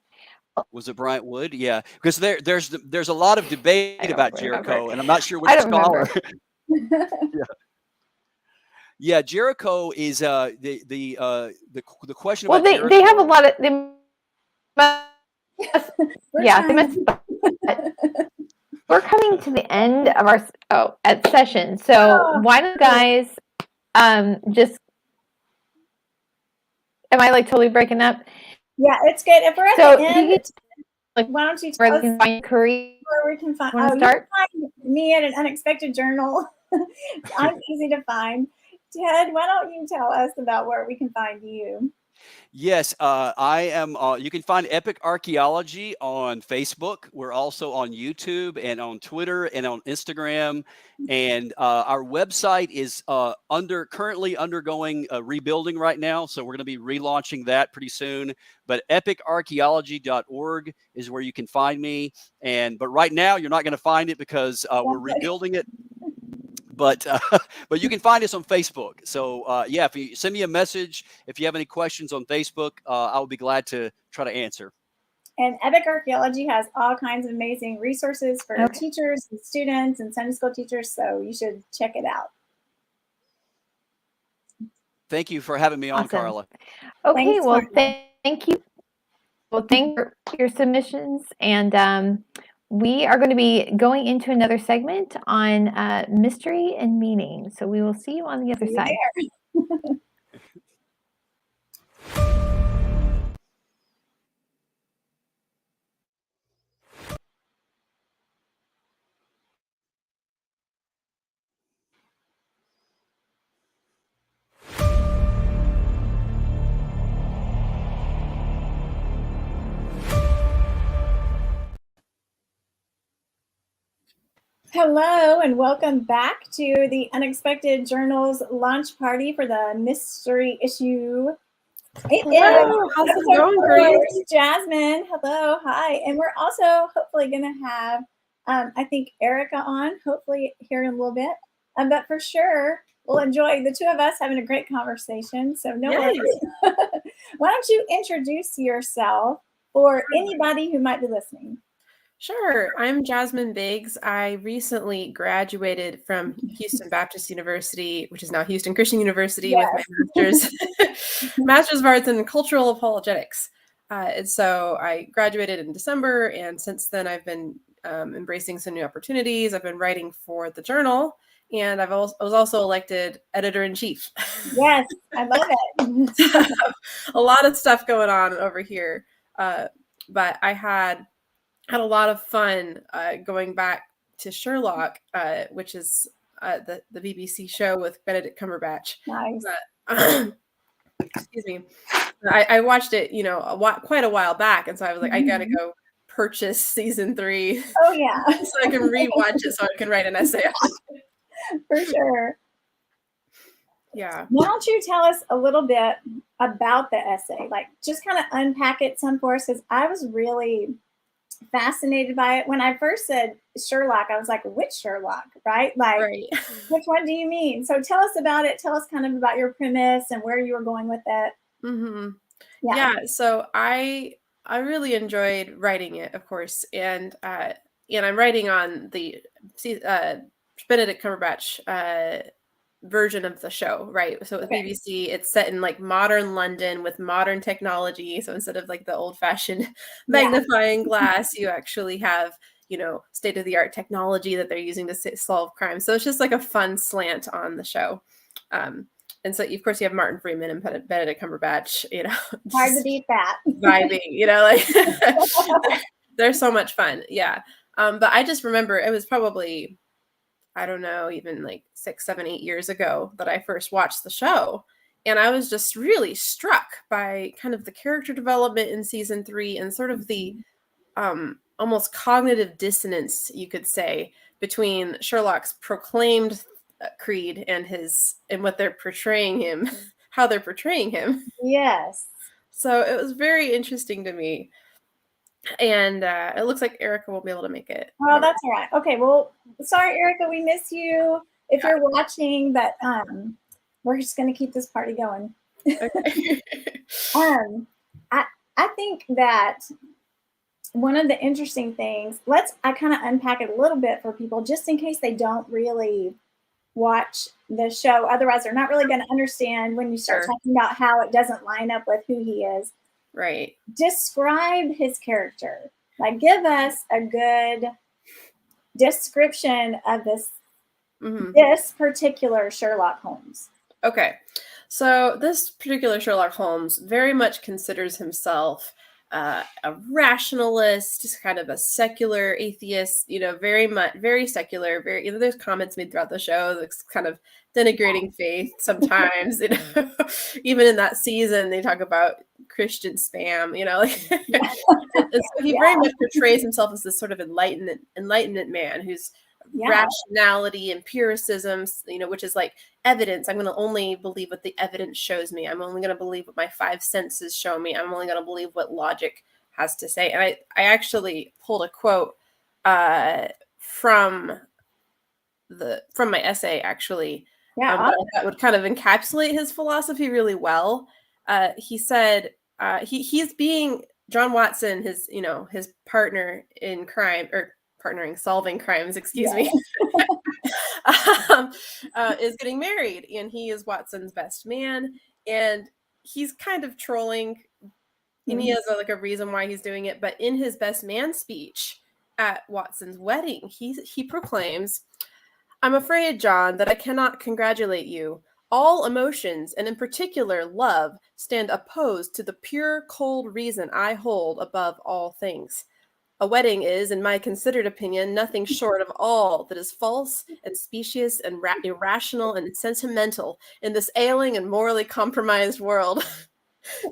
Was it Bryant Wood? Yeah, because there's a lot of debate about Jericho, remember. and I'm not sure which I don't scholar. remember. Yeah, Jericho is the question Well, about they Jericho. have a lot of we're coming to the end of our session, so why don't you guys just am I like totally breaking up? Yeah, it's good. If we're at the end, why don't you tell us where we can find? You can find me at an Unexpected Journal. I'm easy to find. Ted, why don't you tell us about where we can find you? Yes, I am. You can find Epic Archaeology on Facebook. We're also on YouTube and on Twitter and on Instagram. And our website is currently undergoing rebuilding right now. So we're going to be relaunching that pretty soon. But epicarchaeology.org is where you can find me. But right now, you're not going to find it because we're rebuilding it. But you can find us on Facebook. So yeah, if you send me a message, if you have any questions on Facebook, I'll be glad to try to answer. And Epic Archaeology has all kinds of amazing resources for teachers and students and Sunday school teachers. So you should check it out. Thank you for having me on, Carla. Okay, well, thank you. Well, thank you for your submissions. And we are going to be going into another segment on mystery and meaning. So we will see you on the other side. Hello and welcome back to the Unexpected Journal's launch party for the mystery issue. Hello, how's it going, Grace? Jasmine, hello, hi. And we're also hopefully going to have, I think, Erica on, hopefully here in a little bit. But for sure, we'll enjoy the two of us having a great conversation. So no worries. Why don't you introduce yourself for anybody who might be listening? Sure. I'm Jasmine Biggs. I recently graduated from Houston Baptist University, which is now Houston Christian University, with my Master's of Arts in Cultural Apologetics. And so I graduated in December, and since then I've been embracing some new opportunities. I've been writing for the Journal, and I was also elected editor-in-chief. Yes, I love it. A lot of stuff going on over here. But I had a lot of fun going back to Sherlock, which is the BBC show with Benedict Cumberbatch. Nice. Excuse me. I watched it, quite a while back, and so I was like, I got to go purchase season 3 Oh yeah, so I can rewatch it so I can write an essay on it. for sure. Yeah. Why don't you tell us a little bit about the essay? Like, just kind of unpack it some for us, because I was really fascinated by it. When I first said Sherlock, I was like, which Sherlock, right? Like, Right. which one do you mean? So tell us about it. Tell us kind of about your premise and where you were going with it. Mm-hmm. Yeah. Yeah. So I really enjoyed writing it, of course, and I'm writing on the Benedict Cumberbatch version of the show, right? So with BBC, it's set in like modern London with modern technology. So instead of like the old-fashioned magnifying glass, you actually have, you know, state-of-the-art technology that they're using to solve crime. So it's just like a fun slant on the show. And so, of course, you have Martin Freeman and Benedict Cumberbatch, you know. Hard to beat that. Vibing, you know, like they're so much fun. Yeah. But I just remember it was probably, I don't know, even like 6, 7, 8 years ago that I first watched the show. And I was just really struck by kind of the character development in season 3 and sort of the almost cognitive dissonance, you could say, between Sherlock's proclaimed creed and what they're portraying him, how they're portraying him. Yes. So it was very interesting to me. And it looks like Erica won't be able to make it. Oh, that's all right. Okay, well, sorry, Erica, we miss you if you're watching, but we're just going to keep this party going. Okay. I think that one of the interesting things, I kind of unpack it a little bit for people, just in case they don't really watch the show. Otherwise, they're not really going to understand when you start talking about how it doesn't line up with who he is. Right. Describe his character. Like, give us a good description of this particular Sherlock Holmes. Okay. So this particular Sherlock Holmes very much considers himself a rationalist, just kind of a secular atheist, you know, very secular, very, you know, there's comments made throughout the show that's kind of denigrating faith sometimes, you know, even in that season, they talk about Christian spam, you know, like, so he very much portrays himself as this sort of enlightenment man who's rationality, empiricism, you know, which is like evidence. I'm going to only believe what the evidence shows me. I'm only going to believe what my 5 senses show me. I'm only going to believe what logic has to say. And I actually pulled a quote from my essay, actually, that would kind of encapsulate his philosophy really well. He said he's being John Watson, his partner in crime, or partnering solving crimes, excuse me, is getting married, and he is Watson's best man, and he's kind of trolling, and he has a reason why he's doing it. But in his best man speech at Watson's wedding, he proclaims, "I'm afraid, John, that I cannot congratulate you. All emotions, and in particular love, stand opposed to the pure, cold reason I hold above all things. A wedding is, in my considered opinion, nothing short of all that is false and specious and irrational and sentimental in this ailing and morally compromised world.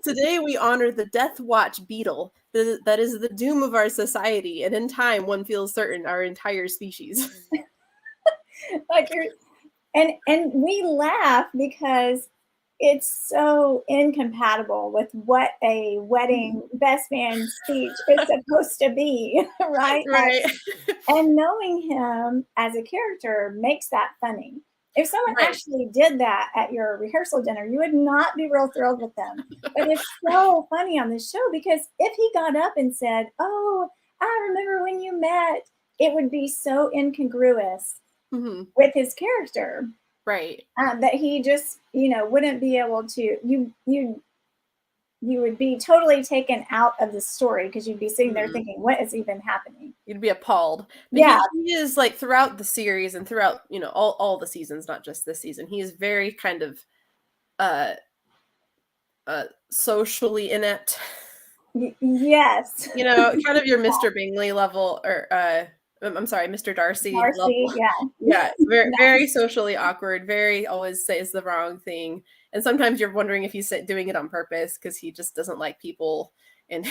Today we honor the death watch beetle that is the doom of our society, and in time, one feels certain, our entire species." And we laugh because it's so incompatible with what a wedding best man speech is supposed to be, right? Right. And knowing him as a character makes that funny. If someone actually did that at your rehearsal dinner, you would not be real thrilled with them. But it's so funny on this show, because if he got up and said, "Oh, I remember when you met," it would be so incongruous with his character. Right. That he just, wouldn't be able to, you would be totally taken out of the story, because you'd be sitting there thinking, what is even happening? You'd be appalled. But yeah. He is, like, throughout the series and throughout, all the seasons, not just this season, he is very kind of socially inept. Yes. Kind of your Mr. Bingley level, or I'm sorry, Mr. Darcy level. Yeah. Yeah, very, very socially awkward, very always says the wrong thing. And sometimes you're wondering if he's doing it on purpose because he just doesn't like people. And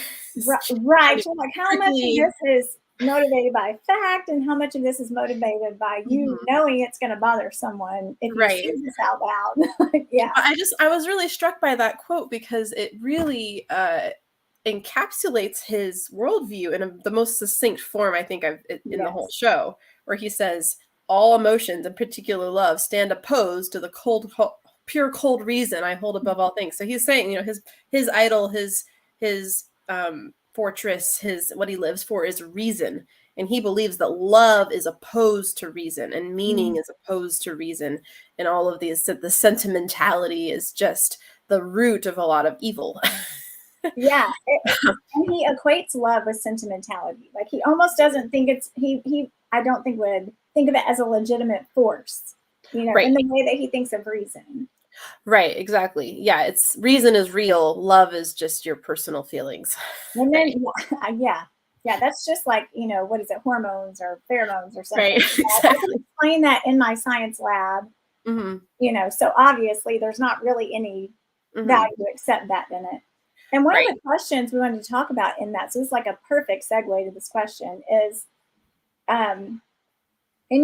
right. So like, how much of this is motivated by fact, and how much of this is motivated by you knowing it's going to bother someone if you say this out loud? Yeah. I was really struck by that quote because it really encapsulates his worldview in the most succinct form I think in the whole show, where he says all emotions, in particular love, stand opposed to the pure cold reason I hold above all things. So he's saying, his idol, his fortress, what he lives for is reason. And he believes that love is opposed to reason and meaning is opposed to reason. And all of the sentimentality is just the root of a lot of evil. Yeah. And he equates love with sentimentality. Like he almost doesn't think I don't think would think of it as a legitimate force, in the way that he thinks of reason. Right, exactly. Yeah, reason is real. Love is just your personal feelings. And then, yeah, that's just like, what is it, hormones or pheromones or something. Right, exactly. I can explain that in my science lab, so obviously there's not really any value except that in it. And one of the questions we wanted to talk about in that, so this is like a perfect segue to this question, is in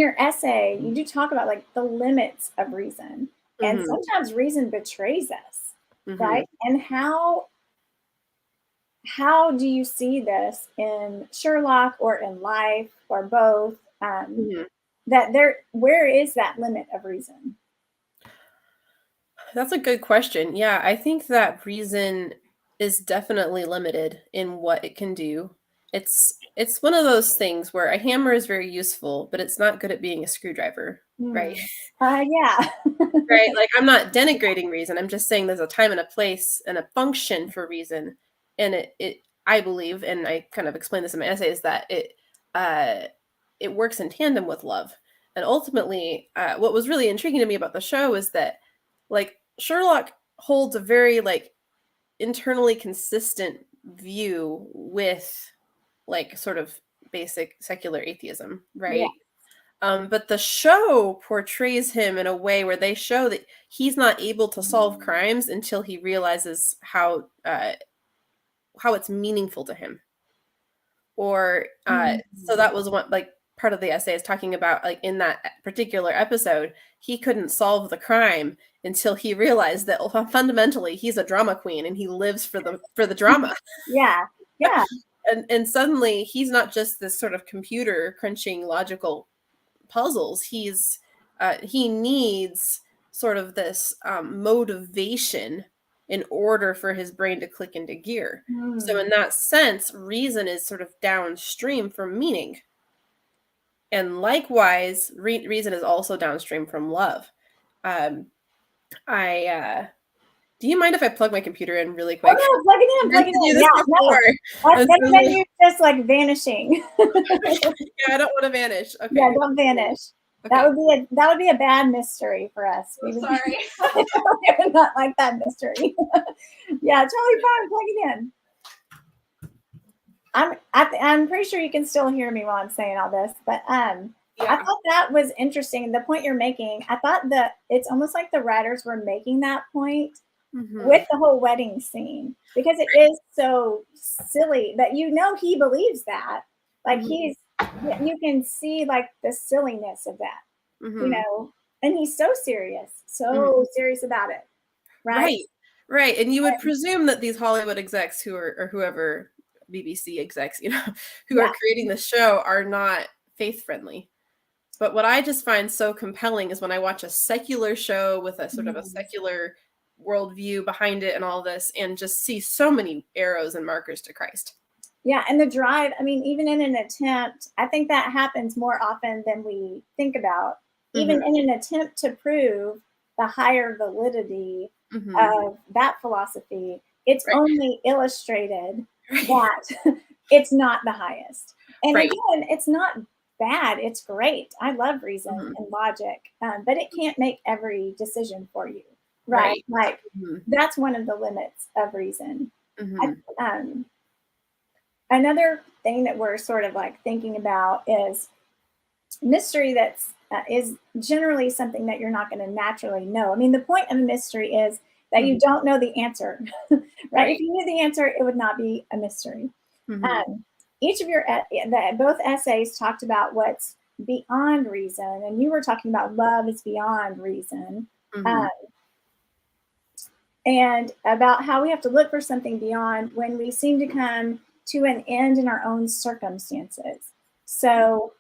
your essay, you do talk about like the limits of reason. And sometimes reason betrays us, right? And how do you see this in Sherlock or in life or both? Where is that limit of reason? That's a good question. Yeah, I think that reason is definitely limited in what it can do. It's one of those things where a hammer is very useful, but it's not good at being a screwdriver, right? Yeah. Right. Like, I'm not denigrating reason. I'm just saying there's a time and a place and a function for reason. And I believe, and I kind of explain this in my essay, is that it works in tandem with love. And ultimately, what was really intriguing to me about the show is that, like, Sherlock holds a very, like, internally consistent view with, like, sort of basic secular atheism, right? Yeah. But the show portrays him in a way where they show that he's not able to solve crimes until he realizes how it's meaningful to him. Or so that was one, like, part of the essay is talking about, like, in that particular episode, he couldn't solve the crime until he realized that fundamentally he's a drama queen and he lives for the drama. Yeah. And suddenly he's not just this sort of computer crunching logical puzzles. He needs sort of this motivation in order for his brain to click into gear. So in that sense, reason is sort of downstream from meaning. And likewise, reason is also downstream from love. Do you mind if I plug my computer in really quick? Oh, no, plug it in. Yeah, that's when you're just like vanishing. Yeah, I don't want to vanish. Okay. Yeah, don't vanish. Okay. That would be a bad mystery for us. Sorry. Not like that mystery. Yeah, totally fine. Plug it in. I'm pretty sure you can still hear me while I'm saying all this, but I thought that was interesting. The point you're making, I thought that it's almost like the writers were making that point with the whole wedding scene, because it is so silly that he believes that. Like you can see like the silliness of that, and he's so serious about it, right? Right. And you would presume that these Hollywood execs or whoever, BBC execs, who are creating the show are not faith friendly. But what I just find so compelling is when I watch a secular show with a sort of a secular worldview behind it and all this, and just see so many arrows and markers to Christ. Yeah, and the drive, I mean, even in an attempt, I think that happens more often than we think about. Even in an attempt to prove the higher validity of that philosophy, it's only illustrated that it's not the highest. And again, it's not bad, it's great. I love reason and logic, but it can't make every decision for you, right? Like that's one of the limits of reason. Another thing that we're sort of like thinking about is mystery. That's is generally something that you're not going to naturally know. I mean, the point of a mystery is that you don't know the answer, right? If you knew the answer, it would not be a mystery. Each of your, both essays talked about what's beyond reason, and you were talking about love is beyond reason. And about how we have to look for something beyond when we seem to come to an end in our own circumstances. So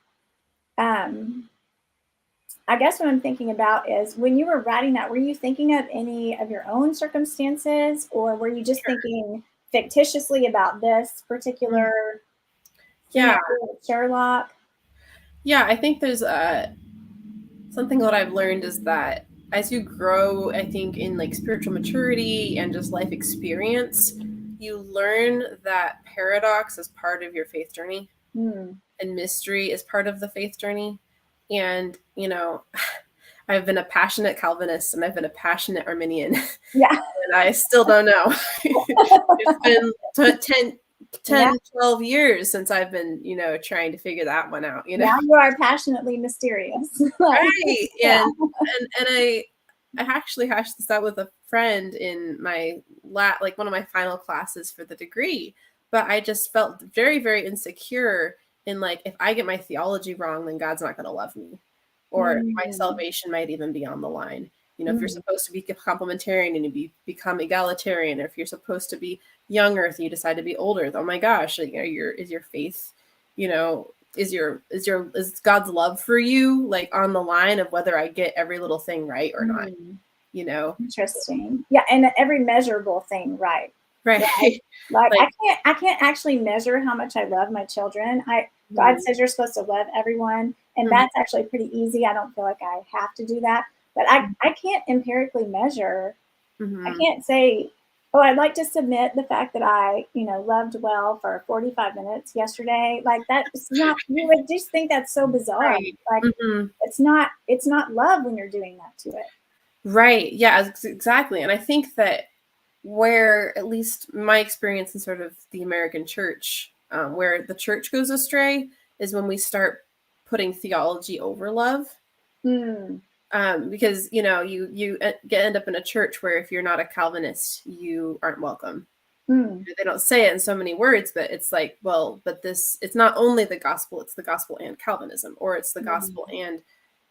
I guess what I'm thinking about is when you were writing that, were you thinking of any of your own circumstances, or were you just thinking fictitiously about this particular Sherlock? Yeah, I think there's something that I've learned is that as you grow, I think in like spiritual maturity and just life experience, you learn that paradox is part of your faith journey and mystery is part of the faith journey. And, you know, I've been a passionate Calvinist and I've been a passionate Arminian. Yeah. And I still don't know. It's been 10, 12 years since I've been, you know, trying to figure that one out, you know. Now you are passionately mysterious. Right. And I actually hashed this out with a friend in my like one of my final classes for the degree, but I just felt very, very insecure in like, if I get my theology wrong, then God's not going to love me, or my salvation might even be on the line. You know, if you're supposed to be complementarian and you become egalitarian, or if you're supposed to be young earth and you decide to be old earth, oh my gosh, like, is your faith, you know, is God's love for you like on the line of whether I get every little thing right or not, you know? Interesting. Yeah, and every measurable thing right. Right. Like I can't actually measure how much I love my children. God says you're supposed to love everyone, and that's actually pretty easy. I don't feel like I have to do that, but I can't empirically measure. I can't say, oh, I'd like to submit the fact that I, you know, loved well for 45 minutes yesterday. Like that's not, you would just think that's so bizarre. Right. Like it's not love when you're doing that to it. Right. Yeah, exactly. And I think that where, at least my experience in sort of the American church, where the church goes astray is when we start putting theology over love. Because, you know, you end up in a church where if you're not a Calvinist, you aren't welcome. They don't say it in so many words, but it's like, well, but it's not only the gospel, it's the gospel and Calvinism, or it's the gospel and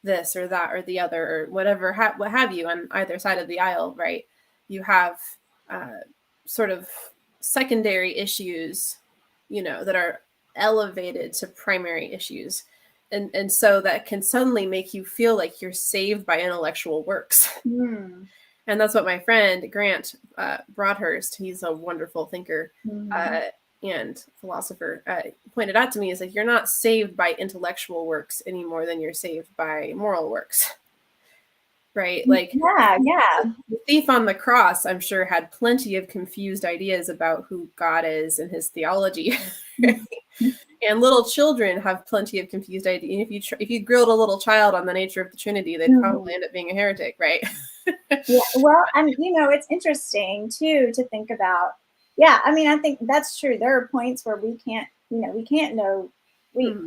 this or that or the other or whatever, what have you on either side of the aisle, right? You have sort of secondary issues, you know, that are elevated to primary issues. And so that can suddenly make you feel like you're saved by intellectual works. And that's what my friend Grant Broadhurst, he's a wonderful thinker and philosopher, pointed out to me, is like, you're not saved by intellectual works any more than you're saved by moral works. Right? Like, the thief on the cross, I'm sure, had plenty of confused ideas about who God is and his theology. And little children have plenty of confused ideas. If you grilled a little child on the nature of the Trinity, they'd probably end up being a heretic, right? Yeah, well, and you know, it's interesting too to think about. Yeah, I mean, I think that's true. There are points where we can't know. You're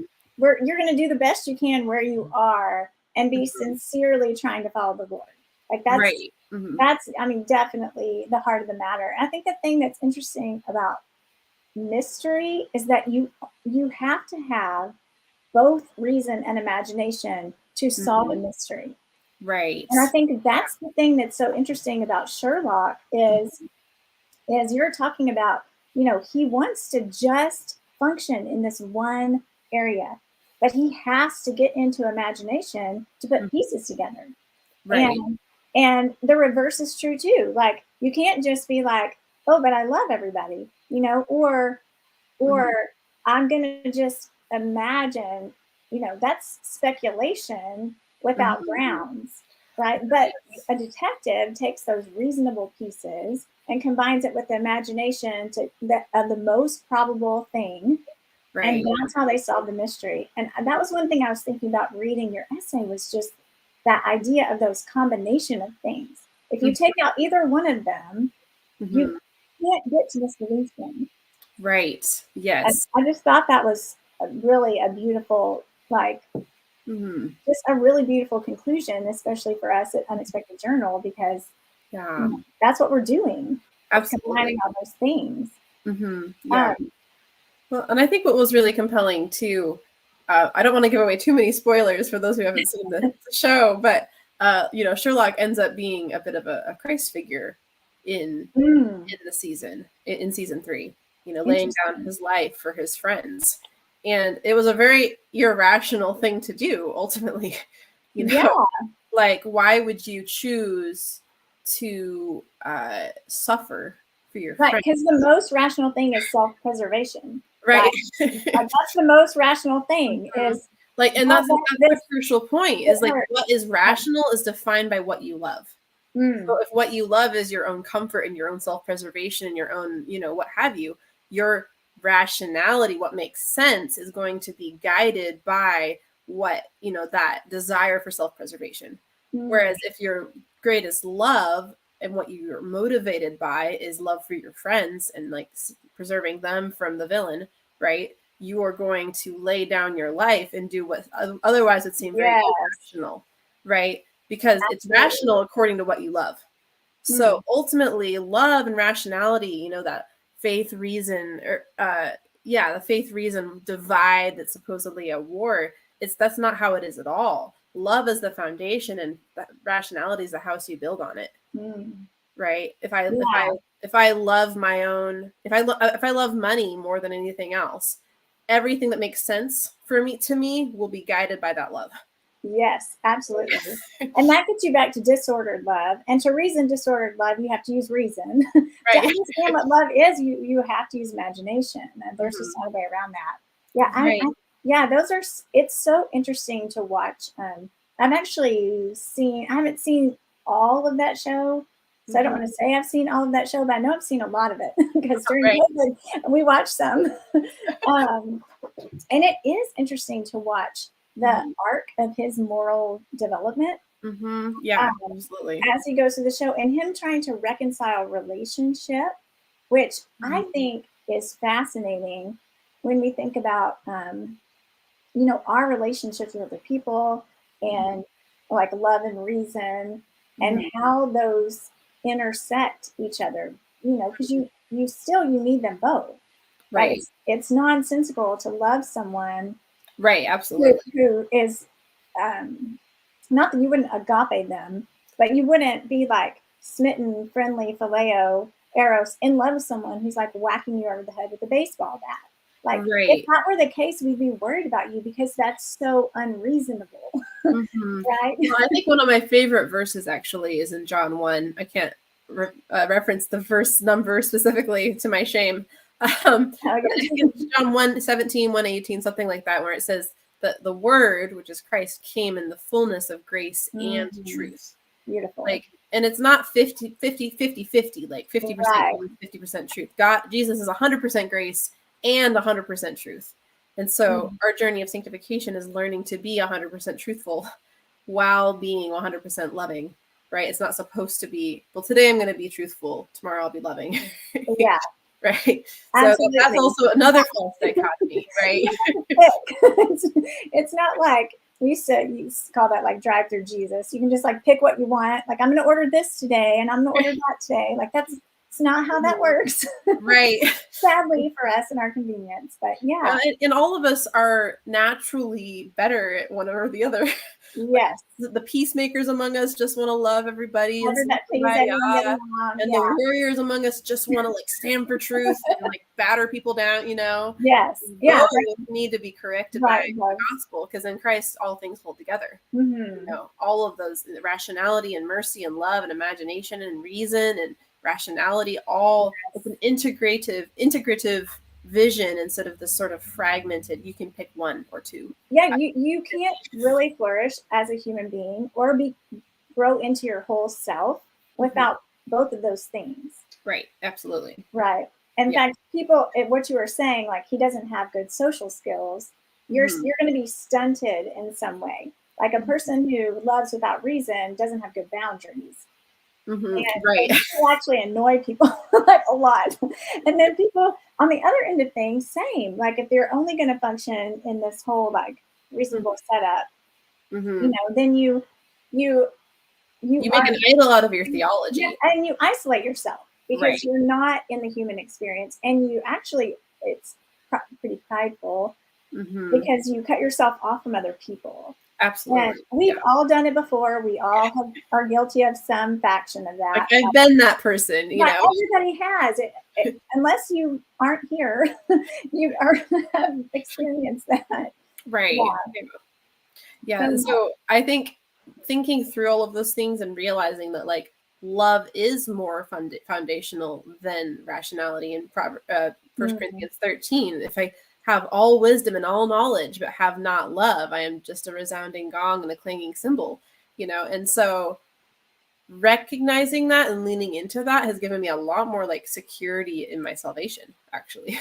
going to do the best you can where you are and be sincerely trying to follow the Lord. Like that's right. That's, I mean, definitely the heart of the matter. And I think the thing that's interesting about mystery is that you have to have both reason and imagination to solve a mystery. Right. And I think that's the thing that's so interesting about Sherlock is you're talking about, you know, he wants to just function in this one area, but he has to get into imagination to put pieces together. Right. And the reverse is true too. Like, you can't just be like, oh, but I love everybody, you know, or I'm going to just imagine, you know, that's speculation without grounds, right? But a detective takes those reasonable pieces and combines it with the imagination to the most probable thing. Right. And that's how they solve the mystery. And that was one thing I was thinking about reading your essay, was just that idea of those combination of things. If you take out either one of them, you can't get to the solution. Right. Yes. And I just thought that was really a beautiful, like, just a really beautiful conclusion, especially for us at Unexpected Journal, because Yeah. That's what we're doing. Absolutely. Combining all those things. Yeah. Well, and I think what was really compelling too, I don't want to give away too many spoilers for those who haven't seen the show, but Sherlock ends up being a bit of a Christ figure in the season, in season 3, laying down his life for his friends. And it was a very irrational thing to do, ultimately. Like, why would you choose to suffer for your friends? Right, because the most rational thing is self-preservation. Right. That's the most rational thing is like, and that's a crucial point is like what is rational is defined by what you love. So if what you love is your own comfort and your own self-preservation and your own, what have you, your rationality, what makes sense, is going to be guided by what, that desire for self-preservation. Whereas if your greatest love and what you're motivated by is love for your friends and like preserving them from the villain, right? You are going to lay down your life and do what otherwise would seem very irrational, right? Because it's rational according to what you love. So ultimately, love and rationality, that faith reason, or the faith reason divide that's supposedly a war. That's not how it is at all. Love is the foundation, and rationality is the house you build on it. Right? If I love my own, if I love money more than anything else, everything that makes sense to me will be guided by that love. Yes, absolutely. And that gets you back to disordered love. And to reason disordered love, you have to use reason. Right. To understand what love is, you have to use imagination. And there's just no way around that. Yeah, it's so interesting to watch. I haven't seen all of that show. So I don't want to say I've seen all of that show, but I know I've seen a lot of it because during COVID, we watched some. And it is interesting to watch the arc of his moral development. Yeah, absolutely. As he goes through the show and him trying to reconcile relationship, which I think is fascinating when we think about, our relationships with other people and like love and reason and how those intersect each other, because you need them both. Right. It's nonsensical to love someone. Right. Absolutely. Who is, not that you wouldn't agape them, but you wouldn't be like smitten, friendly, phileo, eros, in love with someone who's like whacking you over the head with a baseball bat. Like, if that were the case, we'd be worried about you because that's so unreasonable. Right? Well, I think one of my favorite verses actually is in John 1. I can't reference the verse number specifically, to my shame. John 1:17, 1:18, something like that, where it says that the word, which is Christ, came in the fullness of grace and truth. Beautiful. Like, and it's not 50, like 50% 50% truth. Jesus is 100% grace and 100% truth. And so our journey of sanctification is learning to be 100% truthful while being 100% loving, right? It's not supposed to be, well, today I'm going to be truthful, tomorrow I'll be loving. Yeah. Right. So that's also another false dichotomy, right? It's not like we used to call that like drive-through Jesus. You can just like pick what you want. Like, I'm going to order this today and I'm going to order that today. Like, it's not how that works. Right. Sadly for us and our convenience, but yeah. And all of us are naturally better at one or the other. Yes. The peacemakers among us just want to love everybody. And the warriors among us just want to like stand for truth and like batter people down, Yes. Yeah. Need to be corrected by the gospel, because in Christ all things hold together. All of those, rationality and mercy and love and imagination and reason and rationality, all it's an integrative vision instead of this sort of fragmented, you can pick one or two. Yeah, you can't really flourish as a human being or grow into your whole self without both of those things. Right, absolutely. Right. In fact, people, what you were saying, like he doesn't have good social skills, you're going to be stunted in some way. Like a person who loves without reason doesn't have good boundaries. Right. People actually annoy people like a lot. And then people on the other end of things, same. Like if they're only going to function in this whole like reasonable setup, then you You make an idol out of your theology. and you isolate yourself because Right. you're not in the human experience, and you actually, it's pretty prideful Mhm. because you cut yourself off from other people. Absolutely. And we've all done it before. We all are guilty of some faction of that. Like, I've been that person, you But know. everybody has it. Unless you aren't here, you have experienced that. Right. Yeah. Yeah. So- So I think thinking through all of those things and realizing that like love is more foundational than rationality in First Corinthians 13. If I have all wisdom and all knowledge, but have not love, I am just a resounding gong and a clanging cymbal, you know? And so recognizing that and leaning into that has given me a lot more like security in my salvation, actually.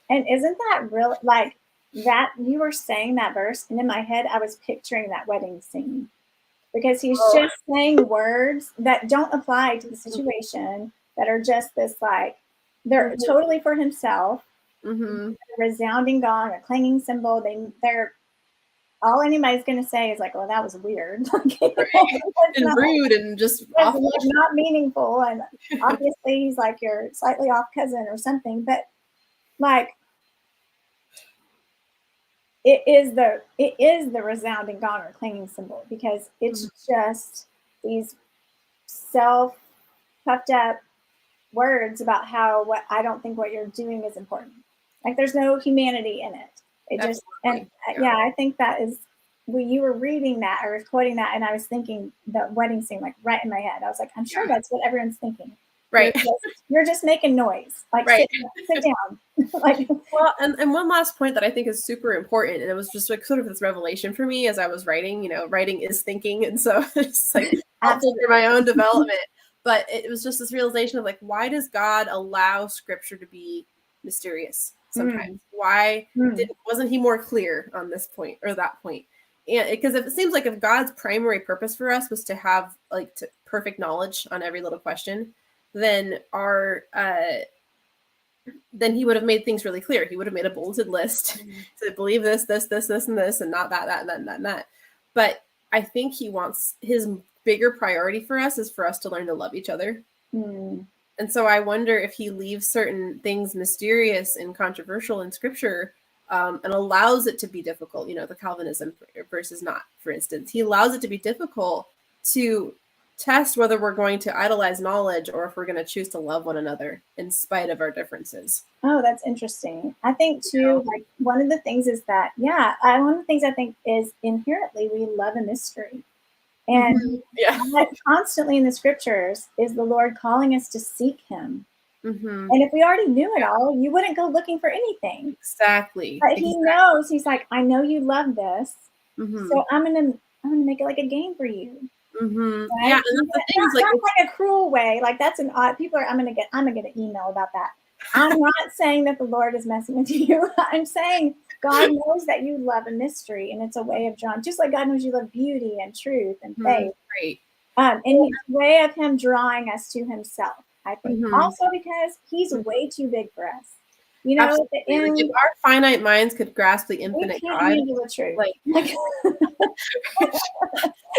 And isn't that really like that? You were saying that verse, and in my head, I was picturing that wedding scene because he's just saying words that don't apply to the situation, that are just this like, they're totally for himself. Mm-hmm. A resounding gong, a clanging cymbal. They're all anybody's going to say is like, "Oh, that was weird," And rude and just awful. like not meaningful. And obviously, he's like your slightly off cousin or something. But like, it is the resounding gong or clanging cymbal because it's just these self puffed up words about how what I don't think what you're doing is important. Like there's no humanity in it. It just, and yeah, I think that is when you were reading that or quoting that, and I was thinking the wedding scene like right in my head. I was like, I'm sure that's what everyone's thinking. Right. You're just making noise. Like Right. sit down. Like, well, and one last point that I think is super important, and it was just like sort of this revelation for me as I was writing. You know, writing is thinking, and so it's like helpful for my own development. But it was just this realization of like, why does God allow Scripture to be mysterious sometimes? Why wasn't He more clear on this point or that point? And because if it seems like if God's primary purpose for us was to have like perfect knowledge on every little question, then then He would have made things really clear. He would have made a bulleted list to believe this, and this, and not that, and that. But I think He wants His bigger priority for us is for us to learn to love each other. And so I wonder if He leaves certain things mysterious and controversial in Scripture and allows it to be difficult. You know, the Calvinism versus not, for instance. He allows it to be difficult to test whether we're going to idolize knowledge or if we're going to choose to love one another in spite of our differences. Oh, that's interesting. I think too, like one of the things is that, one of the things I think is inherently we love a mystery. And constantly in the Scriptures is the Lord calling us to seek Him. And if we already knew it all, you wouldn't go looking for anything. Exactly. But He knows. He's like, I know you love this, so I'm gonna make it like a game for you. Right? Yeah, and that's the thing. Not like a cruel way. Like that's an odd. People are. I'm gonna get an email about that. I'm not saying that the Lord is messing with you. I'm saying God knows that you love a mystery, and it's a way of drawing. Just like God knows you love beauty and truth and faith. Right. And it's a way of Him drawing us to Himself. I think also because He's way too big for us. You know, at the end, like if our finite minds could grasp the infinite we can't God, handle the truth. like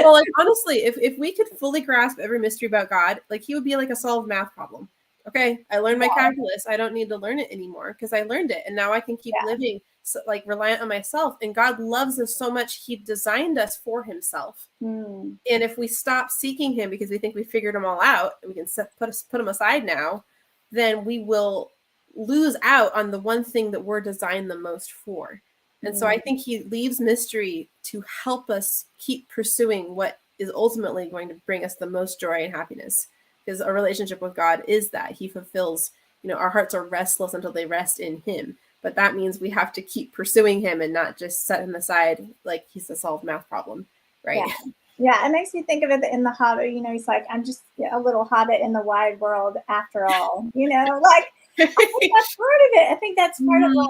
well, like honestly, if we could fully grasp every mystery about God, like He would be like a solved math problem. Okay, I learned my calculus. I don't need to learn it anymore because I learned it, and now I can keep living like reliant on myself. And God loves us so much; He designed us for Himself. And if we stop seeking Him because we think we figured them all out, and we can put Him aside now, then we will lose out on the one thing that we're designed the most for. And so I think He leaves mystery to help us keep pursuing what is ultimately going to bring us the most joy and happiness. Because a relationship with God is that He fulfills, you know, our hearts are restless until they rest in Him. But that means we have to keep pursuing Him and not just set Him aside like He's a solved math problem, right? Yeah, it makes me think of it in the Hobbit. You know, he's like, I'm just a little hobbit in the wide world after all. You know, like I think that's part of it. I think that's part of like,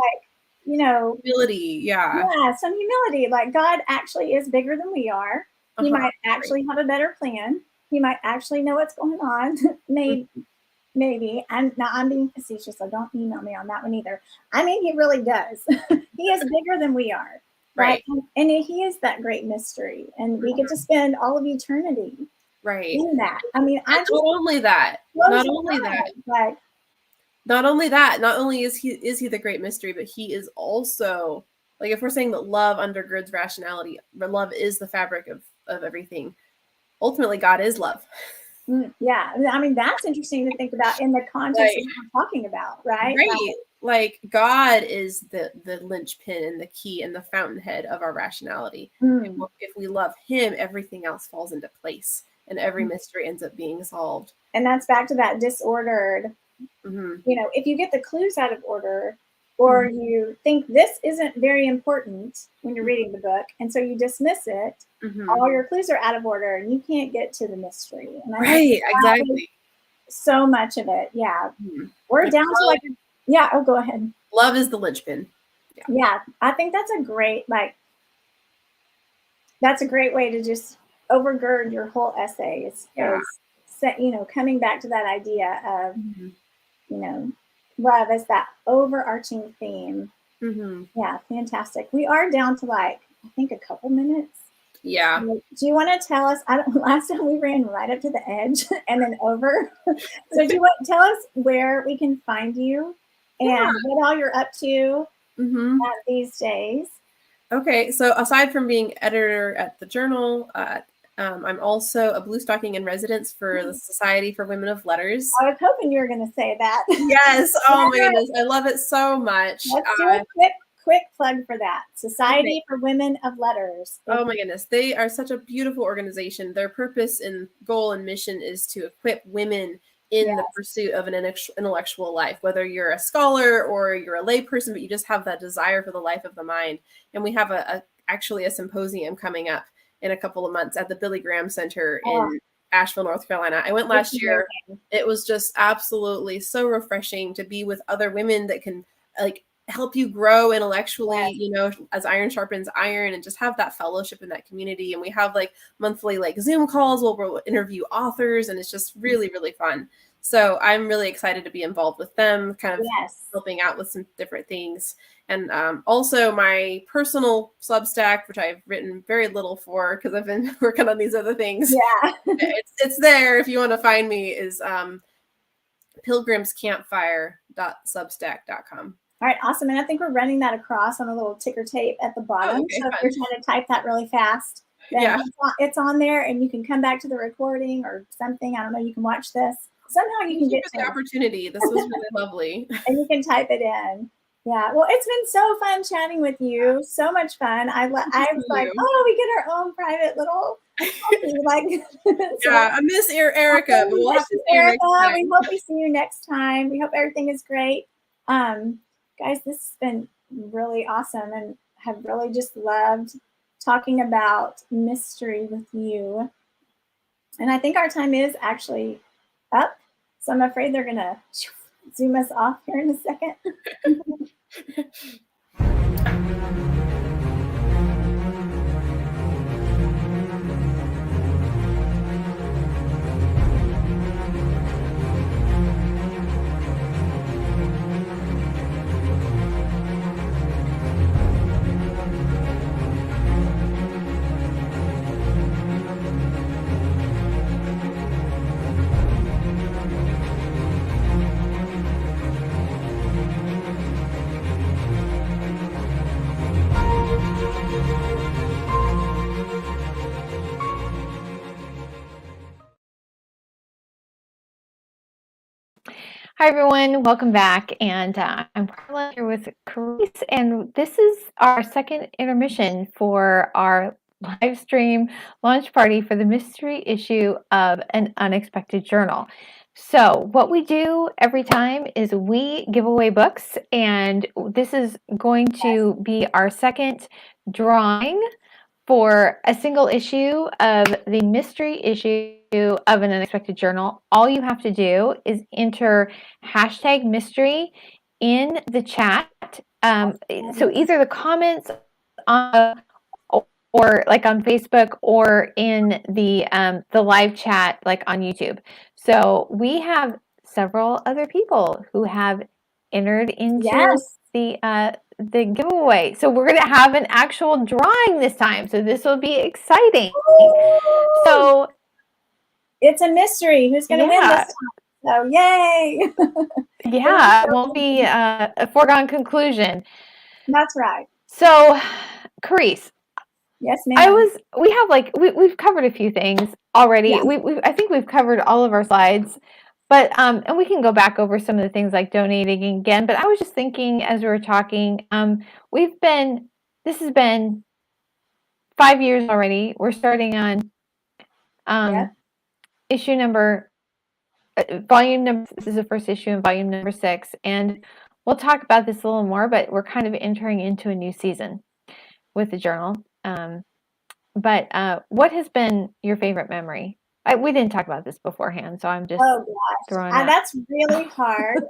you know, humility. Yeah, some humility. Like God actually is bigger than we are. He might actually have a better plan. He might actually know what's going on. Maybe. And now I'm being facetious, so don't email me on that one either. I mean, He really does. He is bigger than we are. Right. And He is that great mystery. And we get to spend all of eternity Right. in that. I mean, I And just not only that, blows not my only that, mind. Like, not only is he the great mystery, but he is also, like, if we're saying that love undergirds rationality, love is the fabric of everything. Ultimately, God is love. yeah, I mean, that's interesting to think about in the context Like, of what we're talking about, right? right. Like, God is the linchpin and the key and the fountainhead of our rationality. And if we love him, everything else falls into place and every mystery ends up being solved. And that's back to that disordered, Mm-hmm. you know, if you get the clues out of order, or you think this isn't very important when you're reading the book, and so you dismiss it, all your clues are out of order and you can't get to the mystery. And I Right, exactly. so much of it. Yeah. We're Like, down to like, yeah, oh, go ahead. Love is the linchpin. Yeah, I think that's a great, that's a great way to just overgird your whole essays. Yeah. You know, coming back to that idea of, you know, love as that overarching theme. Yeah, fantastic. We are down to like, I think, a couple minutes. Yeah. Do you want to tell us? Last time we ran right up to the edge and then over. So do you want to tell us where we can find you and what all you're up to these days? Okay, so aside from being editor at the Journal, I'm also a blue stocking in residence for the Society for Women of Letters. I was hoping you were going to say that. Yes. Oh my goodness, I love it so much. Let's do a quick plug for that. Society for Women of Letters. Oh my goodness, they are such a beautiful organization. Their purpose and goal and mission is to equip women in the pursuit of an intellectual life, whether you're a scholar or you're a lay person, but you just have that desire for the life of the mind. And we have actually a symposium coming up in a couple of months at the Billy Graham Center in Asheville, North Carolina. I went last year. It was just absolutely so refreshing to be with other women that can like help you grow intellectually, you know, as iron sharpens iron, and just have that fellowship in that community. And we have like monthly like Zoom calls where we'll interview authors, and it's just really, really fun. So I'm really excited to be involved with them, kind of helping out with some different things. And also my personal Substack, which I've written very little for because I've been working on these other things. Yeah. it's there if you want to find me, is pilgrimscampfire.substack.com. All right, awesome. And I think we're running that across on a little ticker tape at the bottom. Okay, so if you're trying to type that really fast, then it's on there, and you can come back to the recording or something. I don't know. You can watch this. Somehow you can get the opportunity. This was really lovely. And you can type it in. Yeah. Well, it's been so fun chatting with you. So much fun. I was like, oh, we get our own private little like. Yeah, I miss Erica. But we'll have to see Erica. you next time. We hope we see you next time. We hope everything is great. Guys, this has been really awesome, and have really just loved talking about mystery with you. And I think our time is actually up. So I'm afraid they're going to zoom us off here in a second. Hi, everyone. Welcome back. And I'm Carla here with Carice, and this is our second intermission for our live stream launch party for the mystery issue of An Unexpected Journal. So what we do every time is we give away books, and this is going to be our second drawing for a single issue of the mystery issue of An Unexpected Journal. All you have to do is enter #mystery in the chat. So either the comments on, or like on Facebook, or in the live chat like on YouTube. So we have several other people who have entered into the giveaway. So we're going to have an actual drawing this time. So this will be exciting. So it's a mystery who's going to win Yeah. this time. So yay! Yeah, it won't be a foregone conclusion. That's right. So, Carice, Yes, ma'am. we have like we've covered a few things already. Yeah. I think we've covered all of our slides, but and we can go back over some of the things like donating again. But I was just thinking as we were talking, this has been 5 years already. We're starting on Yeah. issue number volume number. This is the first issue in volume number 6, and we'll talk about this a little more. But we're kind of entering into a new season with the journal. But what has been your favorite memory? We didn't talk about this beforehand, so I'm just Oh gosh, throwing out. that's really hard.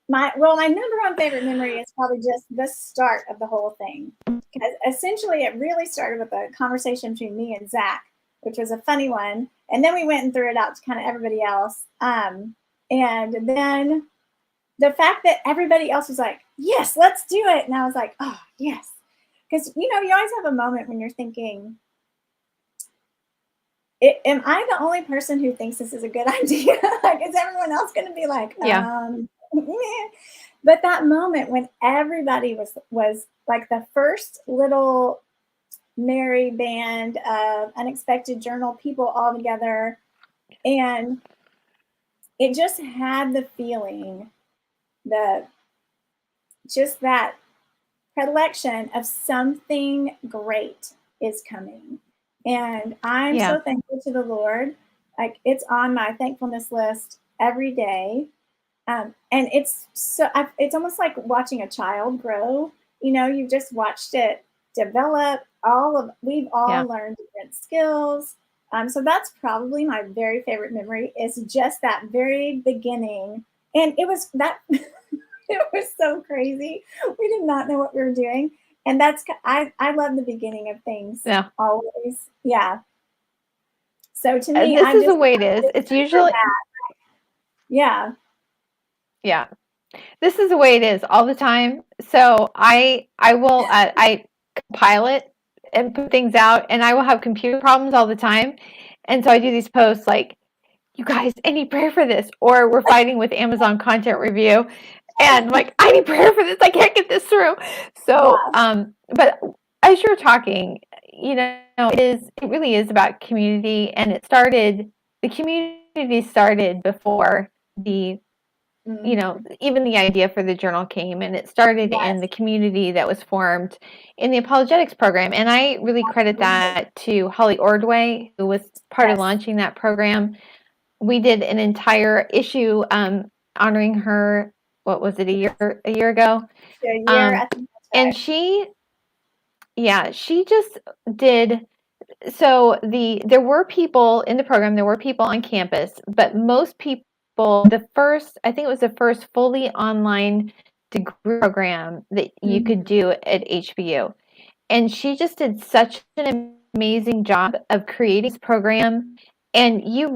My number one favorite memory is probably just the start of the whole thing, because essentially it really started with a conversation between me and Zach, which was a funny one, and then we went and threw it out to kind of everybody else, and then the fact that everybody else was like, yes, let's do it, and I was like, oh yes, because you always have a moment when you're thinking, am I the only person who thinks this is a good idea? Like, is everyone else going to be like, Yeah. But that moment when everybody was like the first little merry band of Unexpected Journal people all together, and it just had the feeling, just that predilection of something great is coming. And I'm Yeah. so thankful to the Lord. Like, it's on my thankfulness list every day. And it's almost like watching a child grow. You've just watched it develop. We've all Yeah. learned different skills. So that's probably my very favorite memory, is just that very beginning. And it was it was so crazy. We did not know what we were doing. And I love the beginning of things. Yeah. Always. Yeah. So to me, This is the way it is. It's usually yeah. Yeah. This is the way it is all the time. So I will I compile it and put things out, and I will have computer problems all the time. And so I do these posts like, you guys, I need prayer for this, or we're fighting with Amazon content review, and like, I need prayer for this. I can't get this through. So but as you're talking, it really is about community, and the community started before even the idea for the journal came, and it started in the community that was formed in the apologetics program. And I really credit that to Holly Ordway, who was part of launching that program. We did an entire issue honoring her. What was it, a year ago? A year, I think that's right. And she just did. So there were people in the program, there were people on campus, but most people, I think it was the first fully online degree program that you could do at HBU. And she just did such an amazing job of creating this program. And you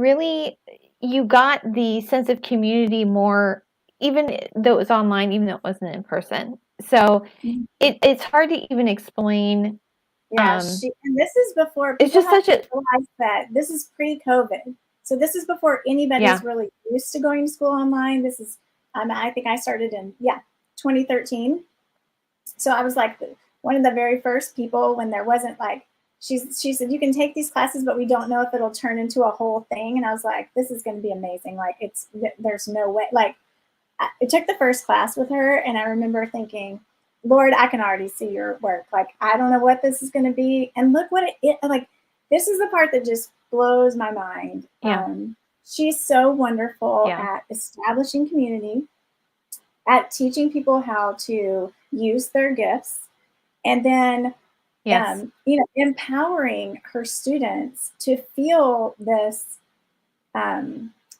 got the sense of community more, even though it was online, even though it wasn't in person. So it's hard to even explain. Yeah, and this is before it's just such a realize that this is pre-COVID. So this is before anybody's really used to going to school online. This is, I think I started in 2013. So I was like one of the very first people when there wasn't like, she said, you can take these classes, but we don't know if it'll turn into a whole thing. And I was like, this is going to be amazing. Like, there's no way. Like, I took the first class with her, and I remember thinking, Lord, I can already see your work. Like, I don't know what this is going to be. And look what like, this is the part that just blows my mind. Yeah. She's so wonderful at establishing community, at teaching people how to use their gifts, and then, empowering her students to feel this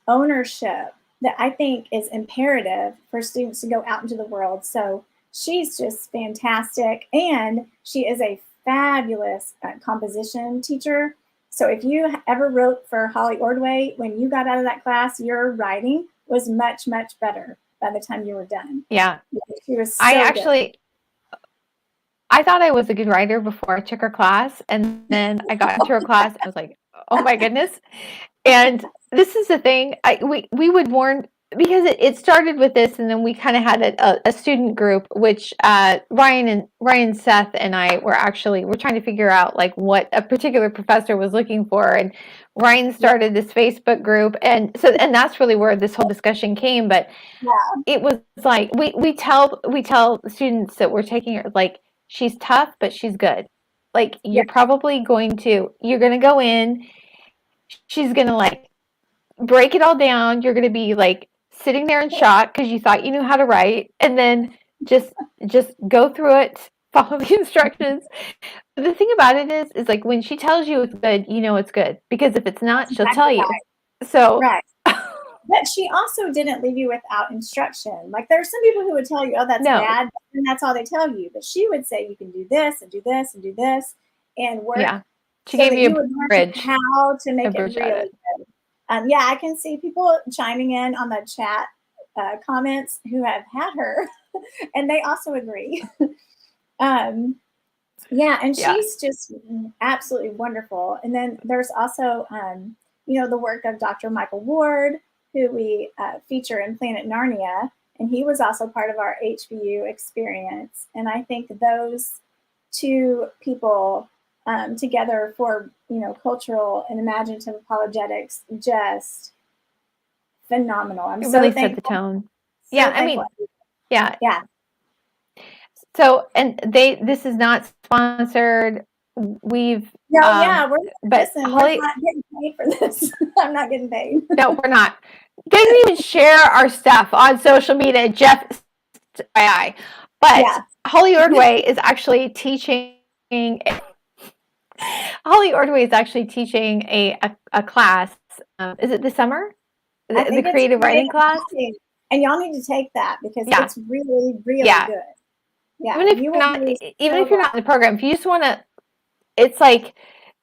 ownership that I think is imperative for students to go out into the world. So she's just fantastic, and she is a fabulous composition teacher. So if you ever wrote for Holly Ordway, when you got out of that class, your writing was much, much better by the time you were done. Yeah. She was so good. I thought I was a good writer before I took her class, and then I got into her class. I was like, Oh my goodness. And this is the thing, we would warn, because it started with this, and then we kind of had a student group, which Ryan, Seth, and I we're trying to figure out like what a particular professor was looking for, and Ryan started this Facebook group, and that's really where this whole discussion came. But Yeah. it was like we tell students that we're taking her, like, she's tough, but she's good. Like, you're gonna go in, she's gonna like break it all down. You're gonna be like sitting there in shock because you thought you knew how to write, and then just go through it, follow the instructions. But the thing about it is like, when she tells you it's good, you know it's good, because if it's not, she'll tell you. So Right. But she also didn't leave you without instruction. Like, there are some people who would tell you, oh, that's No. bad, and that's all they tell you. But she would say, you can do this and do this and do this and work. yeah, she so gave that you would a learn bridge. how to make it bridge really at it. good. Yeah, I can see people chiming in on the chat comments who have had her, and they also agree. Yeah, and Yeah. she's just absolutely wonderful. And then there's also, the work of Dr. Michael Ward, who we feature in Planet Narnia, and he was also part of our HBU experience. And I think those two people together for, cultural and imaginative apologetics, just phenomenal. I'm It so really set the thankful. tone. So Yeah, I mean, thankful. yeah. Yeah. So, and this is not sponsored. We've No, yeah, but listen, Holly, we're not getting paid for this. I'm not getting paid. no, we're not. Didn't even share our stuff on social media. Jeff, but Yeah. Holly Ordway is actually teaching. Holly Ordway is actually teaching a class. Is it this summer? I The think it's creative writing class. writing. And y'all need to take that because Yeah. it's really, really Yeah. good. Yeah. Even if you you're will not, be even so if you're not in the program, if you just want to, it's like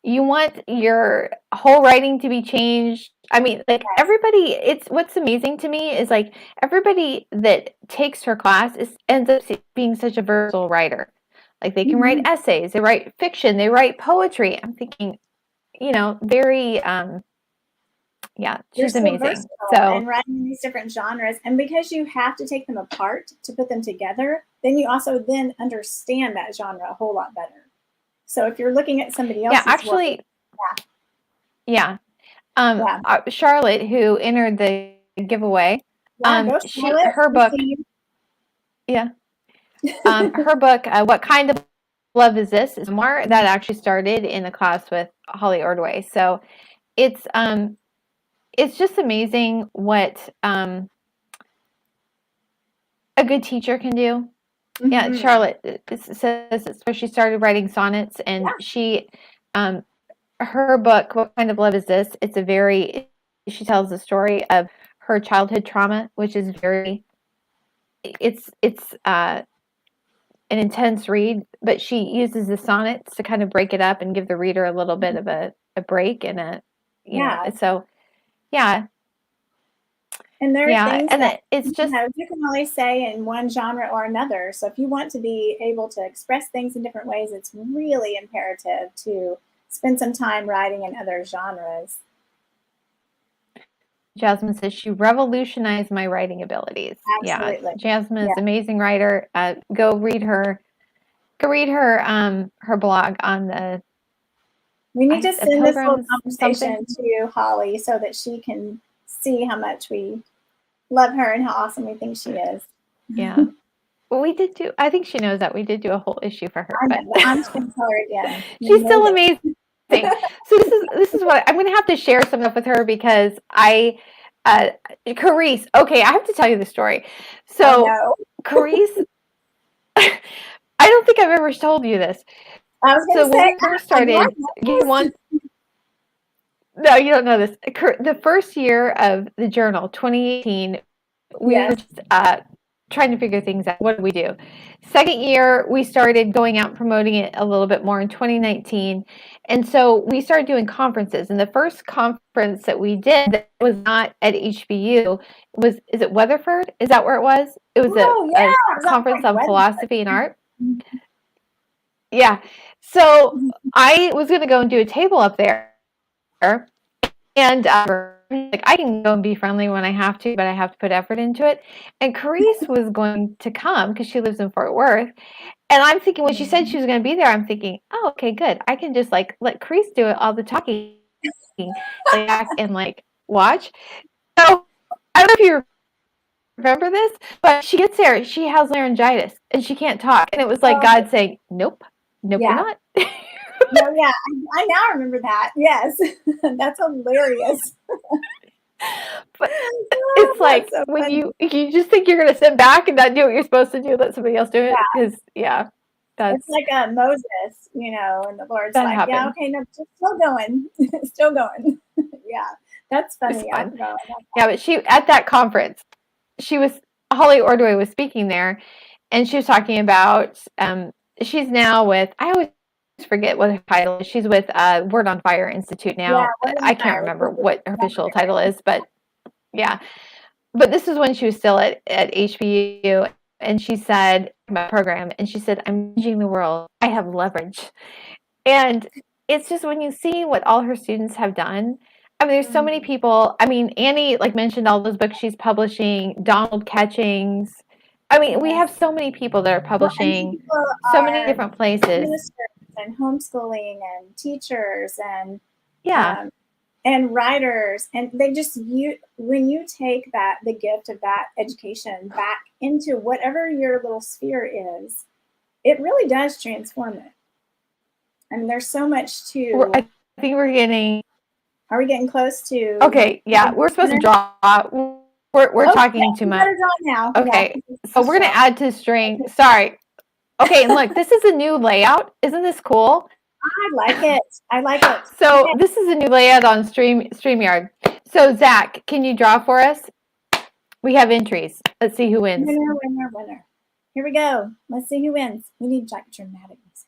you want your whole writing to be changed. I mean, like, everybody, it's what's amazing to me is like everybody that takes her class ends up being such a versatile writer. Like, they can write essays, they write fiction, they write poetry. I'm thinking, very, yeah, You're she's so amazing. versatile So and writing in these different genres. And because you have to take them apart to put them together, then you also then understand that genre a whole lot better. So if you're looking at somebody else's yeah, actually, work, yeah. Yeah. Charlotte, who entered the giveaway, go Charlotte. her We book, see you. yeah, her book, What Kind of Love Is This? Is more that actually started in the class with Holly Ordway. So it's just amazing what a good teacher can do. Yeah, Mhm. Charlotte says it's where she started writing sonnets, and she, her book, What Kind of Love Is This? She tells the story of her childhood trauma, which is it's an intense read, but she uses the sonnets to kind of break it up and give the reader a little bit of a break and so yeah. And there are things and that it's just you can only say in one genre or another. So if you want to be able to express things in different ways, it's really imperative to spend some time writing in other genres. Jasmine says she revolutionized my writing abilities. Absolutely. Yeah, Jasmine is an amazing writer. Go read her. Her blog on the. We need to send this little Pilgrims conversation to Holly so that she can see how much we love her and how awesome we think she is. Yeah. Well, we did do. I think she knows that we did do a whole issue for her. I know, but I'm just going to tell her again. She's still amazing. So this is what I'm going to have to share some stuff with her because Carice. Okay, I have to tell you the story. So Carice, I don't think I've ever told you this. I was going to say, when we first started, no, you don't know this. The first year of the journal, 2018, we were just trying to figure things out. What do we do? Second year, we started going out and promoting it a little bit more in 2019. And so we started doing conferences. And the first conference that we did that was not at HBU is it Weatherford? Is that where it was? It was a conference on philosophy and art. Yeah. So I was going to go and do a table up there. her. And like, I can go and be friendly when I have to, but I have to put effort into it. And Carice was going to come because she lives in Fort Worth. And I'm thinking, when she said she was going to be there, I'm thinking, oh, okay, good. I can just like let Carice do it, all the talking, like back and like watch. So I don't know if you remember this, but she gets there, she has laryngitis and she can't talk. And it was like God saying, nope, Yeah. you're not. No, yeah, I now remember that. Yes, that's hilarious. But it's like so when funny. you just think you're going to sit back and not do what you're supposed to do, let somebody else do it. Because that's It's like Moses, and the Lord's That like, happened. yeah, okay, no, just still going, still going. Yeah, that's funny. It's I fun. forgot about that. Yeah, but she at that conference, Holly Ordway was speaking there, and she was talking about she's now with, I always forget what her title is. She's with Word on Fire Institute now. Yeah, Word on I can't Fire. remember what her official title is, but yeah. But this is when she was still at HBU, and she said my program, and she said, I'm changing the world. I have leverage. And it's just when you see what all her students have done. I mean, there's so many people. I mean, Annie like mentioned all those books she's publishing, Donald Catchings. I mean, we have so many people that are publishing so many different places. Ministers and homeschooling and teachers and Yeah. And writers, and they just when you take the gift of that education back into whatever your little sphere is, it really does transform it. I mean, there's so much to. I think we're getting. Are we getting close to? Okay, yeah, we're supposed to draw. We're talking too much. Better draw now. Okay, yeah. so we're gonna add to the string. Sorry. Okay, and look, this is a new layout. Isn't this cool? I like it. I like it. So this is a new layout on StreamYard. So Zach, can you draw for us? We have entries. Let's see who wins. Winner. Here we go. Let's see who wins. We need like dramatic music.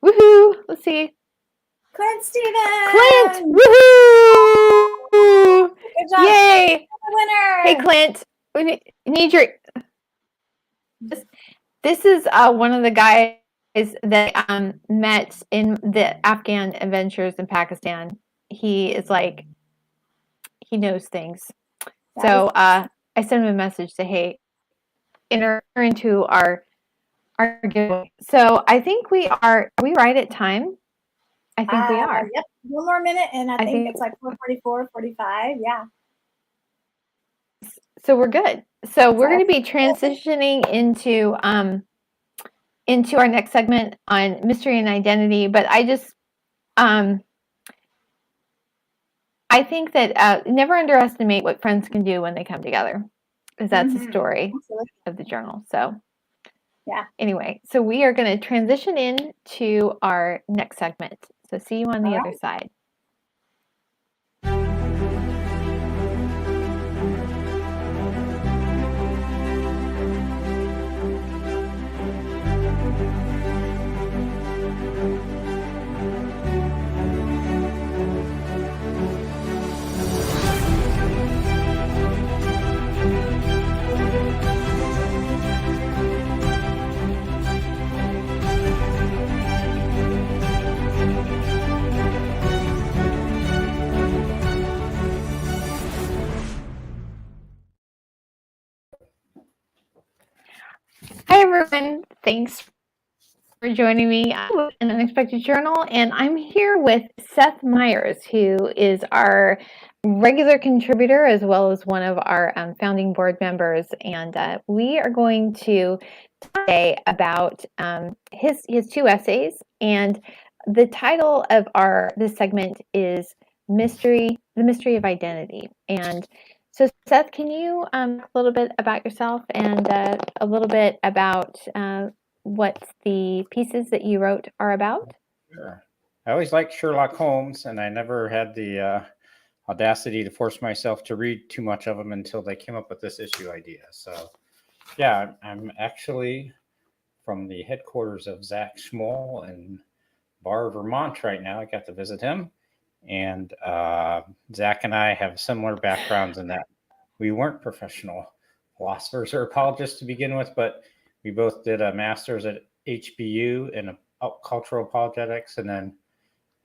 Woohoo! Let's see. Clint Stevens. Clint! Woohoo! Good job. Yay! Winner. Hey Clint, we need your. This is one of the guys that met in the Afghan adventures in Pakistan. He is like, he knows things. So I sent him a message to, hey, enter into our giveaway. So I think are we right at time? I think we are. Yep. One more minute, and I think it's like 4:44, 45. Yeah. So we're good. So we're going to be transitioning into our next segment on mystery and identity. But I just, I think that never underestimate what friends can do when they come together, because that's the story of the journal. So yeah. Anyway, so we are going to transition into our next segment. So see you on the other side. Hi everyone, thanks for joining me on An Unexpected Journal, and I'm here with Seth Myers, who is our regular contributor as well as one of our founding board members, and we are going to talk today about his two essays, and the title of this segment is The Mystery of Identity. And so, Seth, can you talk a little bit about yourself and a little bit about what the pieces that you wrote are about? Sure. I always liked Sherlock Holmes, and I never had the audacity to force myself to read too much of them until they came up with this issue idea. So, yeah, I'm actually from the headquarters of Zach Schmoll in Bar, Vermont right now. I got to visit him. And Zach and I have similar backgrounds in that we weren't professional philosophers or apologists to begin with, but we both did a master's at HBU in cultural apologetics. And then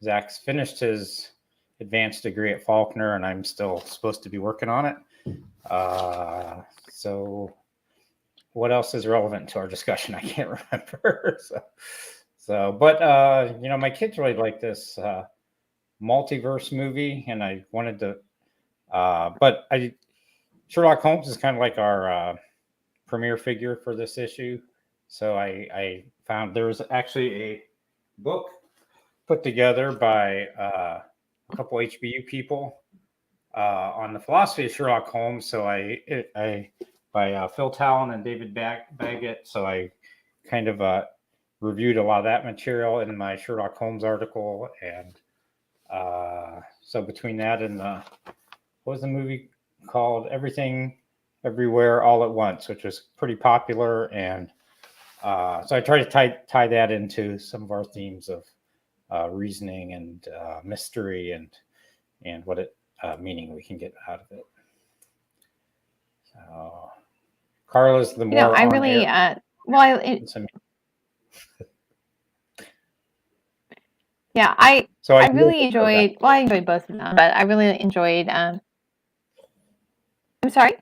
Zach's finished his advanced degree at Faulkner, and I'm still supposed to be working on it. So what else is relevant to our discussion? I can't remember. But my kids really like this multiverse movie, and I wanted to, Sherlock Holmes is kind of like our premier figure for this issue. So I found there was actually a book put together by a couple HBU people on the philosophy of Sherlock Holmes. So by Phil Talon and David Baggett. So I kind of reviewed a lot of that material in my Sherlock Holmes article. And so between that and what was the movie called? Everything, Everywhere, All at Once, which was pretty popular. And so I try to tie that into some of our themes of reasoning and mystery and what meaning we can get out of it. So, Carla's the more. I really yeah, I really enjoyed. Well, I enjoyed both of them, but I really enjoyed. I'm sorry.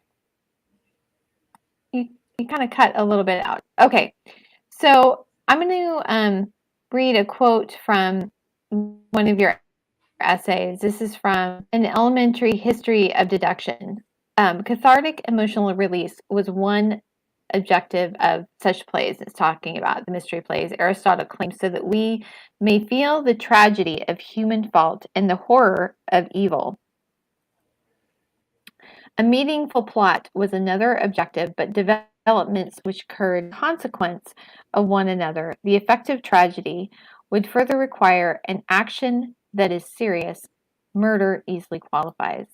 You kind of cut a little bit out. Okay, so I'm going to read a quote from one of your essays. This is from An Elementary History of Deduction. Cathartic emotional release was one objective of such plays. It's talking about the mystery plays. Aristotle claims so that we may feel the tragedy of human fault and the horror of evil. A meaningful plot was another objective, but developments which occurred in consequence of one another, the effective tragedy, would further require an action that is serious. Murder easily qualifies.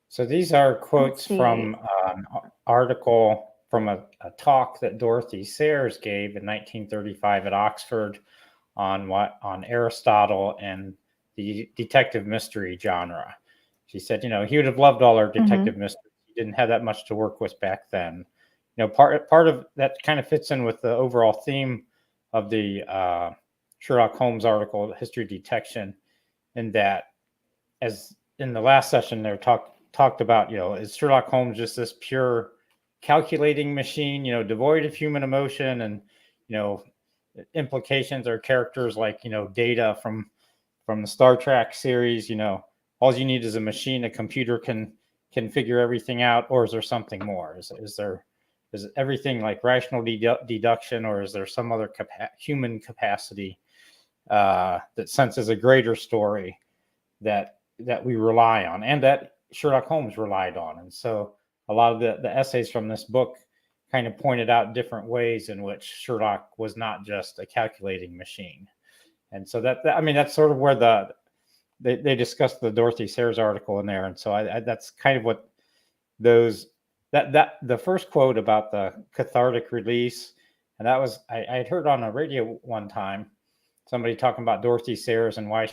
So these are quotes from an article from a talk that Dorothy Sayers gave in 1935 at Oxford on Aristotle and the detective mystery genre. She said, he would have loved all our detective mysteries. He didn't have that much to work with back then. Part of that kind of fits in with the overall theme of the Sherlock Holmes article, History of Detection, in that, as in the last session, they talked about, is Sherlock Holmes just this pure calculating machine, devoid of human emotion and, implications or characters like, Data from the Star Trek series, all you need is a machine, a computer can figure everything out, or is there something more? Is everything like rational deduction, or is there some other human capacity that senses a greater story that we rely on, and that Sherlock Holmes relied on? And so a lot of the essays from this book kind of pointed out different ways in which Sherlock was not just a calculating machine. And so that's sort of where they discussed the Dorothy Sayers article in there. And so that's kind of what the first quote about the cathartic release. And that was, I had heard on a radio one time, somebody talking about Dorothy Sayers and why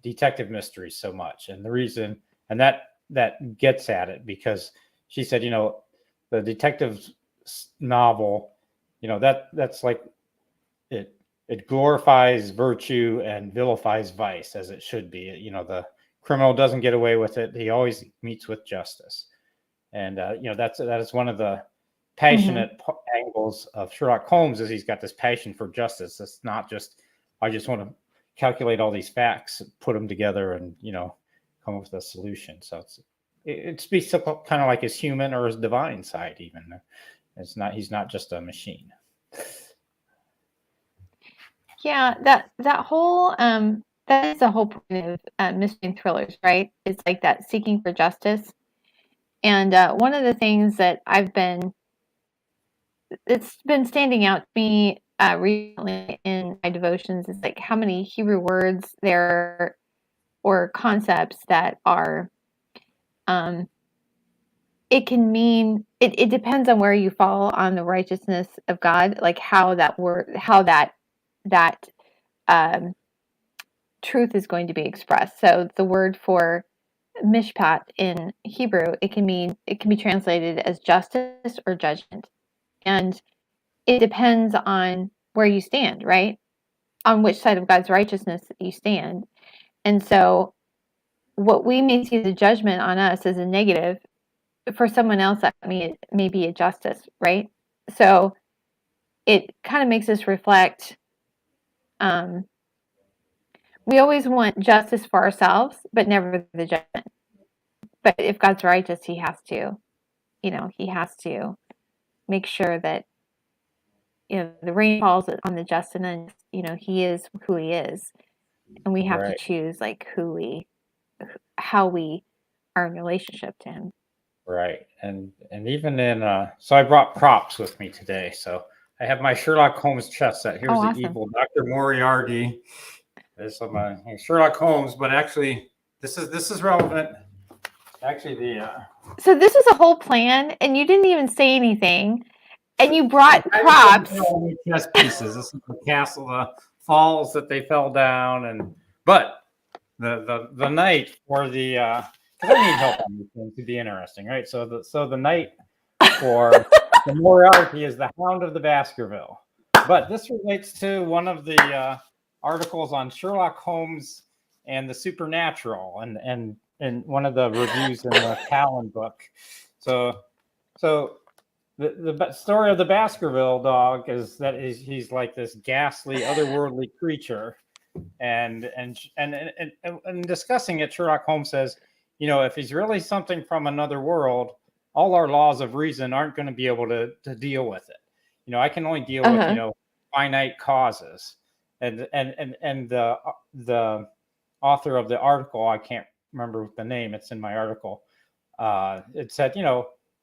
detective mysteries so much. And the reason, and that gets at it, because she said, the detective novel, that's like it glorifies virtue and vilifies vice, as it should be. The criminal doesn't get away with it. He always meets with justice. And, that is one of the passionate angles of Sherlock Holmes, is he's got this passion for justice. It's not just, I just want to calculate all these facts, put them together and, come up with a solution. So it speaks to kind of like his human or his divine side, even. He's not just a machine. Yeah, that whole that is the whole point of mystery and thrillers, right? It's like that seeking for justice. And one of the things that it's been standing out to me recently in my devotions is like how many Hebrew words there or concepts that are it can mean it depends on where you fall on the righteousness of God, like how that truth is going to be expressed. So the word for mishpat in Hebrew, it can be translated as justice or judgment. And it depends on where you stand, right? on which side of God's righteousness you stand. And so what we may see as a judgment on us as a negative, for someone else that may be a justice, right? So it kind of makes us reflect. We always want justice for ourselves, but never the judgment. But if God's righteous, he has to make sure that, the rain falls on the just and then, he is who he is. And we have Right. to choose like how we are in relationship to him. Right. And even in so I brought props with me today. So I have my Sherlock Holmes chess set. Here's Awesome. the evil Dr. Moriarty. There's some Sherlock Holmes, but actually this is relevant. Actually So this is a whole plan and you didn't even say anything and you brought props. Chess pieces. This is the castle, the falls that they fell down, but the knight for the because I need help on these things to be interesting, right? So the knight for the Moriarty is the Hound of the Baskerville. But this relates to one of the articles on Sherlock Holmes and the supernatural, and one of the reviews in the Talon book. So the story of the Baskerville dog is that he's like this ghastly, otherworldly creature, and discussing it, Sherlock Holmes says, if he's really something from another world, all our laws of reason aren't going to be able to deal with it. I can only deal with finite causes, and the author of the article, I can't remember the name, it's in my article, it said,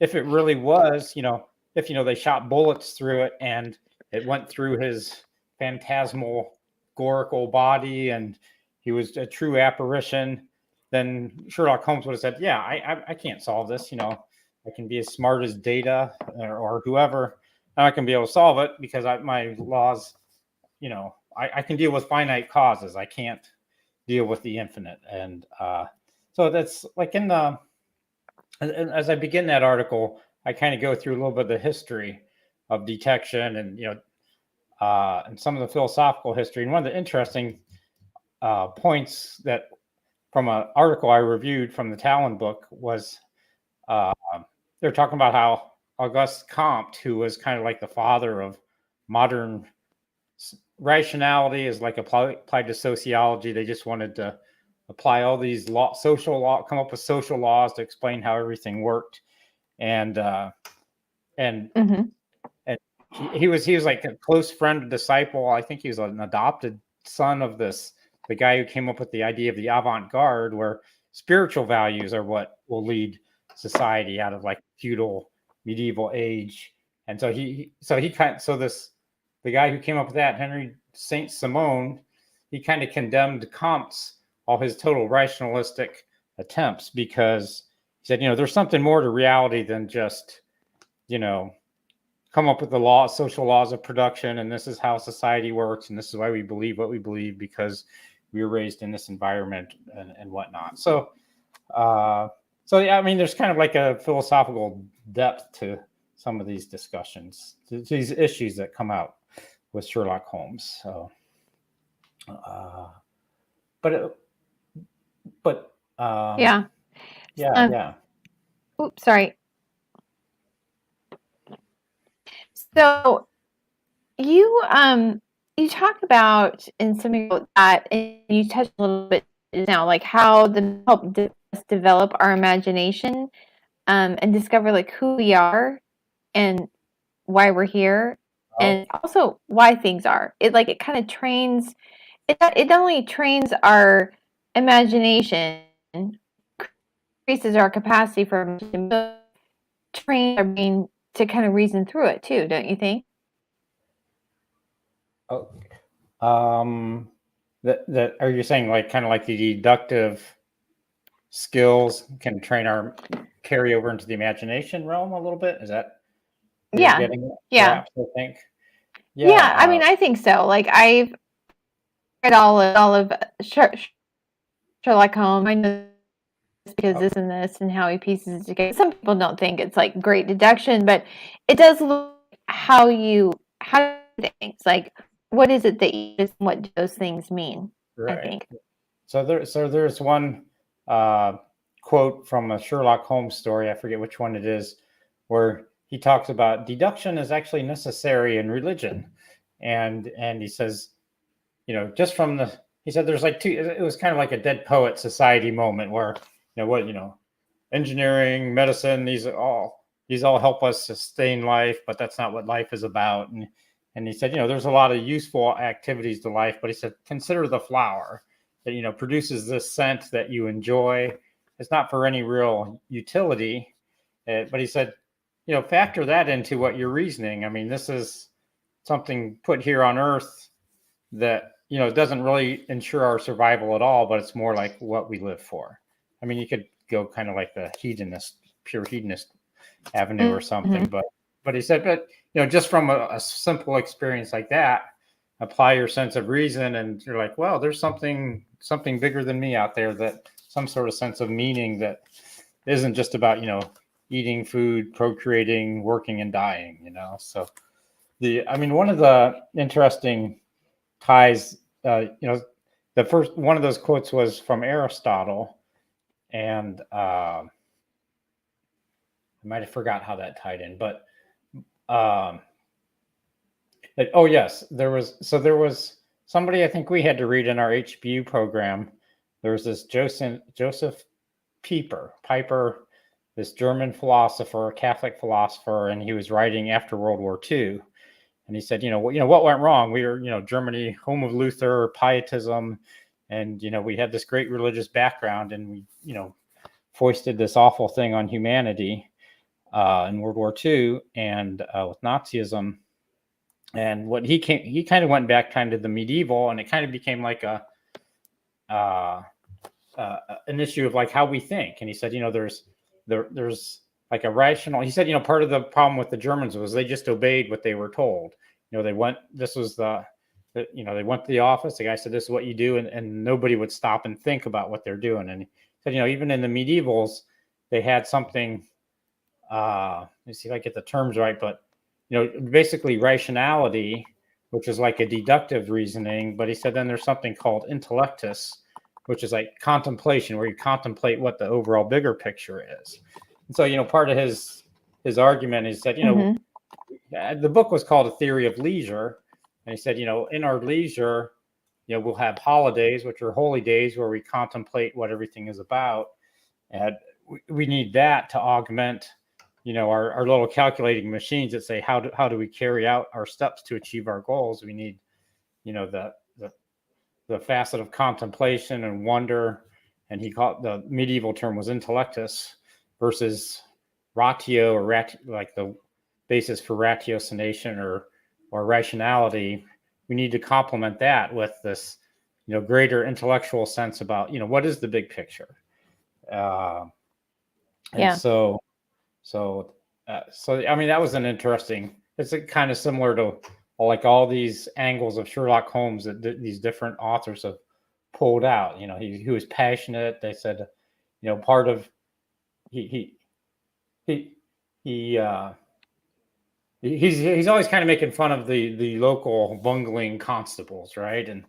if it really was, if they shot bullets through it and it went through his phantasmal gorical body and he was a true apparition, then Sherlock Holmes would have said, yeah, I can't solve this. I can be as smart as Data or whoever, and I can be able to solve it because my laws, I can deal with finite causes. I can't deal with the infinite. And so that's like as I begin that article, I kind of go through a little bit of the history of detection and some of the philosophical history. And one of the interesting points that from an article I reviewed from the Talon book was they're talking about how Auguste Comte, who was kind of like the father of modern rationality, is like applied to sociology. They just wanted to apply all these social law, come up with social laws to explain how everything worked. And he was like a close friend, disciple. I think he was an adopted son of the guy who came up with the idea of the avant-garde, where spiritual values are what will lead society out of like feudal medieval age. And so the guy who came up with that, Henry Saint-Simon, he kind of condemned Comte's all his total rationalistic attempts, because he said, there's something more to reality than just, come up with the social laws of production, and this is how society works, and this is why we believe what we believe, because we were raised in this environment and whatnot. So yeah, I mean, there's kind of like a philosophical depth to some of these discussions, to these issues that come out with Sherlock Holmes. So, Yeah. Oops, sorry. So you talk about in some of that, and you touched a little bit now, like how the help us develop our imagination, and discover like who we are and why we're here, and also why things are. It kind of trains. It not only trains our imagination, increases our capacity for imagination, but trains our brain to kind of reason through it too, don't you think? That are you saying like kind of like the deductive skills can carry over into the imagination realm a little bit? Is that what you're getting at? Yeah. Perhaps, I think. Yeah, I mean, I think so. Like I've read all of Sherlock Holmes. I know this because this and this and how he pieces it together. Some people don't think it's like great deduction, but it does look how you things like what is it that you use and what those things mean, I Right. think. So there's one quote from a Sherlock Holmes story. I forget which one it is, where he talks about deduction is actually necessary in religion, and he says, just from he said there's like two. It was kind of like a Dead Poet Society moment where engineering, medicine, these all help us sustain life, but that's not what life is about. And he said, there's a lot of useful activities to life, but he said, consider the flower that, produces this scent that you enjoy. It's not for any real utility. But he said, factor that into what you're reasoning. I mean, this is something put here on earth that, doesn't really ensure our survival at all, but it's more like what we live for. I mean, you could go kind of like the pure hedonist avenue or something, but he said, just from a simple experience like that, apply your sense of reason, and you're like, well, there's something bigger than me out there, that some sort of sense of meaning that isn't just about, eating food, procreating, working, and dying, So one of the interesting ties, the first one of those quotes was from Aristotle, and I might have forgot how that tied in, but oh yes, there was somebody I think we had to read in our HBU program. There was this Joseph Piper, this German philosopher, Catholic philosopher, and he was writing after World War II. And he said, what went wrong? We were, Germany, home of Luther, pietism, and we had this great religious background, and we, foisted this awful thing on humanity in World War II and with Nazism. And what he kind of went back kind of the medieval, and it kind of became like an issue of like how we think. And he said, there's like a rational. He said, part of the problem with the Germans was they just obeyed what they were told. They went. This was they went to the office. The guy said, "This is what you do," and nobody would stop and think about what they're doing. And he said, even in the medievals, they had something. Let me see if I get the terms right, but basically rationality, which is like a deductive reasoning. But he said then there's something called intellectus, which is like contemplation, where you contemplate what the overall bigger picture is. And so, part of his argument is that, the book was called A Theory of Leisure. And he said, in our leisure, we'll have holidays, which are holy days where we contemplate what everything is about. And we need that to augment, our little calculating machines that say, how do we carry out our steps to achieve our goals? We need, the facet of contemplation and wonder. And he called the medieval term was intellectus versus ratio, or like the basis for ratiocination or rationality. We need to complement that with this, greater intellectual sense about, what is the big picture. So I mean, that was an interesting. It's kind of similar to like all these angles of Sherlock Holmes that these different authors have pulled out. He was passionate. They said, part of he's always kind of making fun of the local bungling constables, right? And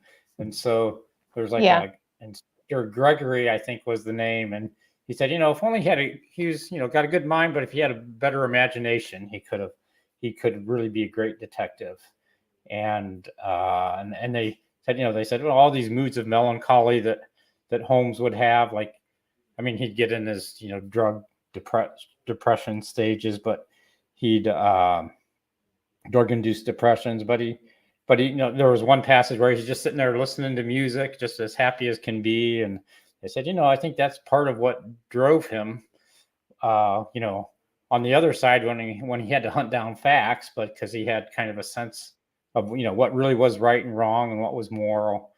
so there's like and Sir Gregory, I think, was the name, and he said, if only he was got a good mind, but if he had a better imagination, he could really be a great detective. And they said, well, all these moods of melancholy that Holmes would have, like, I mean, he'd get in his drug depression stages, but he'd drug-induced depressions, but he there was one passage where he's just sitting there listening to music, just as happy as can be. And they said, I think that's part of what drove him, on the other side when he had to hunt down facts, but because he had kind of a sense of, what really was right and wrong and what was moral.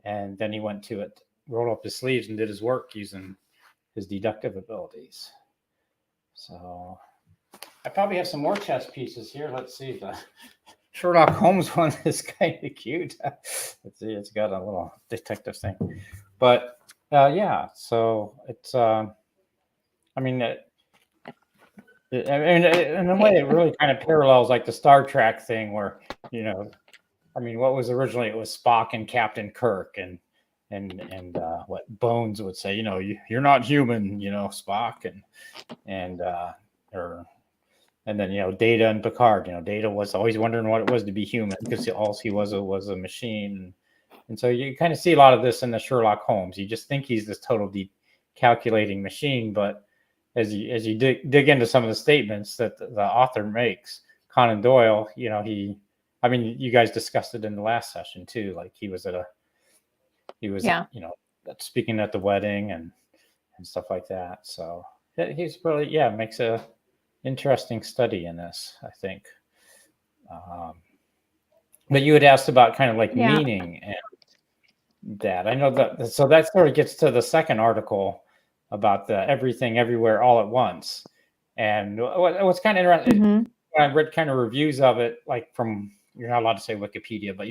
And then he went to it, rolled up his sleeves and did his work using his deductive abilities. So I probably have some more chess pieces here. Let's see. The Sherlock Holmes one is kind of cute. Let's see. It's got a little detective thing. But so it's, in a way, it really kind of parallels like the Star Trek thing where, I mean, what was originally, it was Spock and Captain Kirk, and what Bones would say, you're not human, Spock, and then Data and Picard. Data was always wondering what it was to be human, because all he was a machine. And so you kind of see a lot of this in the Sherlock Holmes. You just think he's this total calculating machine, but as you dig into some of the statements that the author makes, Conan Doyle, you guys discussed it in the last session too. Like he was speaking at the wedding and stuff like that. So he's really, makes a interesting study in this, I think. But you had asked about kind of like meaning and that. I know that, so that sort of gets to the second article about the everything everywhere all at once. And what's kind of interesting, I read kind of reviews of it, like from, you're not allowed to say Wikipedia, but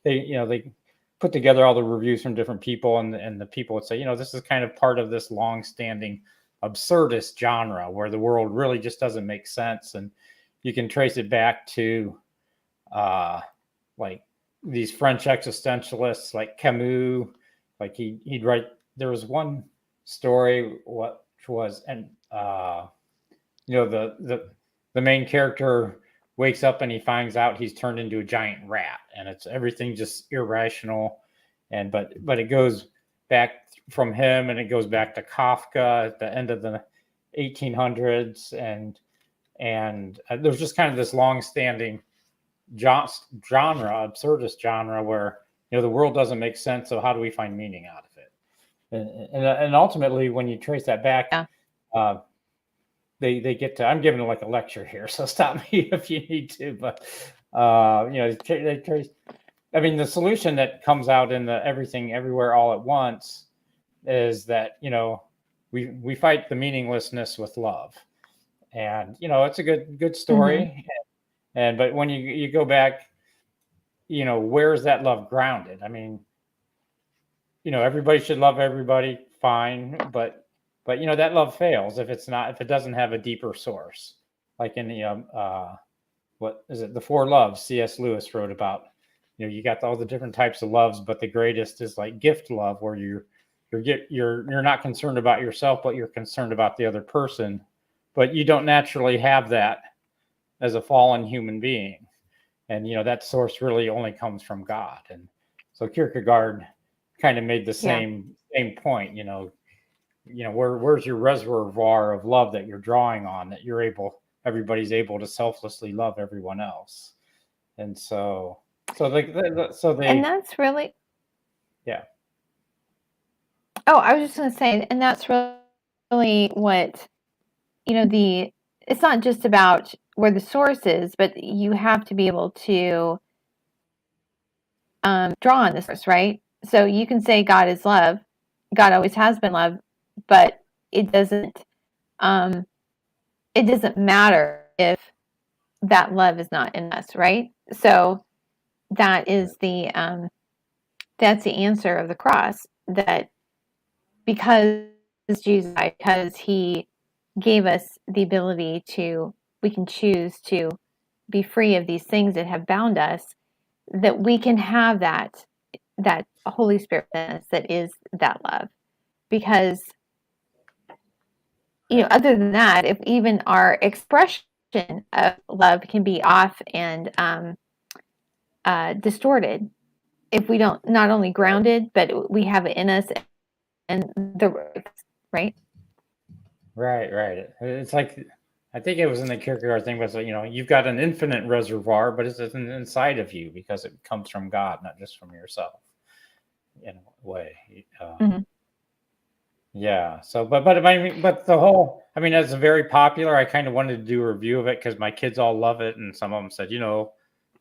they put together all the reviews from different people, and the people would say, this is kind of part of this long-standing absurdist genre where the world really just doesn't make sense, and you can trace it back to like these French existentialists like Camus. Like he'd write, there was one story which was, and the main character wakes up and he finds out he's turned into a giant rat, and it's everything just irrational. And but it goes back from him, and it goes back to Kafka at the end of the 1800s, and there's just kind of this long-standing genre, absurdist genre, where the world doesn't make sense, so how do we find meaning out of it? And ultimately, when you trace that back, they get to, I'm giving like a lecture here, so stop me if you need to, but they trace, I mean, the solution that comes out in the everything everywhere all at once is that we fight the meaninglessness with love. And it's a good story. But when you go back, where is that love grounded? I mean, everybody should love everybody, fine, but that love fails if it doesn't have a deeper source. Like in the what is it, The Four Loves, C.S. Lewis wrote about. You got all the different types of loves, but the greatest is like gift love, where you're not concerned about yourself, but you're concerned about the other person. But you don't naturally have that as a fallen human being, and that source really only comes from God. And so Kierkegaard kind of made the same point. Where's your reservoir of love that you're drawing on, that everybody's able to selflessly love everyone else. And so they, and that's really, yeah. Oh, I was just going to say, and that's really what, it's not just about where the source is, but you have to be able to draw on the source, right? So you can say God is love. God always has been love, but it doesn't matter if that love is not in us, right? So that is that's the answer of the cross, that because Jesus, because he gave us the ability we can choose to be free of these things that have bound us, that we can have that Holy Spirit in us that is that love. Because other than that, if even our expression of love can be off and distorted, if we don't, not only grounded, but we have it in us, and the right. It's like, I think it was in the Kierkegaard thing, was you've got an infinite reservoir, but it's inside of you because it comes from God, not just from yourself, in a way. Yeah. So, but the whole, it's very popular. I kind of wanted to do a review of it because my kids all love it, and some of them said,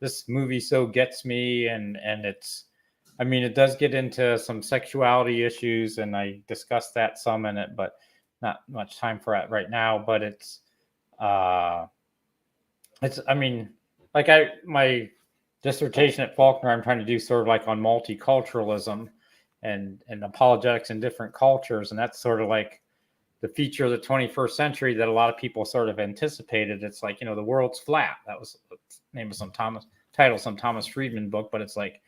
this movie so gets me, and it's, it does get into some sexuality issues, and I discussed that some in it, but not much time for it right now. But it's my dissertation at Faulkner, I'm trying to do sort of like on multiculturalism and apologetics in different cultures. And that's sort of like the feature of the 21st century that a lot of people sort of anticipated. It's like, the world's flat. That was the name of some title some Thomas Friedman book, but it's like,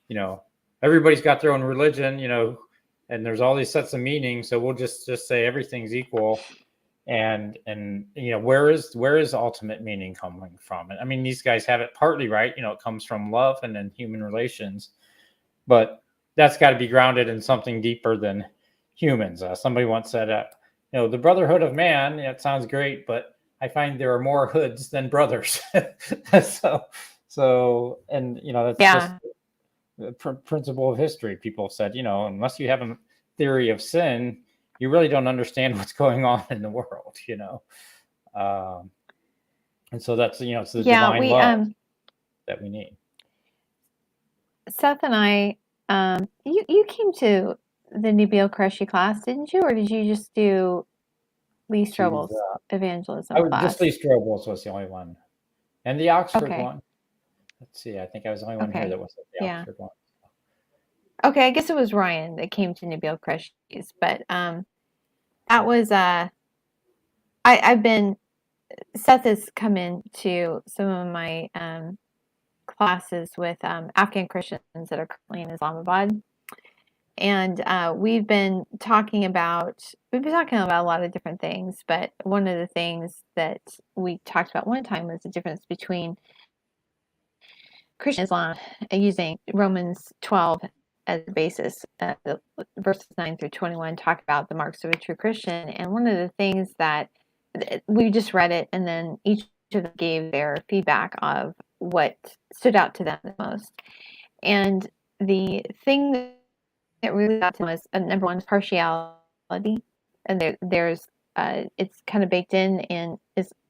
you know, everybody's got their own religion, you know, and there's all these sets of meanings. So we'll just say everything's equal. And you know, where is ultimate meaning coming from? I mean, these guys have it partly right. You know, it comes from love and then human relations, but that's got to be grounded in something deeper than humans. Somebody once said, you know, the brotherhood of man. It sounds great, but I find there are more hoods than brothers. so, and you know, that's just the principle of history. People have said, you know, unless you have a theory of sin, you really don't understand what's going on in the world, you know. And so that's, you know, it's the divine love that we need. Seth and I, you came to the Nabil Qureshi class, didn't you? Or did you just do Lee Strobel's evangelism class? Just Lee Strobel's was the only one. And the Oxford one. Let's see, I think I was the only one here that was at the Oxford one. Okay, I guess it was Ryan that came to Nabil Qureshi's, but that was Seth has come into some of my classes with Afghan Christians that are currently in Islamabad, and we've been talking about a lot of different things, but one of the things that we talked about one time was the difference between Christian Islam using Romans 12 as a basis. The verses 9 through 21 talk about the marks of a true Christian, and one of the things that we just read it, and then each of them gave their feedback of what stood out to them the most. And the thing that really got to them was number one is partiality, and there's it's kind of baked in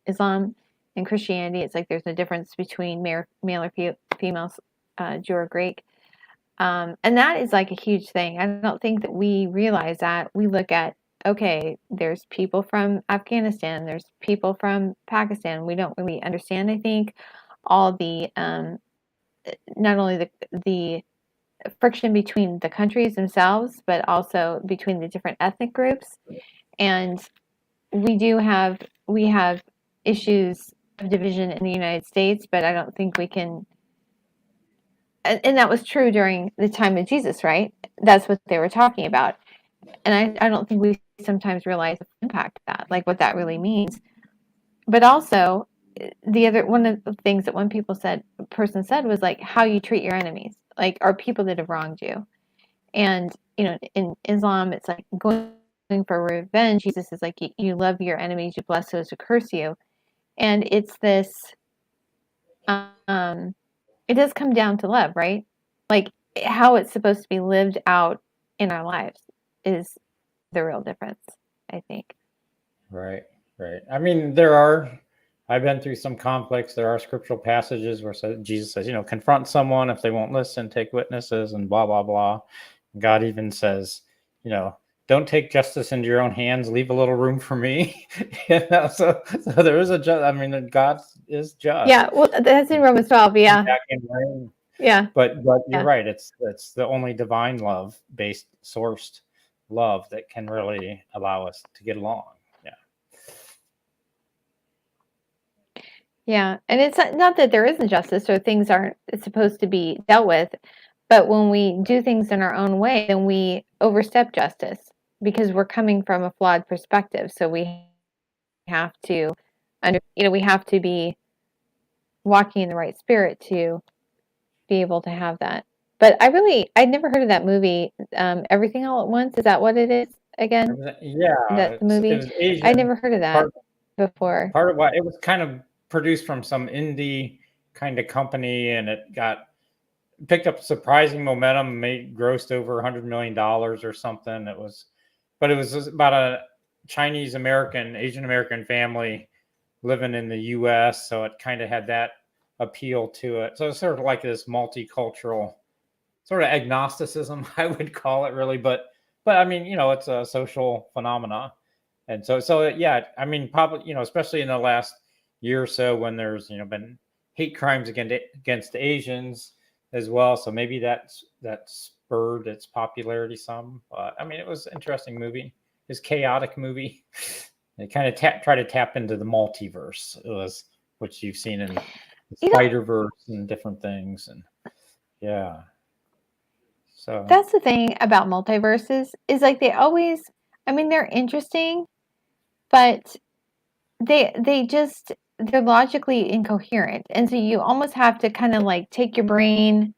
Islam and Christianity. It's like there's no difference between male or female, Jew or Greek. And that is like a huge thing. I don't think that we realize that. We look at, okay, there's people from Afghanistan, there's people from Pakistan. We don't really understand, I think, all the, not only the friction between the countries themselves, but also between the different ethnic groups. And we have issues of division in the United States, but I don't think we can. And that was true during the time of Jesus, right? That's what they were talking about. And I don't think we sometimes realize the impact of that, like what that really means. But also, one of the things that one person said was like how you treat your enemies, like are people that have wronged you. And, you know, in Islam, it's like going for revenge. Jesus is like, you love your enemies, you bless those who curse you. And it's this, it does come down to love, right? Like how it's supposed to be lived out in our lives is the real difference, I think. Right. I mean, I've been through some conflicts. There are scriptural passages where Jesus says, you know, confront someone if they won't listen, take witnesses, and blah, blah, blah. God even says, you know, don't take justice into your own hands. Leave a little room for me. You know, so there is God is just. Yeah, well, that's in Romans 12. Yeah. Yeah. But you're right. It's the only divine love based sourced love that can really allow us to get along. Yeah, and it's not that there isn't justice or things aren't supposed to be dealt with, but when we do things in our own way, then we overstep justice because we're coming from a flawed perspective. So we have to, we have to be walking in the right spirit to be able to have that. But I'd never heard of that movie, Everything All at Once. Is that what it is again? Yeah, that movie. I'd never heard of that before. Part of what it was kind of produced from some indie kind of company, and it picked up surprising momentum, grossed over $100 million or something. It was about a Asian American family living in the U.S. So it kind of had that appeal to it. So it's sort of like this multicultural sort of agnosticism, I would call it, really. But I mean, you know, it's a social phenomena, and so yeah. I mean, probably, you know, especially in the last year or so when there's, you know, been hate crimes against Asians as well. So maybe that spurred its popularity some. I mean, it was an interesting movie. It's a chaotic movie. It kind of tried to tap into the multiverse. It was, which you've seen in You know, Spider-Verse and different things, and yeah. So that's the thing about multiverses is like they always, I mean, they're interesting, but they're logically incoherent. And so you almost have to kind of like take your brain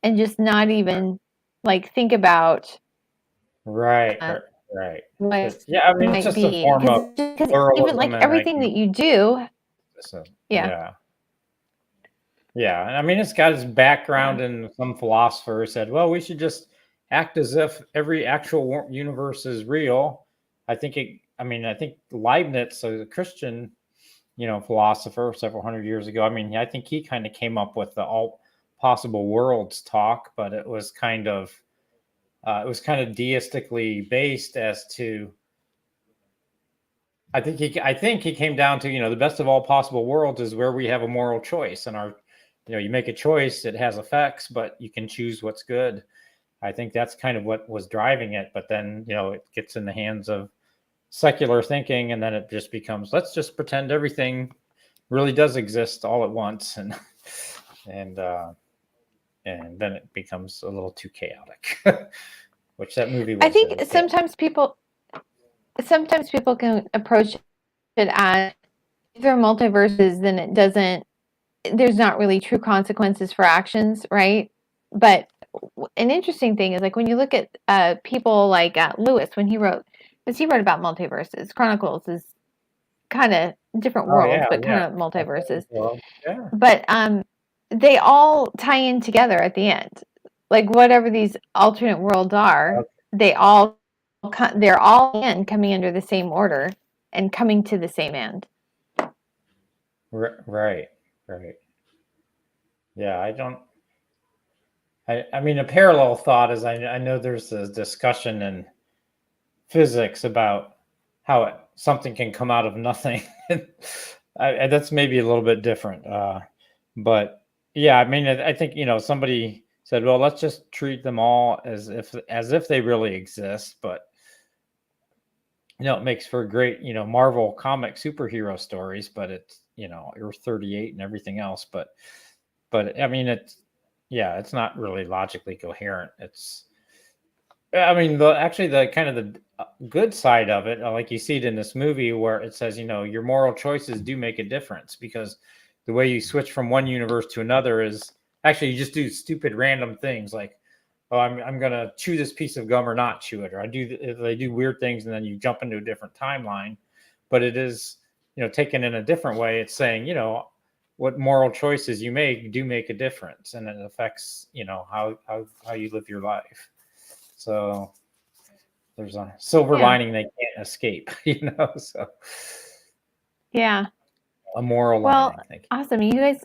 and just not even like think about right, uh, right. what Yeah, I mean, it's might just a be. form of Because even pluralism, like and everything that you do, so, yeah. yeah. Yeah, and I mean, it's got its background in some philosopher said, well, we should just act as if every actual universe is real. I think Leibniz, a Christian, philosopher several hundred years ago. I mean, I think he kind of came up with the all possible worlds talk, but it was kind of deistically based as to. I think he came down to, the best of all possible worlds is where we have a moral choice, and you make a choice, it has effects, but you can choose what's good. I think that's kind of what was driving it. But then, it gets in the hands of secular thinking, and then it just becomes, let's just pretend everything really does exist all at once. And, and then it becomes a little too chaotic, which that movie was. I think sometimes people can approach it as if there are multiverses, then there's not really true consequences for actions, right? But an interesting thing is like when you look at people like Lewis, when he wrote about multiverses. Chronicles is kind of different worlds, but kind of multiverses. Yeah. But they all tie in together at the end. Like whatever these alternate worlds are, they're all coming under the same order and coming to the same end. Right. Yeah, I mean, a parallel thought is I know there's a discussion in physics about how something can come out of nothing. That's maybe a little bit different. But yeah, I mean, I think, somebody said, well, let's just treat them all as if they really exist. But, it makes for great, Marvel comic superhero stories, but it's, Earth 38 and everything else. But I mean, it's not really logically coherent. The kind of the good side of it, like you see it in this movie where it says, your moral choices do make a difference, because the way you switch from one universe to another is actually you just do stupid random things like, oh, I'm going to chew this piece of gum or not chew it. Or they do weird things and then you jump into a different timeline. But it is, taken in a different way. It's saying, what moral choices you make do make a difference, and it affects, how you live your life. So there's a silver lining they can't escape, so. Yeah. A moral lining. I think. Awesome. You guys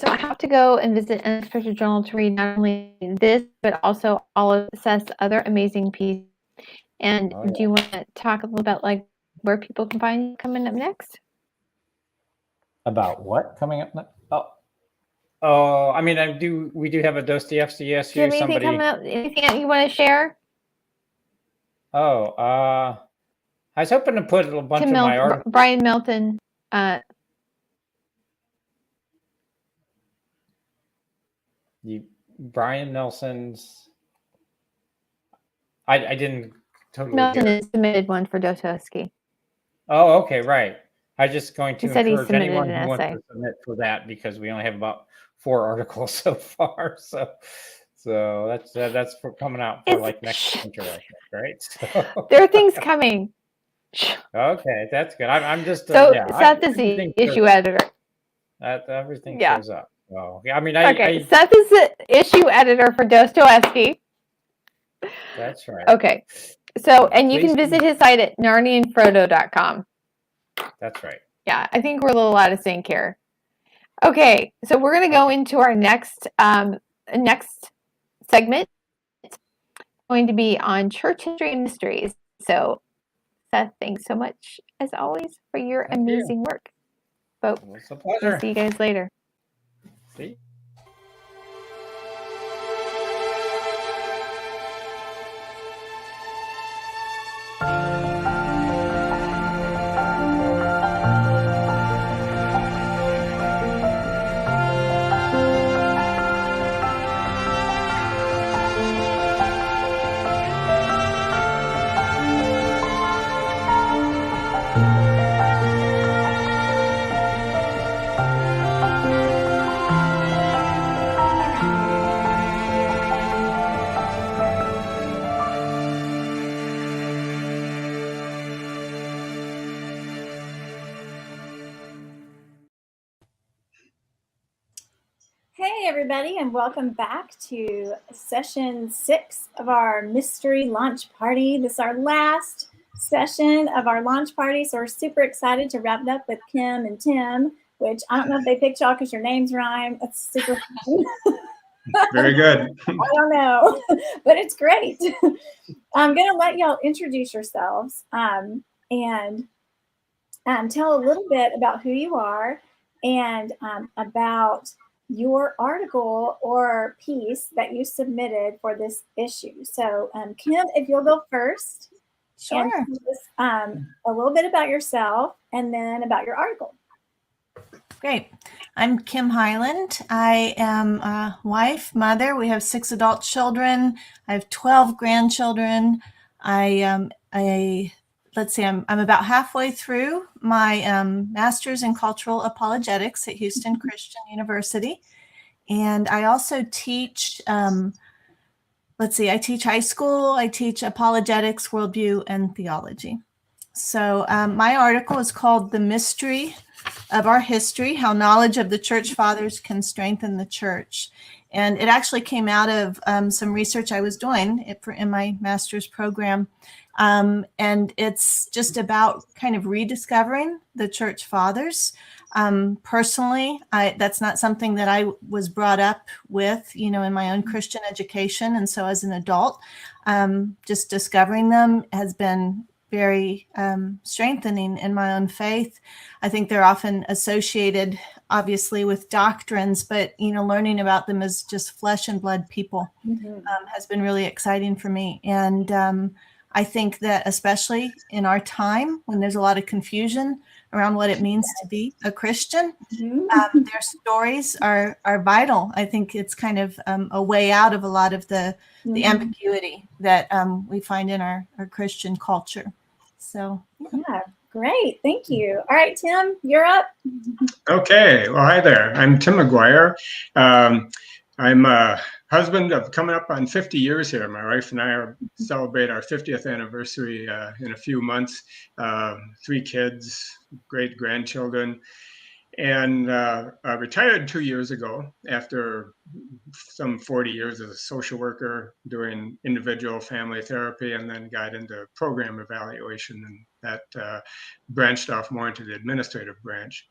have to go and visit Unexpected Journal to read not only this, but also all of Seth's other amazing pieces. And do you want to talk a little about like where people can find you coming up next? About what coming up next? Oh, I mean, we do have a Dostoevsky issue. Do you have anything coming up? Anything you want to share? I was hoping to put a bunch of my art. Brian Melton. Brian Nelson's. I didn't totally. Melton hear. has submitted one for Dostoevsky. Oh, okay, right. I'm just going to encourage anyone an who wants essay. to submit for that, because we only have about 4 articles so far. So that's for coming out for like next winter, I think, right? So. There are things coming. Okay, that's good. I'm just Seth is the issue editor. Everything shows up. So yeah, I mean, Seth is the issue editor for Dostoevsky. That's right. Okay, so and you can visit his site at narnianfrodo.com. That's right. Yeah, I think we're a little out of sync here. Okay, so we're going to go into our next segment. It's going to be on church history and mysteries. So, Seth, thanks so much, as always, for your amazing work. But it's a pleasure. We'll see you guys later. See. Hey, everybody, and welcome back to session 6 of our mystery launch party. This is our last session of our launch party, so we're super excited to wrap it up with Kim and Tim, which I don't know if they picked y'all because your names rhyme. That's super fun. Very good. I don't know, but it's great. I'm going to let y'all introduce yourselves and tell a little bit about who you are and about your article or piece that you submitted for this issue. So Kim, if you'll go first. Sure. And tell us, a little bit about yourself and then about your article. Great. I'm Kim Highland. I am a wife, mother. We have 6 adult children. I have 12 grandchildren. I'm about halfway through my master's in cultural apologetics at Houston Christian University. And I also teach, I teach high school, I teach apologetics, worldview, and theology. So my article is called "The Mystery of Our History, How Knowledge of the Church Fathers Can Strengthen the Church." And it actually came out of some research I was doing in my master's program. And it's just about kind of rediscovering the church fathers. Personally, that's not something that I was brought up with, in my own Christian education. And so as an adult, just discovering them has been very strengthening in my own faith. I think they're often associated, obviously, with doctrines, but learning about them as just flesh and blood people has been really exciting for me. And I think that especially in our time when there's a lot of confusion around what it means to be a Christian, their stories are vital. I think it's kind of a way out of a lot of the ambiguity that we find in our Christian culture. So, yeah, great. Thank you. All right, Tim, you're up. Okay. Well, hi there. I'm Tim McGuire. I'm a husband of coming up on 50 years here. My wife and I celebrate our 50th anniversary in a few months. 3 kids, great grandchildren. And I retired 2 years ago after some 40 years as a social worker doing individual family therapy, and then got into program evaluation, and that branched off more into the administrative branch.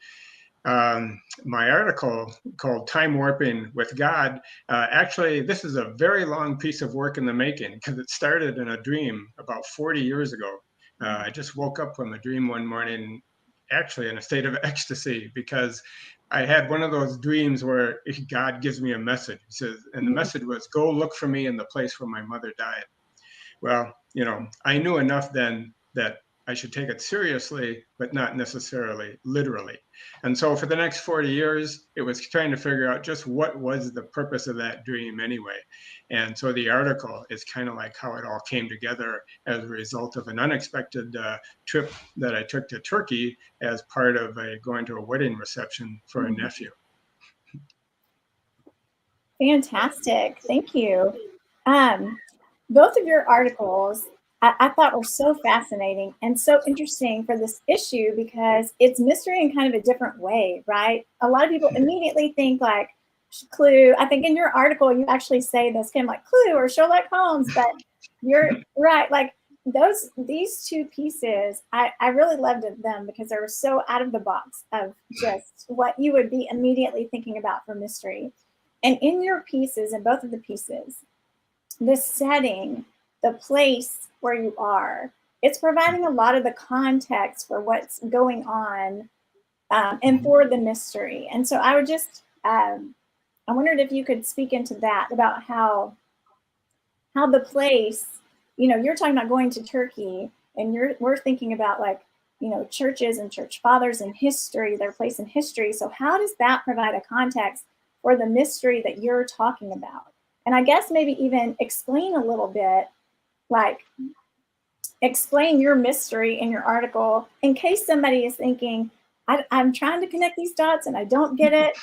My article called "Time Warping with God," actually, this is a very long piece of work in the making because it started in a dream about 40 years ago. I just woke up from a dream one morning, actually in a state of ecstasy, because I had one of those dreams where God gives me a message. He says, and the message was, "Go look for me in the place where my mother died." Well, I knew enough then that I should take it seriously, but not necessarily literally. And so for the next 40 years, it was trying to figure out just what was the purpose of that dream anyway. And so the article is kind of like how it all came together as a result of an unexpected trip that I took to Turkey as part of going to a wedding reception for a nephew. Fantastic. Thank you. Both of your articles I thought were so fascinating and so interesting for this issue because it's mystery in kind of a different way, right? A lot of people immediately think like Clue. I think in your article, you actually say this kind of like Clue or Sherlock Holmes, but you're right. Like these 2 pieces, I really loved them because they were so out of the box of just what you would be immediately thinking about for mystery. And in your pieces, in both of the pieces, the setting, the place where you are, it's providing a lot of the context for what's going on and for the mystery. And so I would just, I wondered if you could speak into that about how the place, you're talking about going to Turkey and we're thinking about like, churches and church fathers and history, their place in history. So how does that provide a context for the mystery that you're talking about? And I guess maybe even explain a little bit, like explain your mystery in your article in case somebody is thinking, I'm trying to connect these dots and I don't get it.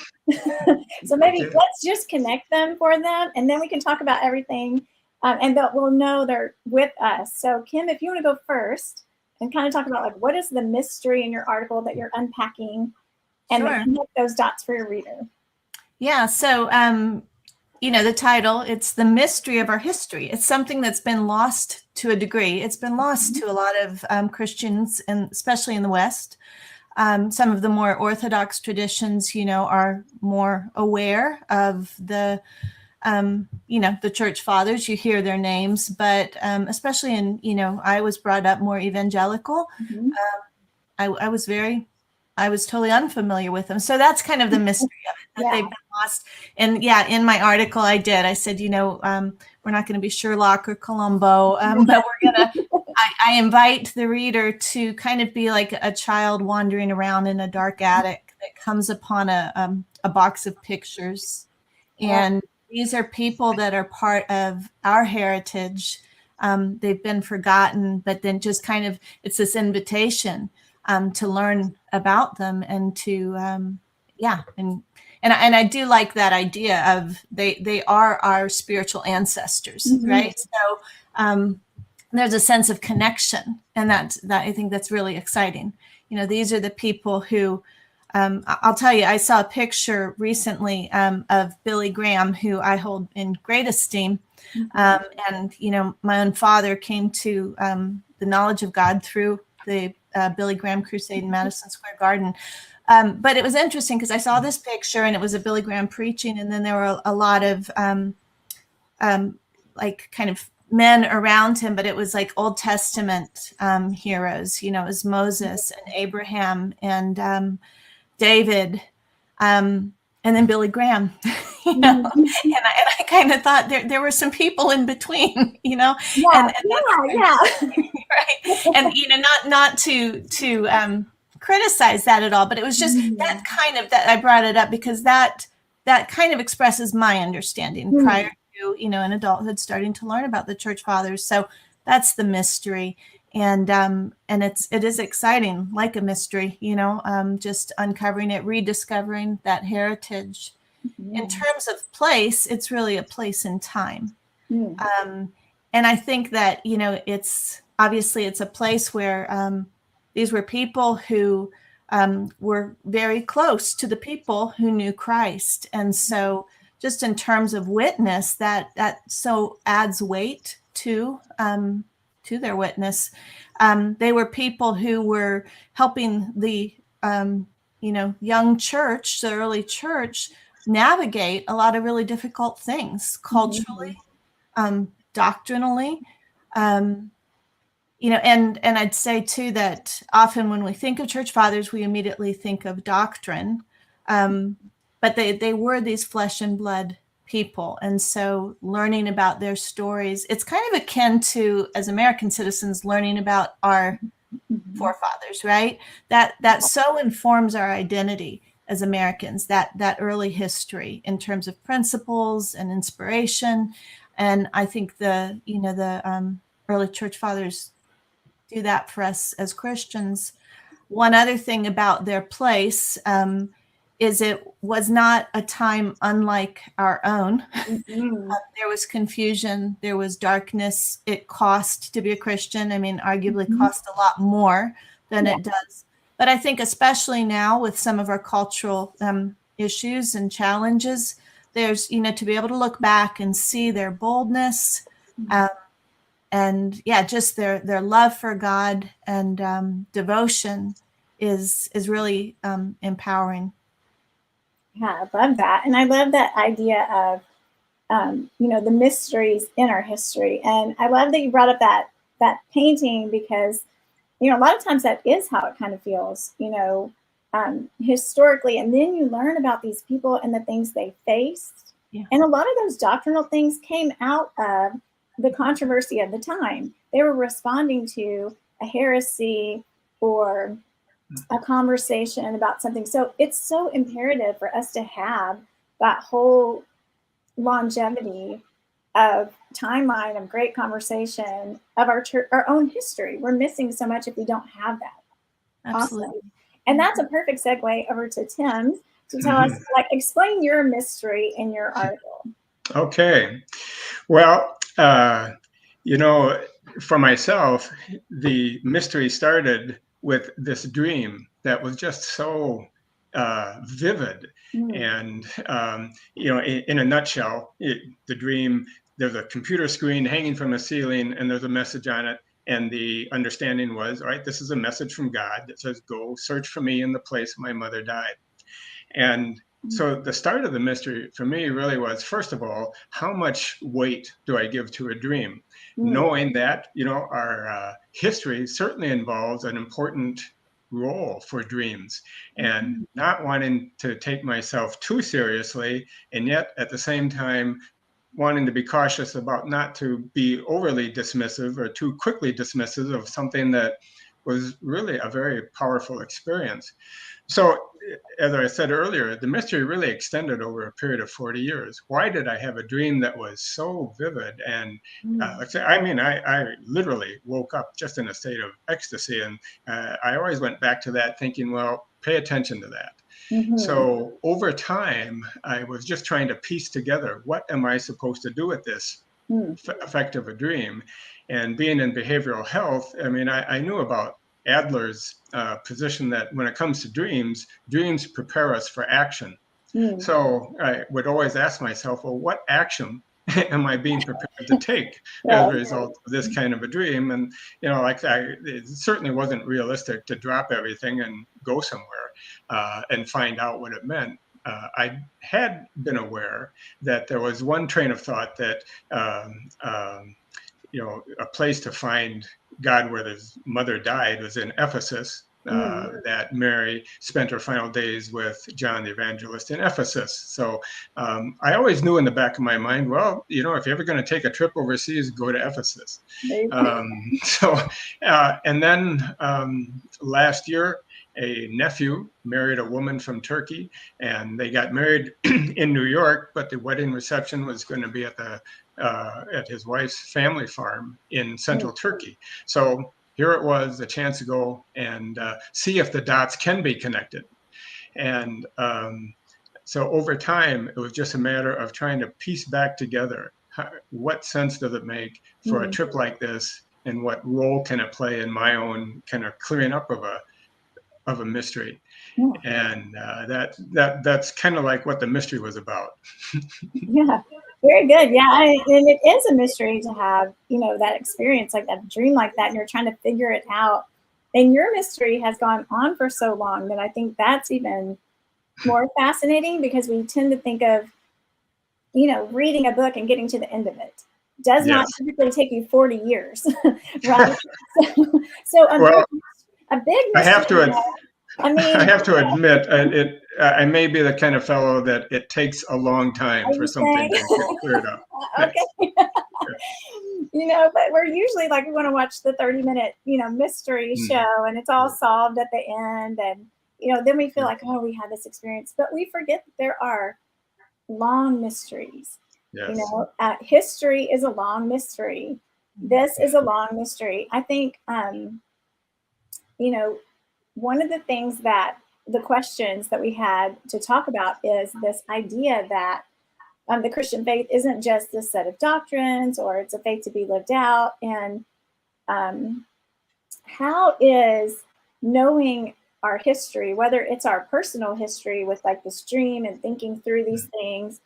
So maybe let's just connect them for them and then we can talk about everything and we'll know they're with us. So Kim, if you want to go first and kind of talk about like what is the mystery in your article that you're unpacking and then connect those dots for your reader. Yeah. So, the title, it's the mystery of our history. It's something that's been lost to a degree. It's been lost to a lot of Christians, and especially in the West. Some of the more Orthodox traditions, are more aware of the church fathers. You hear their names, but especially in, I was brought up more evangelical. Mhm. I was totally unfamiliar with them. So that's kind of the mystery of it, that Yeah. they've been lost. And yeah, in my article I said, we're not going to be Sherlock or Columbo, but I invite the reader to kind of be like a child wandering around in a dark attic that comes upon a box of pictures. And these are people that are part of our heritage. They've been forgotten, but then just kind of, it's this invitation to learn about them and to, and I do like that idea of they are our spiritual ancestors, Mhm. right? So there's a sense of connection, and that I think that's really exciting. These are the people who, I'll tell you, I saw a picture recently of Billy Graham, who I hold in great esteem. And, my own father came to the knowledge of God through the Billy Graham Crusade in Madison Square Garden. But it was interesting because I saw this picture and it was a Billy Graham preaching, and then there were a lot of like kind of men around him, but it was like Old Testament heroes. It was Moses and Abraham and David, and then Billy Graham. And I kind of thought there were some people in between, Yeah. right. And not to criticize that at all, but it was just that kind of, that I brought it up because that kind of expresses my understanding prior to in adulthood starting to learn about the church fathers. So that's the mystery. And it is exciting, like a mystery, just uncovering it, rediscovering that heritage. In terms of place, it's really a place in time. And I think that, it's obviously it's a place where these were people who were very close to the people who knew Christ. And so just in terms of witness, that so adds weight to their witness. They were people who were helping the, young church, the early church, navigate a lot of really difficult things culturally, doctrinally, and I'd say too that often when we think of church fathers, we immediately think of doctrine, but they were these flesh and blood people. And so learning about their stories, it's kind of akin to, as American citizens, learning about our forefathers, right? That so informs our identity as Americans, that early history in terms of principles and inspiration. And I think the early church fathers do that for us as Christians. One other thing about their place is it was not a time unlike our own. There was confusion, there was darkness. It cost to be a Christian. I mean, arguably cost a lot more than it does. But I think especially now with some of our cultural issues and challenges, there's, to be able to look back and see their boldness and just their love for God and devotion is really empowering. Yeah, I love that. And I love that idea of, the mysteries in our history. And I love that you brought up that painting because, a lot of times that is how it kind of feels, historically. And then you learn about these people and the things they faced. Yeah. And a lot of those doctrinal things came out of the controversy of the time. They were responding to a heresy or a conversation about something. So it's so imperative for us to have that whole longevity of timeline of great conversation of our church, our own history. We're missing so much if we don't have that. Absolutely. Awesome. And that's a perfect segue over to Tim to tell us, explain your mystery in your article. Okay. Well, for myself, the mystery started with this dream that was just so vivid. Mm. And, in a nutshell, the dream, there's a computer screen hanging from the ceiling and there's a message on it. And the understanding was, all right, this is a message from God that says, go search for me in the place my mother died. And so the start of the mystery for me really was, first of all, how much weight do I give to a dream? Knowing that, our history certainly involves an important role for dreams, and not wanting to take myself too seriously, and yet at the same time wanting to be cautious about not to be overly dismissive or too quickly dismissive of something that was really a very powerful experience. So, as I said earlier, the mystery really extended over a period of 40 years. Why did I have a dream that was so vivid? And I literally woke up just in a state of ecstasy. And I always went back to that thinking, well, pay attention to that. Mm-hmm. So over time, I was just trying to piece together, what am I supposed to do with this effect of a dream? And being in behavioral health, I knew about Adler's position that when it comes to dreams prepare us for action. So I would always ask myself, well, what action am I being prepared to take as a result of this kind of a dream? And, it certainly wasn't realistic to drop everything and go somewhere and find out what it meant. I had been aware that there was one train of thought that, a place to find God where his mother died was in Ephesus, that Mary spent her final days with John the Evangelist in Ephesus. So I always knew in the back of my mind, well, if you're ever going to take a trip overseas, go to Ephesus. And then last year, a nephew married a woman from Turkey, and they got married in New York, but the wedding reception was going to be at his wife's family farm in central Turkey. So here it was, a chance to go and see if the dots can be connected. And so over time, it was just a matter of trying to piece back together what sense does it make for a trip like this, and what role can it play in my own kind of clearing up of a mystery. And that's kind of like what the mystery was about. Yeah, very good. Yeah, and it is a mystery to have, that experience, like that dream like that, and you're trying to figure it out. And your mystery has gone on for so long that I think that's even more fascinating, because we tend to think of, reading a book and getting to the end of it. Does not typically take you 40 years, right? So a big mystery. I have to admit, I may be the kind of fellow that it takes a long time for something to get cleared up. Okay. But we're usually like, we want to watch the 30-minute, mystery show, and it's all solved at the end. And, then we feel like, oh, we had this experience. But we forget that there are long mysteries. Yes. History is a long mystery. This is a long mystery. I think, one of the things that the questions that we had to talk about is this idea that the Christian faith isn't just a set of doctrines, or it's a faith to be lived out. And how is knowing our history, whether it's our personal history with like this dream and thinking through these things,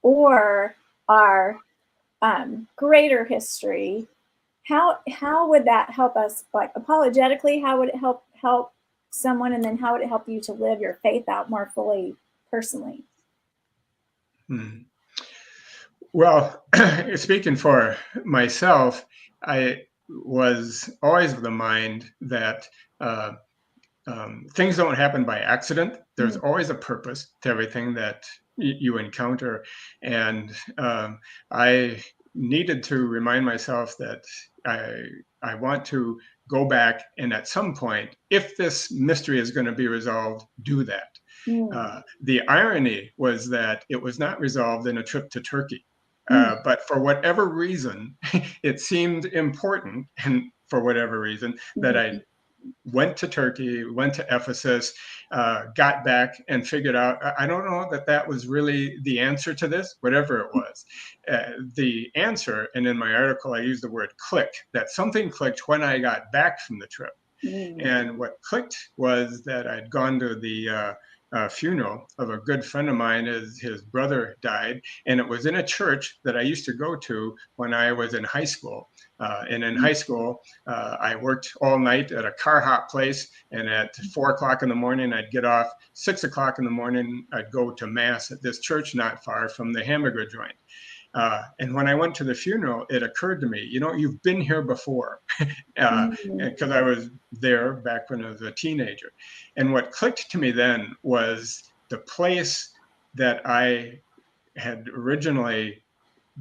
or our greater history, how would that help us, like apologetically? How would it help someone, and then how would it help you to live your faith out more fully personally? Well, speaking for myself, I was always of the mind that things don't happen by accident. There's always a purpose to everything that you encounter. And I needed to remind myself that I want to go back, and at some point, if this mystery is going to be resolved, do that. The irony was that it was not resolved in a trip to Turkey, but for whatever reason, it seemed important, and for whatever reason, that I went to Turkey, went to Ephesus, got back and figured out, I don't know that was really the answer to this, whatever it was. The answer, and in my article, I used the word click, that something clicked when I got back from the trip. And what clicked was that I'd gone to the funeral of a good friend of mine. His brother died, and it was in a church that I used to go to when I was in high school. And in high school, I worked all night at a car hop place, and at 4 o'clock in the morning, I'd get off. 6 o'clock in the morning, I'd go to mass at this church not far from the hamburger joint. And when I went to the funeral, it occurred to me, you've been here before, because I was there back when I was a teenager. And what clicked to me then was the place that I had originally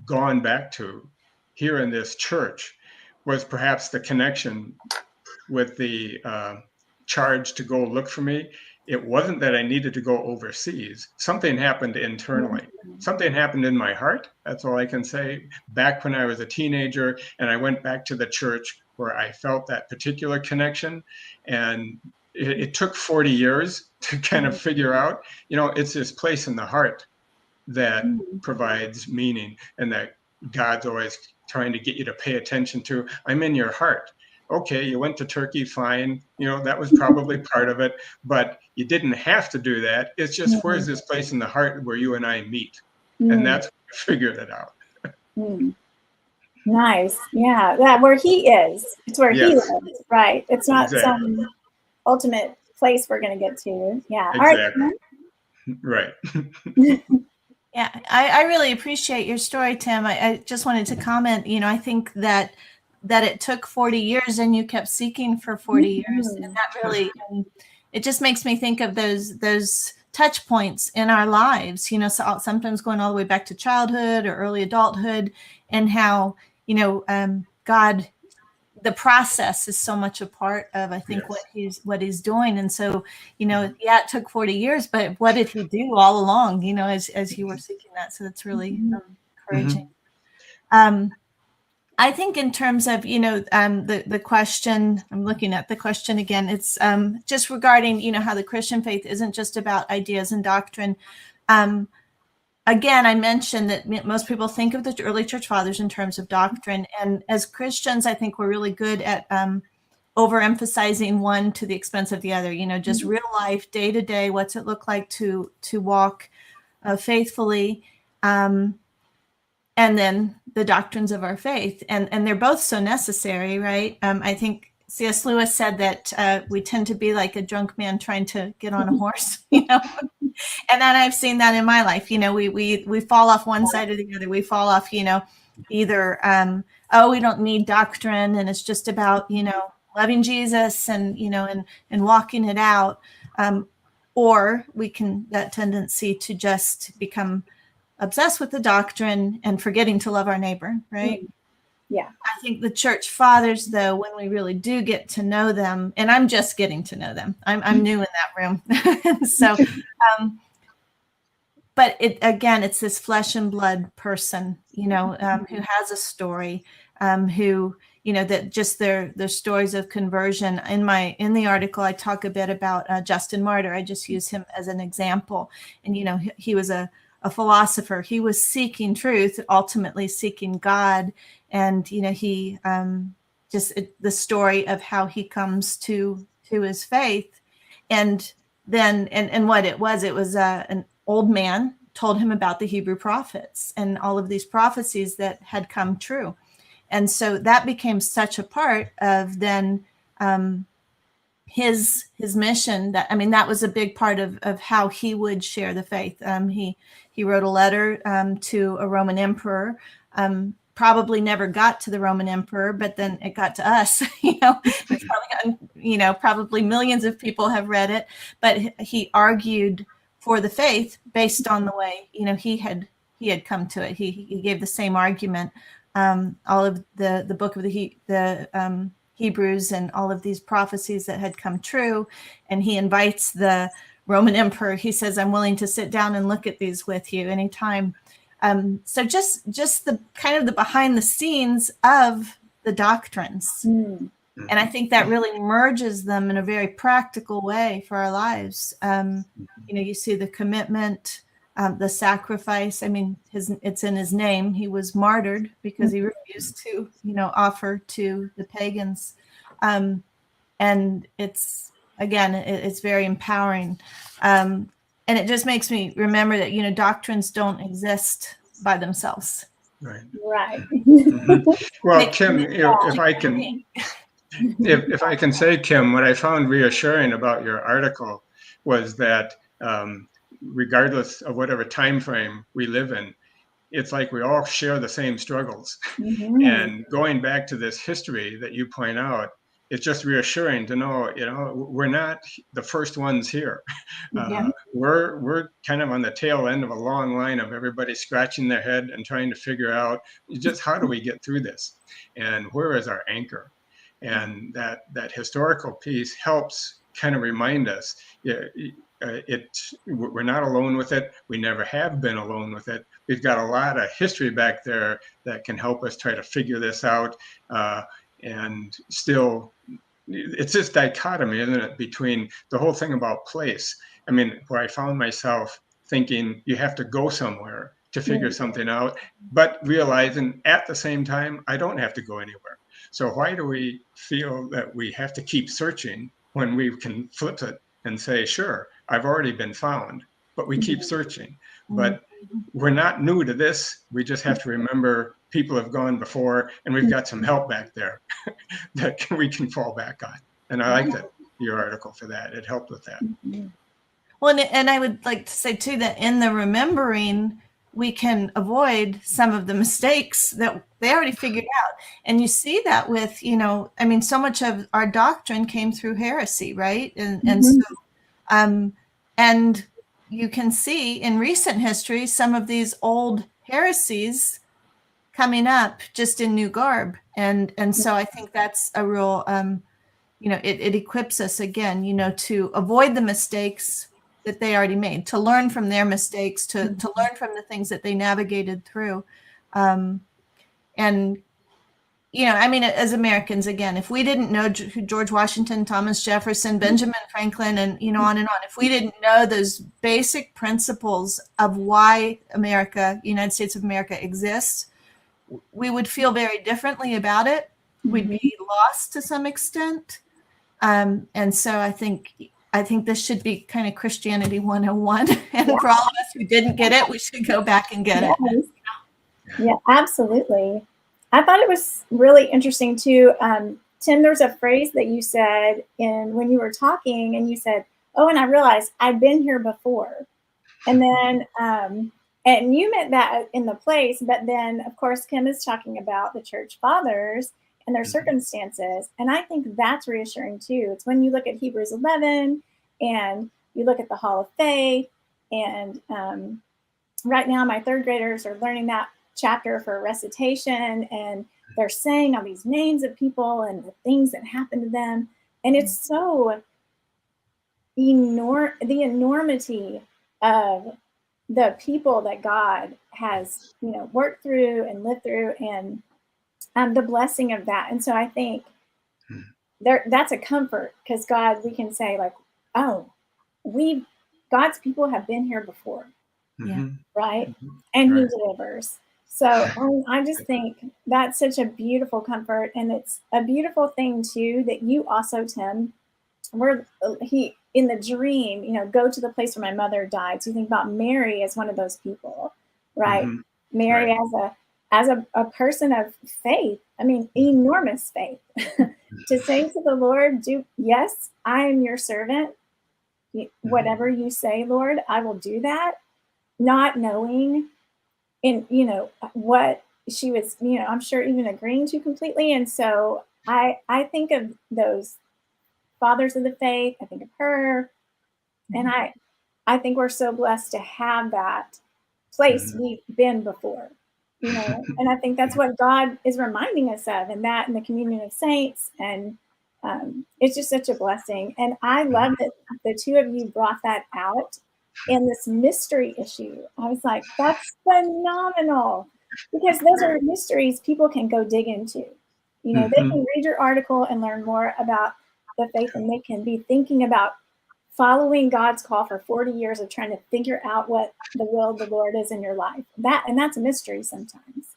gone back to here in this church was perhaps the connection with the charge to go look for me. It wasn't that I needed to go overseas. Something happened internally. Something happened in my heart. That's all I can say. Back when I was a teenager, and I went back to the church where I felt that particular connection. And it took 40 years to kind of figure out, it's this place in the heart that provides meaning, and that God's always trying to get you to pay attention to. I'm in your heart. Okay, you went to Turkey, fine. That was probably part of it, but you didn't have to do that. It's just, where's this place in the heart where you and I meet? And that's where I figured it out. Nice. Yeah. That where he is. It's where he lives. Right. It's not some ultimate place we're going to get to. Yeah. Exactly. All right. Yeah, I really appreciate your story, Tim. I just wanted to comment, I think that it took 40 years and you kept seeking for 40 years. And that really, it just makes me think of those touch points in our lives, so sometimes going all the way back to childhood or early adulthood, and how, God, the process is so much a part of, I think, what he's doing. And so, it took 40 years, but what did he do all along, as you were seeking that? So that's really encouraging. I think in terms of, the question, I'm looking at the question again, it's just regarding, how the Christian faith isn't just about ideas and doctrine. Again, I mentioned that most people think of the early church fathers in terms of doctrine. And as Christians, I think we're really good at overemphasizing one to the expense of the other, just real life, day to day, what's it look like to walk faithfully. And then the doctrines of our faith. And they're both so necessary, right? I think C.S. Lewis said that we tend to be like a drunk man trying to get on a horse, and then I've seen that in my life. We fall off one side or the other. We fall off, either, we don't need doctrine and it's just about, loving Jesus and, and walking it out. Or we can, that tendency to just become obsessed with the doctrine and forgetting to love our neighbor, right? Yeah. I think the church fathers, though, when we really do get to know them, and I'm just getting to know them, I'm new in that room. So, but it's this flesh and blood person, who has a story, who, that just their stories of conversion. In the article, I talk a bit about Justin Martyr. I just use him as an example. And, he was a philosopher. He was seeking truth, ultimately seeking God. And, he the story of how he comes to his faith. And then, and what it was an old man told him about the Hebrew prophets and all of these prophecies that had come true. And so that became such a part of then his mission. That was a big part of how he would share the faith. He wrote a letter to a Roman emperor. Probably never got to the Roman emperor, but then it got to us. It's probably gotten, probably millions of people have read it. But he argued for the faith based on the way he had come to it. He gave the same argument. All of the book of the Hebrews and all of these prophecies that had come true, and he invites the Roman emperor. He says, "I'm willing to sit down and look at these with you anytime." So just the kind of the behind the scenes of the doctrines. And I think that really merges them in a very practical way for our lives. You see the commitment, the sacrifice. It's in his name. He was martyred because he refused to, offer to the pagans. And it's, again, it's very empowering. and it just makes me remember that, you know, doctrines don't exist by themselves. Right. Right. Well, Kim, if I can, if I can say, Kim, what I found reassuring about your article was that regardless of whatever time frame we live in, it's like we all share the same struggles. And going back to this history that you point out, it's just reassuring to know, you know, we're not the first ones here. We're kind of on the tail end of a long line of everybody scratching their head and trying to figure out just how do we get through this, and where is our anchor. And that historical piece helps kind of remind us, we're not alone with it. We never have been alone with it. We've got a lot of history back there that can help us try to figure this out. And still, it's this dichotomy, isn't it, between the whole thing about place. I mean, where I found myself thinking you have to go somewhere to figure something out, but realizing at the same time, I don't have to go anywhere. So why do we feel that we have to keep searching when we can flip it and say, sure, I've already been found, but we keep searching. But we're not new to this. We just have to remember people have gone before, and we've got some help back there that we can fall back on. And I like your article for that. It helped with that. Well, and I would like to say too that in the remembering, we can avoid some of the mistakes that they already figured out. And you see that with, you know, I mean, so much of our doctrine came through heresy, right? And so, and you can see in recent history some of these old heresies coming up just in new garb. And so I think that's a real, you know, it equips us again, you know, to avoid the mistakes that they already made, to learn from their mistakes, to learn from the things that they navigated through. And, you know, I mean, as Americans, again, if we didn't know George Washington, Thomas Jefferson, Benjamin Franklin, and, you know, on and on, if we didn't know those basic principles of why America, United States of America exists, we would feel very differently about it. We'd be lost to some extent. And so I think this should be kind of Christianity 101. And for all of us who didn't get it, we should go back and get it. Yeah, absolutely. I thought it was really interesting too. Tim, there's a phrase that you said when you were talking, and you said, "Oh, and I realized I'd been here before." And then, and you meant that in the place, but then of course, Kim is talking about the church fathers and their circumstances. And I think that's reassuring too. It's when you look at Hebrews 11 and you look at the Hall of Faith, and right now my third graders are learning that chapter for recitation, and they're saying all these names of people and the things that happened to them. And it's so the enormity of the people that God has, you know, worked through and lived through, and the blessing of that. And so I think that's a comfort, because God, we can say like, oh, God's people have been here before. Right. And he delivers. So I just think that's such a beautiful comfort. And it's a beautiful thing too, that you also, Tim, in the dream, you know, go to the place where my mother died. So you think about Mary as one of those people, right? Mary as a person of faith. I mean, enormous faith to say to the Lord, yes, I am your servant. Whatever you say, Lord, I will do that. Not knowing you know, what she was, you know, I'm sure even agreeing to completely. And so I think of those fathers of the faith. I think of her, and I think we're so blessed to have that place we've been before, you know. And I think that's what God is reminding us of, and that in the communion of saints. And it's just such a blessing. And I love that the two of you brought that out in this mystery issue. I was like, that's phenomenal, because those are mysteries people can go dig into. You know, they can read your article and learn more about the faith, and they can be thinking about following God's call for 40 years of trying to figure out what the will of the Lord is in your life. That's a mystery sometimes.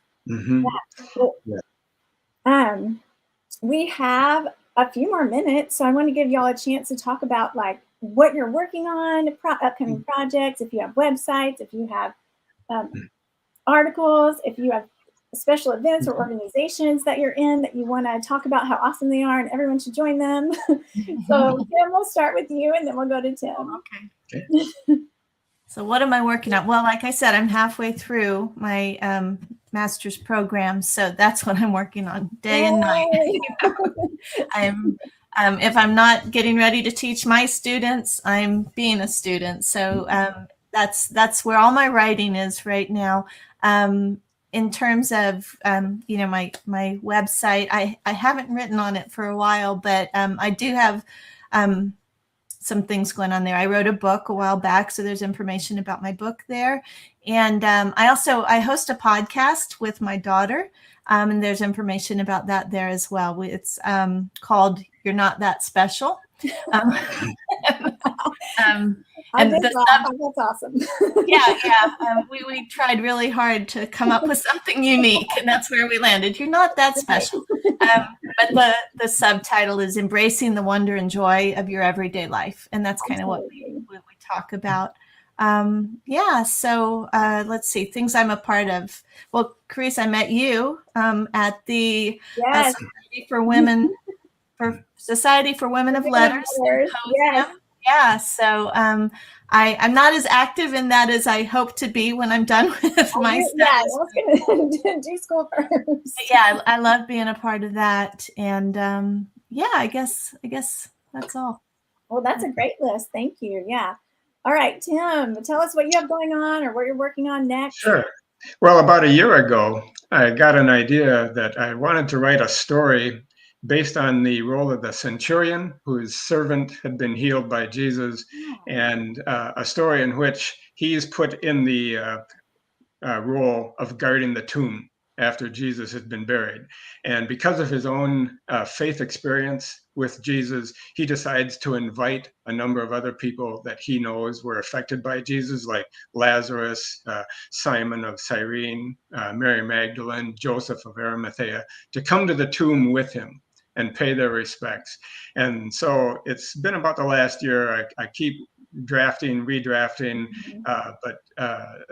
We have a few more minutes, so I want to give y'all a chance to talk about like what you're working on, upcoming projects, if you have websites, if you have articles, if you have special events or organizations that you're in that you want to talk about how awesome they are and everyone should join them. So Tim, we'll start with you and then we'll go to Tim. Okay. So what am I working on? Well, like I said, I'm halfway through my master's program. So that's what I'm working on day and night. I'm if I'm not getting ready to teach my students, I'm being a student. So that's where all my writing is right now. In terms of my website, I haven't written on it for a while, but I do have some things going on there. I wrote a book a while back, so there's information about my book there. And I host a podcast with my daughter, and there's information about that there as well. It's called "You're Not That Special." And that's awesome. We tried really hard to come up with something unique, and that's where we landed. You're not that special. But the subtitle is "Embracing the Wonder and Joy of Your Everyday Life," and that's kind of what we talk about. So let's see, things I'm a part of. Well, Carice, I met you at the Society for Women of Letters. So I'm not as active in that as I hope to be when I'm done with my studies. I was going to do school first. Yeah, I love being a part of that. And I guess that's all. Well, that's a great list. Thank you. Yeah. All right, Tim, tell us what you have going on or what you're working on next. Sure. Well, about a year ago, I got an idea that I wanted to write a story based on the role of the centurion whose servant had been healed by Jesus, and a story in which he's put in the role of guarding the tomb after Jesus had been buried. And because of his own faith experience with Jesus, he decides to invite a number of other people that he knows were affected by Jesus, like Lazarus, Simon of Cyrene, Mary Magdalene, Joseph of Arimathea, to come to the tomb with him and pay their respects. And so it's been about the last year. I keep drafting, redrafting, but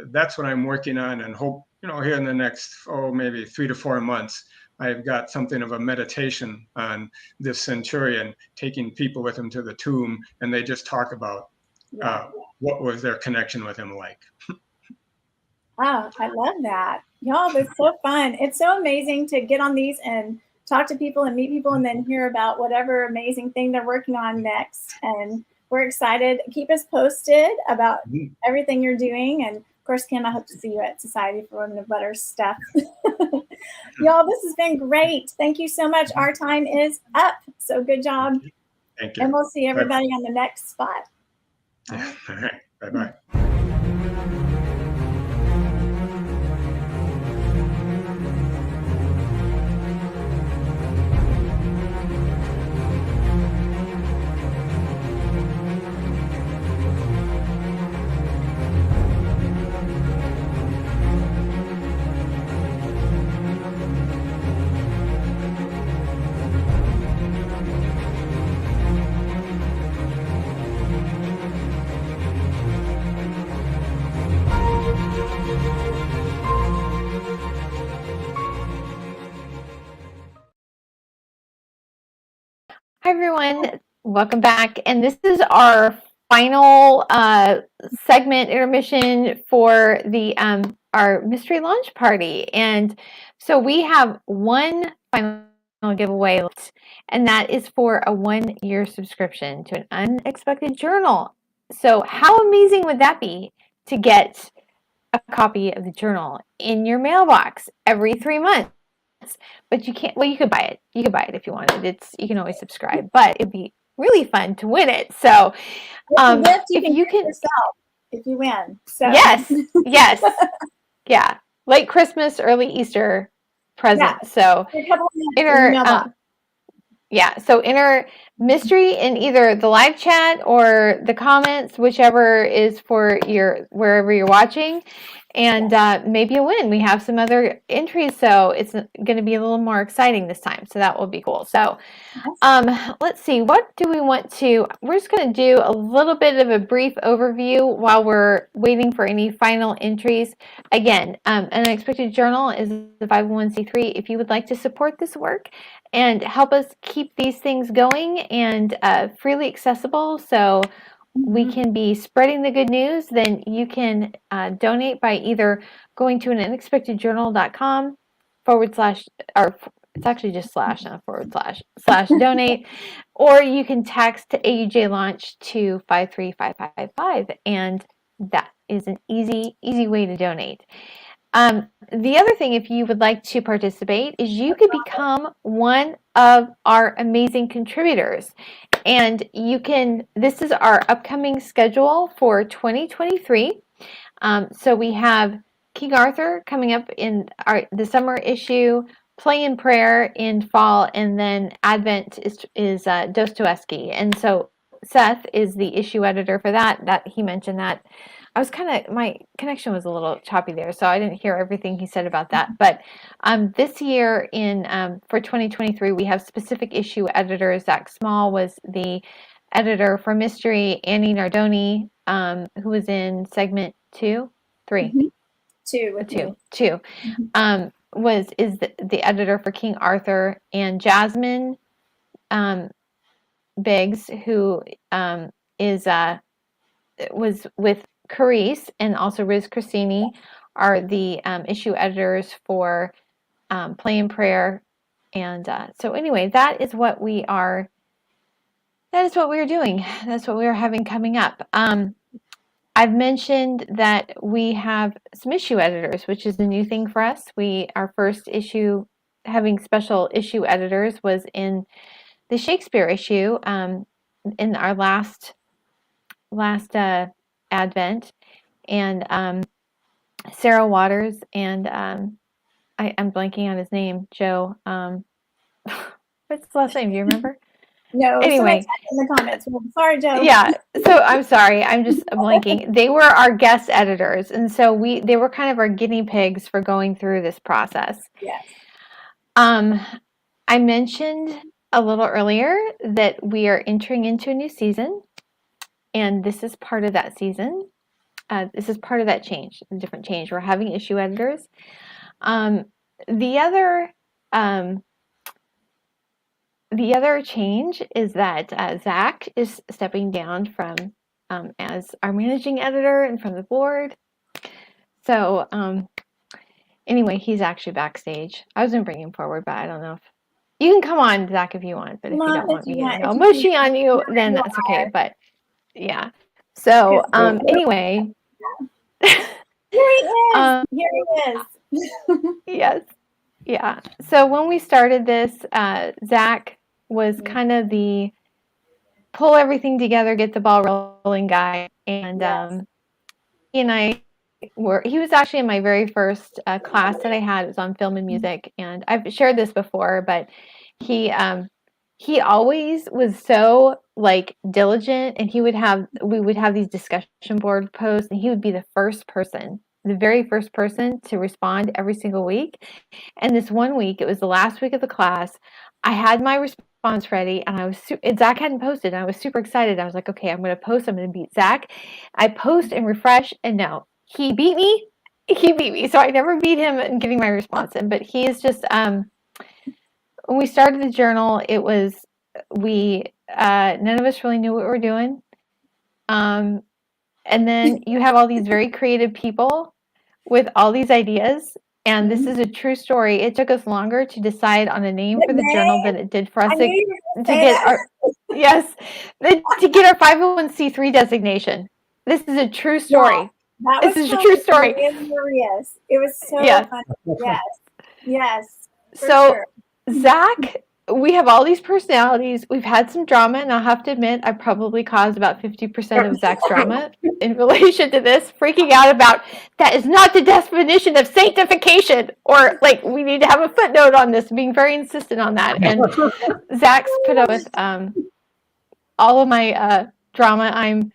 that's what I'm working on, and hope, here in the next, maybe 3 to 4 months, I've got something of a meditation on this centurion taking people with him to the tomb, and they just talk about what was their connection with him like. Wow, I love that. Y'all, that's so fun. It's so amazing to get on these and talk to people and meet people and then hear about whatever amazing thing they're working on next. And we're excited. Keep us posted about everything you're doing. And of course, Kim, I hope to see you at Society for Women of Letters stuff. Y'all, this has been great. Thank you so much. Our time is up. So good job. Thank you. And we'll see everybody on the next spot. Yeah. All right. Bye-bye. Hi, everyone. Welcome back. And this is our final segment intermission for the our mystery launch party. And so we have one final giveaway left, and that is for a 1-year subscription to an unexpected journal. So how amazing would that be to get a copy of the journal in your mailbox every 3 months? But you can't, you could buy it. You could buy it if you wanted. You can always subscribe, but it'd be really fun to win it. So if you can yourself, if you win. So yes. Yeah. Late Christmas, early Easter present. Yeah. So enter enter mystery in either the live chat or the comments, whichever is for wherever you're watching. and maybe a win. We have some other entries, so it's going to be a little more exciting this time. So that will be cool. So let's see, what do we want to, we're just going to do a little bit of a brief overview while we're waiting for any final entries. Again, an unexpected journal is the 501c3. If you would like to support this work and help us keep these things going and freely accessible, so we can be spreading the good news, then you can donate by either going to unexpectedjournal.com / or it's actually just slash, not forward slash donate, or you can text to AUJ Launch to 53555, and that is an easy way to donate. The other thing, if you would like to participate, is you could become one of our amazing contributors. And you can, this is our upcoming schedule for 2023. So we have King Arthur coming up in the summer issue, Play and Prayer in fall, and then Advent is Dostoevsky. And so Seth is the issue editor for that he mentioned that. I was my connection was a little choppy there, so I didn't hear everything he said about that. But this year for 2023, we have specific issue editors. Zach Small was the editor for Mystery. Annie Nardoni, who was in segment 2, 3, 2, is the editor for King Arthur, and Jasmine Biggs, who was with Carice, and also Riz Christini are the issue editors for Play and Prayer. And so anyway, that is what we are doing. That's what we are having coming up. I've mentioned that we have some issue editors, which is a new thing for us. Our first issue having special issue editors was in the Shakespeare issue in our last Advent, and Sarah Waters and I'm blanking on his name, Joe. What's the last name? Do you remember? No. Anyway, in the comments. Sorry, Joe. Yeah. So I'm sorry. I'm just blanking. They were our guest editors, and so they were kind of our guinea pigs for going through this process. Yes. I mentioned a little earlier that we are entering into a new season, and this is part of that season. This is part of that change, the different change. We're having issue editors. The other change is that Zach is stepping down from as our managing editor and from the board. So anyway, he's actually backstage. I was going to bring him forward, but I don't know if you can come on, Zach, if you want. But if you don't want me to know mushy on you, then that's okay. But yeah. So anyway. Here he is. Here he is. Yes. Yeah. So when we started this, Zach was kind of the pull everything together, get the ball rolling guy. And he and I he was actually in my very first class that I had. It was on film and music. And I've shared this before, but he always was so diligent, and we would have these discussion board posts, and he would be the very first person to respond every single week. And this one week, it was the last week of the class, I had my response ready, and Zach hadn't posted, and I was super excited. I was like, okay, I'm going to post. I'm going to beat Zach. I post and refresh, and no, he beat me. So I never beat him in getting my response in, but he is just, when we started the journal, it was, none of us really knew what we were doing. And then you have all these very creative people with all these ideas. And this is a true story. It took us longer to decide on a name for the journal than it did for us to get our 501c3 designation. This is a true story. Yeah, this is a true story. Hilarious. It was so funny. Yes. So sure. Zach, we have all these personalities. We've had some drama, and I'll have to admit, I probably caused about 50% of Zach's drama in relation to this, freaking out about that is not the definition of sanctification, or we need to have a footnote on this, being very insistent on that. And Zach's put up with all of my drama.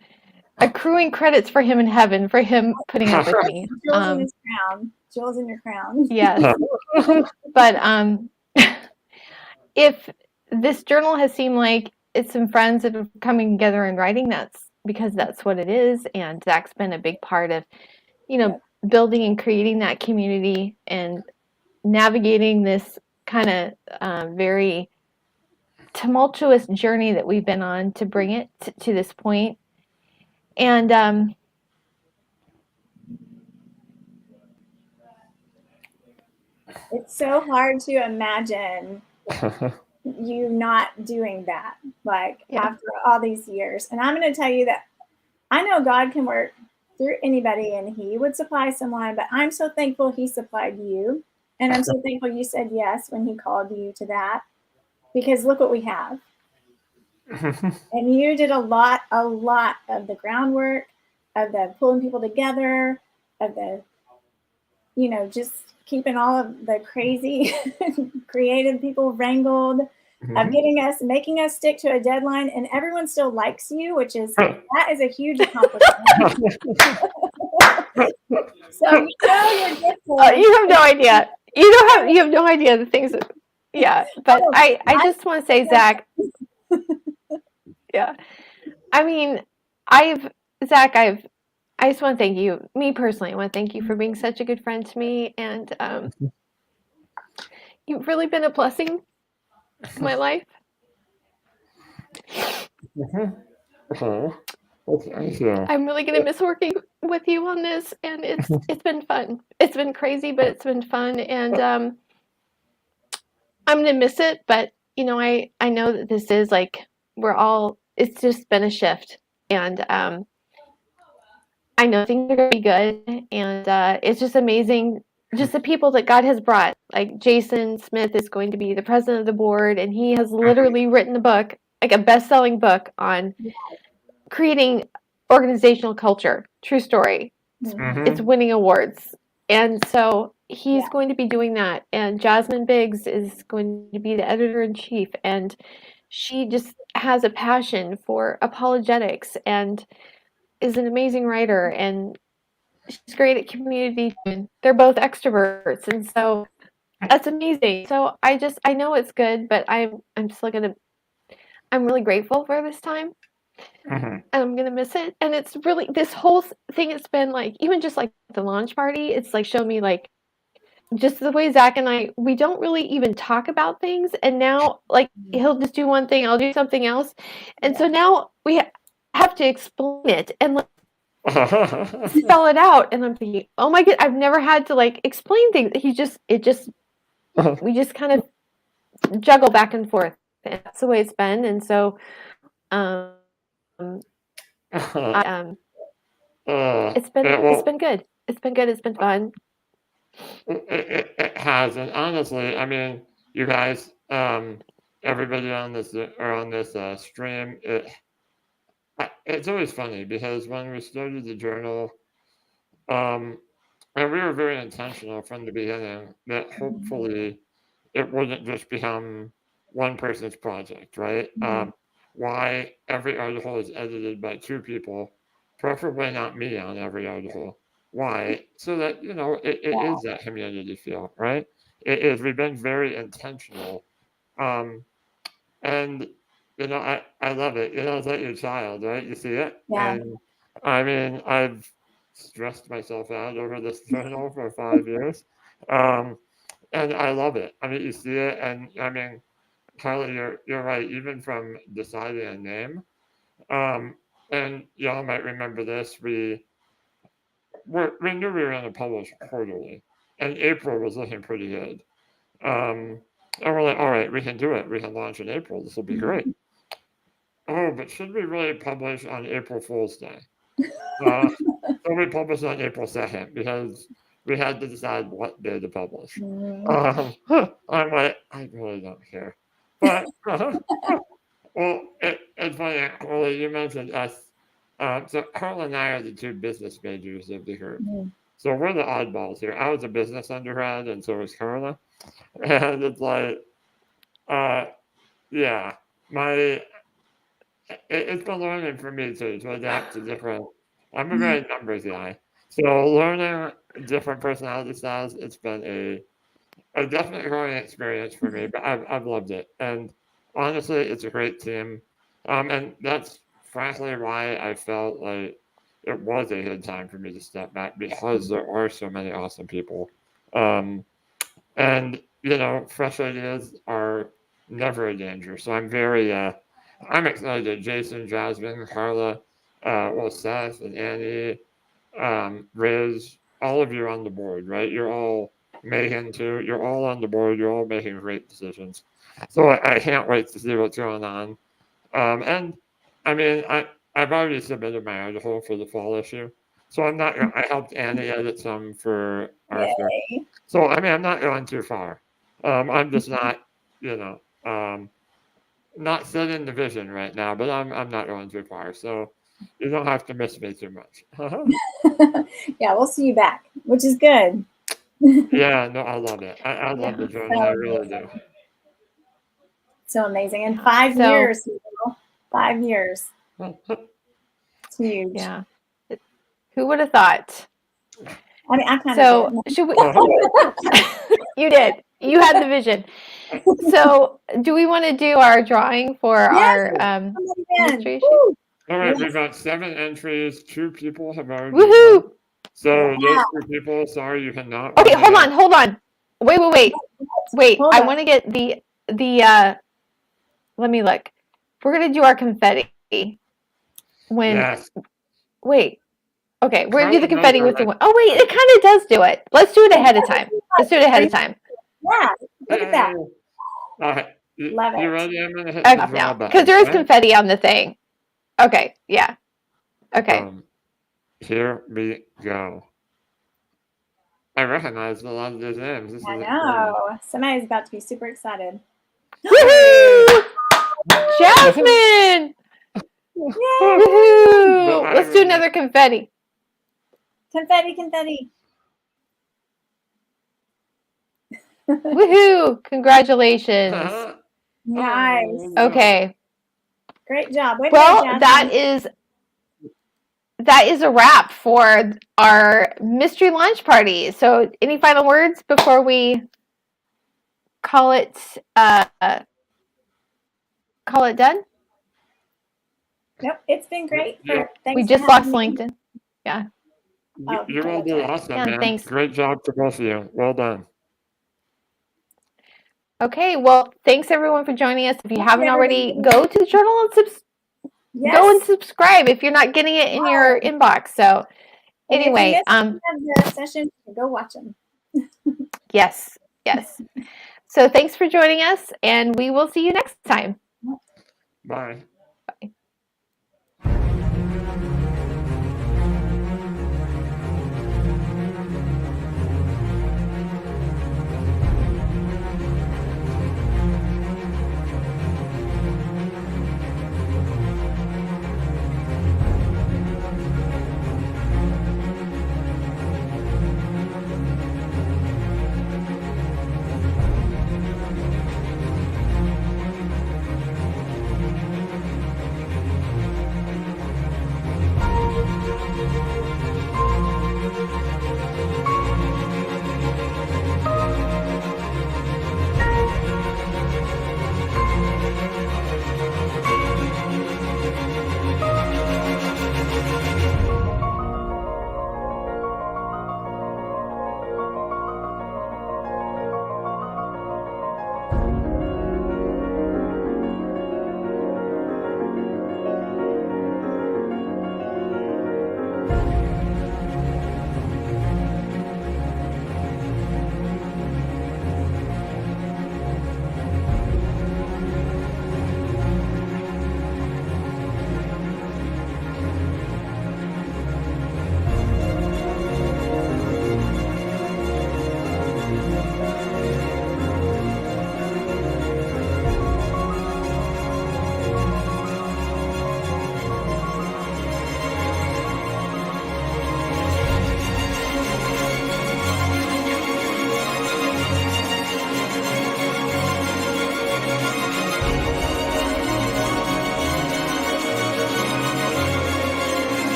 accruing credits for him in heaven for him putting up with me. Jewels in his crown. Jewels in your crown. Yes. But if this journal has seemed like it's some friends that are coming together and writing, that's because that's what it is. And Zach's been a big part of, building and creating that community and navigating this kind of very tumultuous journey that we've been on to bring it to this point. And it's so hard to imagine you not doing that, after all these years. And I'm going to tell you that I know God can work through anybody and he would supply someone, but I'm so thankful he supplied you. And I'm so thankful you said yes when he called you to that, because look what we have. And you did a lot of the groundwork, of the pulling people together, of the, just keeping all of the crazy creative people wrangled, of making us stick to a deadline, and everyone still likes you, that is a huge accomplishment. So you're different. You have no idea. You have no idea the things that, but I just want to say, Zach, I mean, I just want to thank you, me personally. I want to thank you for being such a good friend to me, and you've really been a blessing to my life. I'm really gonna miss working with you on this, and it's been fun. It's been crazy, but it's been fun, and I'm gonna miss it. But I know that this is it's just been a shift, and I know things are gonna be good, and it's just amazing. Just the people that God has brought, like Jason Smith is going to be the president of the board, and he has literally written a book, like a best-selling book on creating organizational culture. True story. It's winning awards. And so he's going to be doing that. And Jasmine Biggs is going to be the editor-in-chief. And she just has a passion for apologetics and is an amazing writer. And she's great at community. They're both extroverts. And so that's amazing. So I know it's good, but I'm really grateful for this time. And I'm gonna miss it. And it's really, this whole thing, it's been like, even just like the launch party, it's like shown me like just the way Zach and I, we don't really even talk about things. And now like he'll just do one thing, I'll do something else. And so now we have to explain it and like spell it out. And I'm thinking, oh my God, I've never had to like explain things. We just kind of juggle back and forth. And that's the way it's been. And so it's been good. It's been good. It's been fun. It has, and honestly, I mean, you guys, everybody on this stream, it's always funny because when we started the journal, and we were very intentional from the beginning that hopefully it wouldn't just become one person's project, right? Why every article is edited by two people, preferably not me on every article. Why? So that, it is that community feel, right? It is. We've been very intentional. And, I love it. It's like your child, right? You see it? Yeah. And I mean, I've stressed myself out over this journal for 5 years. And I love it. I mean, you see it, and I mean, Carly, you're right. Even from deciding a name, and y'all might remember this. We knew we were going to publish quarterly, and April was looking pretty good. And we're like, all right, we can do it. We can launch in April. This will be great. Oh, but should we really publish on April Fool's Day? So we published on April 2nd because we had to decide what day to publish. I'm like, I really don't care. But, well, it's funny, Carly, you mentioned us. So Carl and I are the two business majors of the group. So we're the oddballs here. I was a business undergrad, and so was Carla. And it's like, it's been learning for me too to adapt to different. I'm a very numbers guy, so learning different personality styles. It's been a definite growing experience for me, but I've loved it, and honestly, it's a great team, and that's frankly why I felt like it was a good time for me to step back because there are so many awesome people, and fresh ideas are never a danger. So I'm very I'm excited. Jason, Jasmine, Carla, well, Seth and Annie, Riz, all of you are on the board, right? You're all Megan too. You're all on the board. You're all making great decisions. So I can't wait to see what's going on. And I mean, I've already submitted my article for the fall issue. So I'm not. I helped Annie edit some for Arthur. Yay. So I mean, I'm not going too far. I'm just not, not setting the vision right now. But I'm not going too far. So you don't have to miss me too much. Yeah, we'll see you back, which is good. Yeah, no, I love it. I love the journal. I really do. So amazing. And 5 So- years, 5 years. It's huge. Yeah. Who would have thought? I mean, I kind So of should we? You did. You had the vision. So do we want to do our drawing for our mystery issue? All right, we've got 7 entries. 2 people have already. Woohoo! won. So those 2 people, sorry, you cannot. Okay, win hold it. on. Wait. Hold I on. want to get the let me look. We're gonna do our confetti when Yes. wait. Okay, we're gonna do the Carla confetti knows with the where one. Oh wait, it kind of does do it. Let's do it ahead of time. Let's do it ahead of time. Yeah, look at that. All right. Love You it. ready? I'm going to hit the draw Now, button. because there is right? confetti on the thing. Okay, yeah. Okay. Here we go. I recognize a lot of these names. This I is know. Somebody's about to be super excited. Woohoo! Jasmine! Woohoo! No, I Let's do really- another confetti. Confetti. Woohoo! Congratulations. Nice. Okay. Great job. Way to go, Well, Jasmine. that is a wrap for our mystery launch party. So, any final words before we call it done? Nope, it's been great. Yeah. Thanks We for just lost having me. LinkedIn. Yeah. Oh, You all did awesome, Yeah, man. thanks. Great job to both of you. Well done. Okay. Well, thanks everyone for joining us. If you Thank you, haven't already, everybody. go to the journal and Yes. go and subscribe if you're not getting it in your inbox. So, And if you anyway, missed any of the sessions, go watch them. yes. So, thanks for joining us, and we will see you next time. Bye.